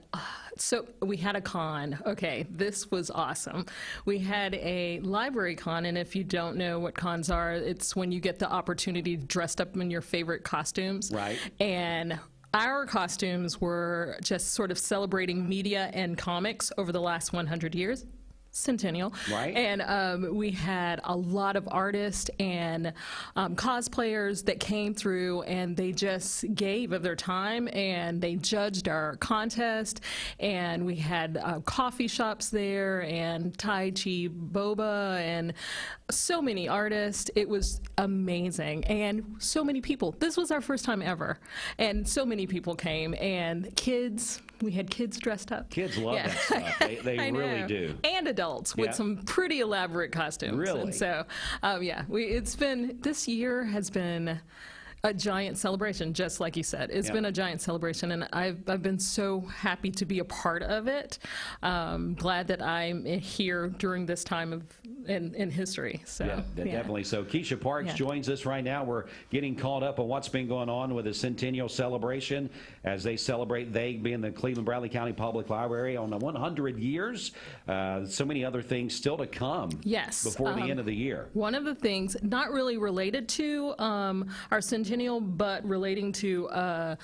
we had a con. Okay, this was awesome. We had a library con, and if you don't know what cons are, it's when you get the opportunity dressed up in your favorite costumes. Right. And our costumes were just sort of celebrating media and comics over the last 100 years. Centennial. Right. And we had a lot of artists and cosplayers that came through, and they just gave of their time, and they judged our contest, and we had coffee shops there, and Tai Chi Boba, and so many artists. It was amazing, and so many people. This was our first time ever, and so many people came, and kids. We had kids dressed up. Kids love that stuff. They really do. And adults with some pretty elaborate costumes. Really? And so, this year has been a giant celebration, just like you said. It's been a giant celebration, and I've been so happy to be a part of it. Glad that I'm here during this time in history. So, definitely. So Keisha Parks joins us right now. We're getting caught up on what's been going on with the Centennial celebration as they celebrate, they being the Cleveland Bradley County Public Library on the 100 years. So many other things still to come before the end of the year. One of the things, not really related to our Centennial, but relating to a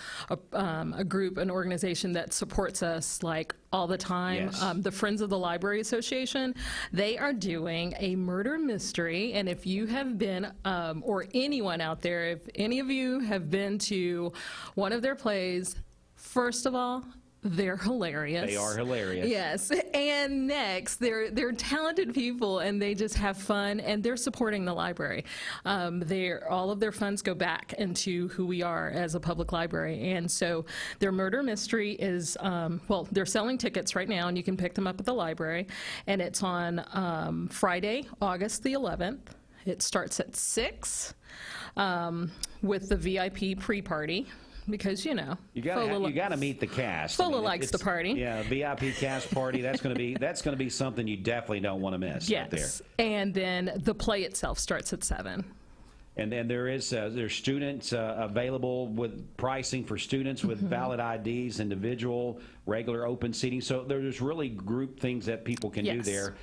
group, an organization that supports us, like all the time. Yes. The Friends of the Library Association, they are doing a murder mystery, and if you have been, or anyone out there, if any of you have been to one of their plays, first of all, they're hilarious. They are hilarious. Yes. And next, they're talented people, and they just have fun, and they're supporting the library. All of their funds go back into who we are as a public library. And so their murder mystery is, well, they're selling tickets right now, and you can pick them up at the library. And it's on Friday, August the 11th. It starts at 6 with the VIP pre-party. Because, you gotta meet the cast. Fulla likes to party. Yeah, VIP cast party. That's gonna be something you definitely don't want to miss. Yes, right there. And then the play itself starts at 7. And then there's students available with pricing for students with valid IDs, individual, regular, open seating. So there's really group things that people can do there.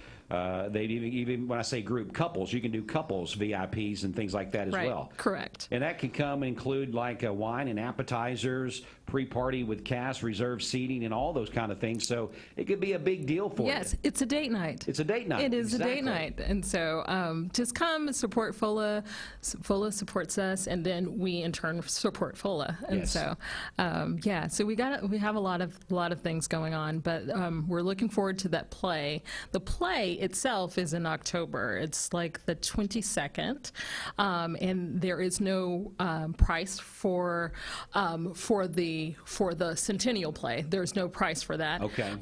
They even when I say group, couples, you can do couples VIPs and things like that as well. Correct. And that can come and include like wine and appetizers, pre-party with cast, reserved seating, and all those kind of things. So it could be a big deal for you. Yes, it's a date night. It's a date night. It is a date night. And so just come and support Fulla. Fulla supports us, and then we in turn support Fulla. And so so we have a lot of things going on, but we're looking forward to that play. The play itself is in October. It's like the 22nd, and there is no price for the centennial play. There's no price for that. Okay.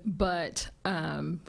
But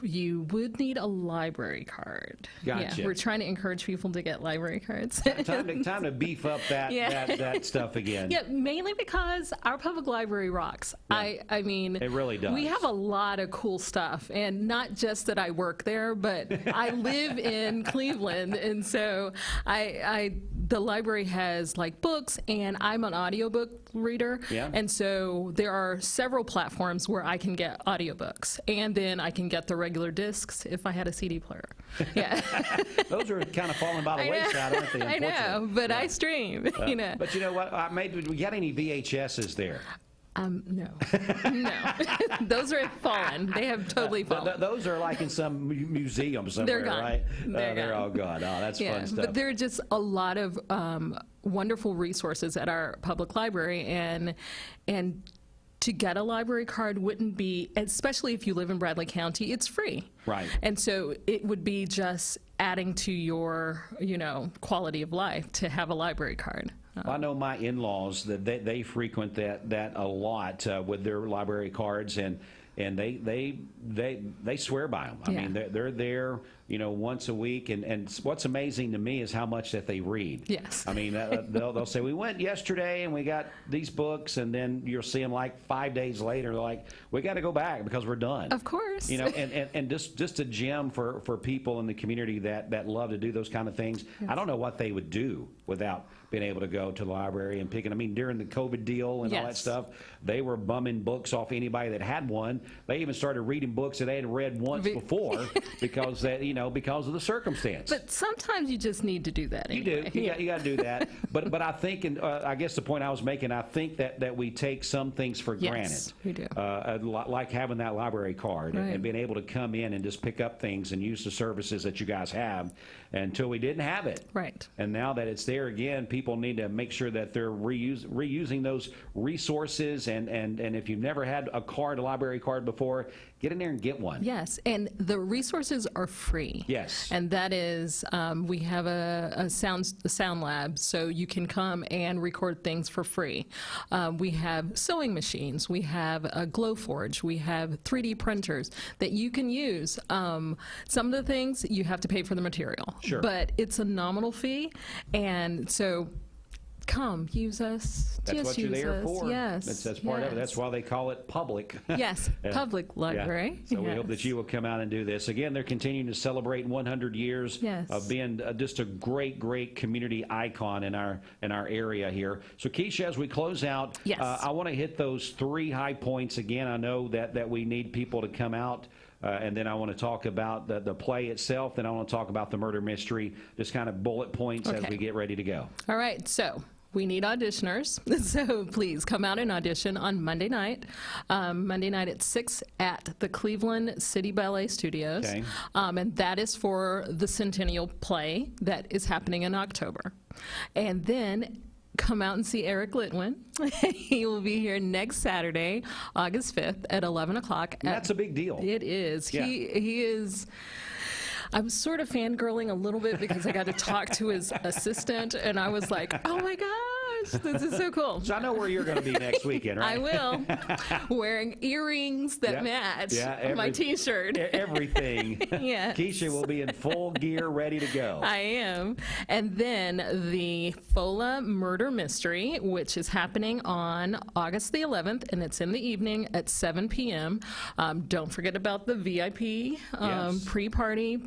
you would need a library card. Gotcha. Yeah, we're trying to encourage people to get library cards. time to beef up that stuff again. Yeah, mainly because our public library rocks. Yeah. I mean, it really does. We have a lot of cool stuff, and not just that I work there, but I live in Cleveland, and so the library has like books, and I'm an audiobook reader, and so there are several platforms where I can get audiobooks, and then I can get the regular discs if I had a CD player. Yeah, those are kind of falling by the wayside, aren't they? I know, but I stream. But you know what? We got any VHSs there? No. Those are fallen. They have totally fallen. Those are like in some museum somewhere, They're gone. right? They're all gone. Oh, that's fun stuff. But there are just a lot of wonderful resources at our public library, and to get a library card wouldn't be, especially if you live in Bradley County, it's free. Right. And so it would be just adding to your, quality of life to have a library card. I know my in-laws that they frequent that a lot with their library cards, and they swear by them. I mean, they're there, once a week, and what's amazing to me is how much that they read. Yes. I mean, they'll say, we went yesterday and we got these books, and then you'll see them like 5 days later, they're like, we got to go back because we're done. Of course. And just a gem for people in the community that love to do those kind of things. Yes. I don't know what they would do without being able to go to the library and picking. I mean, during the COVID deal and all that stuff, they were bumming books off anybody that had one. They even started reading books that they had read once before because because of the circumstance. But sometimes you just need to do that. Anyway. You do. You got to do that. But I think, and I guess the point I was making, I think that we take some things for granted. Yes, we do. Like having that library card right. and being able to come in and just pick up things and use the services that you guys have until we didn't have it. Right. And now that it's there again, people need to make sure that they're reusing those resources. And if you've never had a library card before, get in there and get one. Yes, and the resources are free. Yes. And that is, we have a sound lab, so you can come and record things for free. We have sewing machines. We have a Glowforge. We have 3D printers that you can use. Some of the things you have to pay for the material. Sure. But it's a nominal fee, and so come, use us. That's just what you're use there us. for. Yes. That's part of it. That's why they call it public. Yes, public library. Yeah. So we hope that you will come out and do this. Again, they're continuing to celebrate 100 years of being just a great community icon in our area here. So Keisha, as we close out, I want to hit those 3 high points again. I know that we need people to come out. And then I want to talk about the play itself. Then I want to talk about the murder mystery, just kind of bullet points as we get ready to go. All right. So We need auditioners, so please come out and audition on Monday night. Monday night at 6 at the Cleveland City Ballet Studios. Okay. And that is for the Centennial Play that is happening in October. And then come out and see Eric Litwin. He will be here next Saturday, August 5th at 11 o'clock. That's a big deal. It is. Yeah. He is... I was sort of fangirling a little bit because I got to talk to his assistant, and I was like, oh my gosh, this is so cool. So I know where you're going to be next weekend, right? I will. Wearing earrings that match my T-shirt. Everything. Yes. Keisha will be in full gear, ready to go. I am. And then the Fola Murder Mystery, which is happening on August the 11th, and it's in the evening at 7 p.m. Don't forget about the VIP pre-party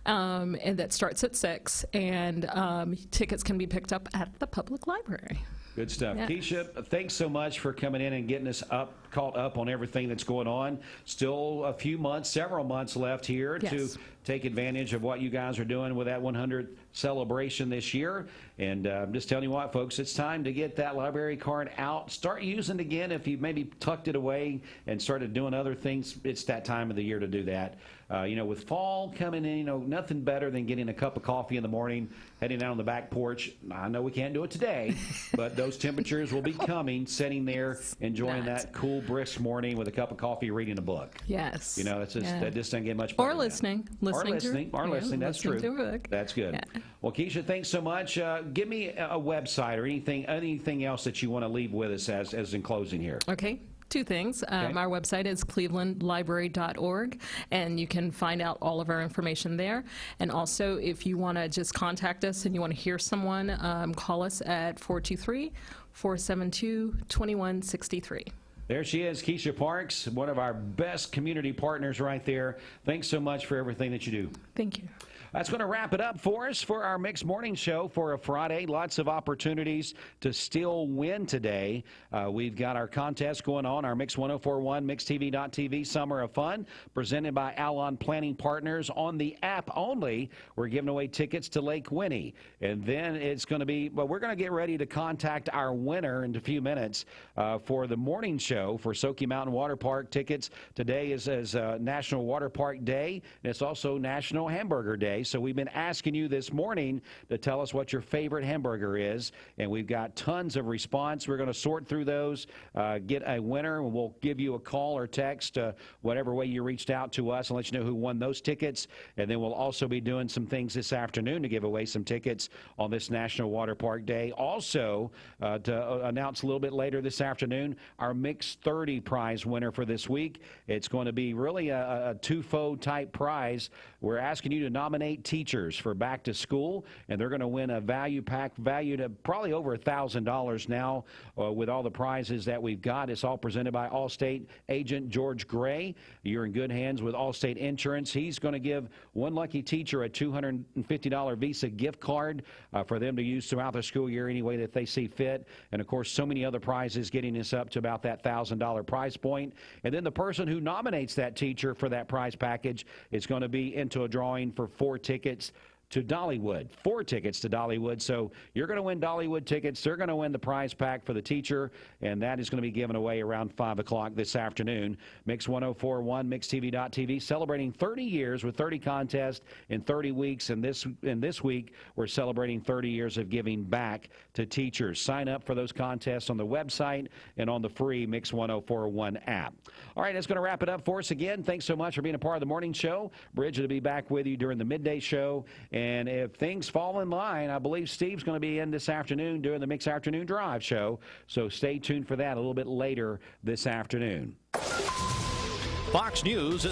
and that starts at 6, and tickets can be picked up at the public library. Good stuff. Yeah. Keisha, thanks so much for coming in and getting us caught up on everything that's going on. Still a few months, several months left here to take advantage of what you guys are doing with that 100th celebration this year. And I'm just telling you what, folks, it's time to get that library card out. Start using it again. If you maybe tucked it away and started doing other things, it's that time of the year to do that. With fall coming in, nothing better than getting a cup of coffee in the morning, heading out on the back porch. I know we can't do it today, but those temperatures will be coming, sitting there, enjoying that cool, brisk morning with a cup of coffee, reading a book. Yes. That just doesn't get much better. Or listening. Listening. That's true. To a book. That's good. Yeah. Well, Keisha, thanks so much. Give me a website or anything else that you want to leave with us as in closing here. Okay. Two things. Our website is clevelandlibrary.org, and you can find out all of our information there. And also, if you want to just contact us and you want to hear someone, call us at 423-472-2163. There she is, Keisha Parks, one of our best community partners right there. Thanks so much for everything that you do. Thank you. That's going to wrap it up for us for our Mixed Morning Show for a Friday. Lots of opportunities to still win today. We've got our contest going on, our Mix 1041, MixTV.tv Summer of Fun, presented by Alon Planning Partners on the app only. We're giving away tickets to Lake Winnie. And then it's going to be, we're going to get ready to contact our winner in a few minutes for the morning show for Soaky Mountain Water Park. Tickets today is National Water Park Day, and it's also National Hamburger Day. So we've been asking you this morning to tell us what your favorite hamburger is, and we've got tons of response. We're going to sort through those, get a winner, and we'll give you a call or text, whatever way you reached out to us, and let you know who won those tickets. And then we'll also be doing some things this afternoon to give away some tickets on this National Water Park Day. Also, to announce a little bit later this afternoon, our Mix 30 prize winner for this week. It's going to be really a twofold type prize. We're asking you to nominate teachers for back to school, and they're going to win a value pack valued at probably over $1,000 now with all the prizes that we've got. It's all presented by Allstate agent George Gray. You're in good hands with Allstate Insurance. He's going to give one lucky teacher a $250 Visa gift card for them to use throughout the school year any way that they see fit. And, of course, so many other prizes getting us up to about that $1,000 prize point. And then the person who nominates that teacher for that prize package is going to be into a drawing for 4 tickets to Dollywood. 4 tickets to Dollywood. So you're going to win Dollywood tickets. They're going to win the prize pack for the teacher, and that is going to be given away around 5 o'clock this afternoon. Mix 1041, MixTV.tv, celebrating 30 years with 30 contests in 30 weeks. And this week, we're celebrating 30 years of giving back to teachers. Sign up for those contests on the website and on the free Mix 1041 app. All right, that's going to wrap it up for us again. Thanks so much for being a part of the morning show. Bridget will be back with you during the midday show. And if things fall in line, I believe Steve's going to be in this afternoon doing the Mix Afternoon Drive show. So stay tuned for that a little bit later this afternoon. Fox News.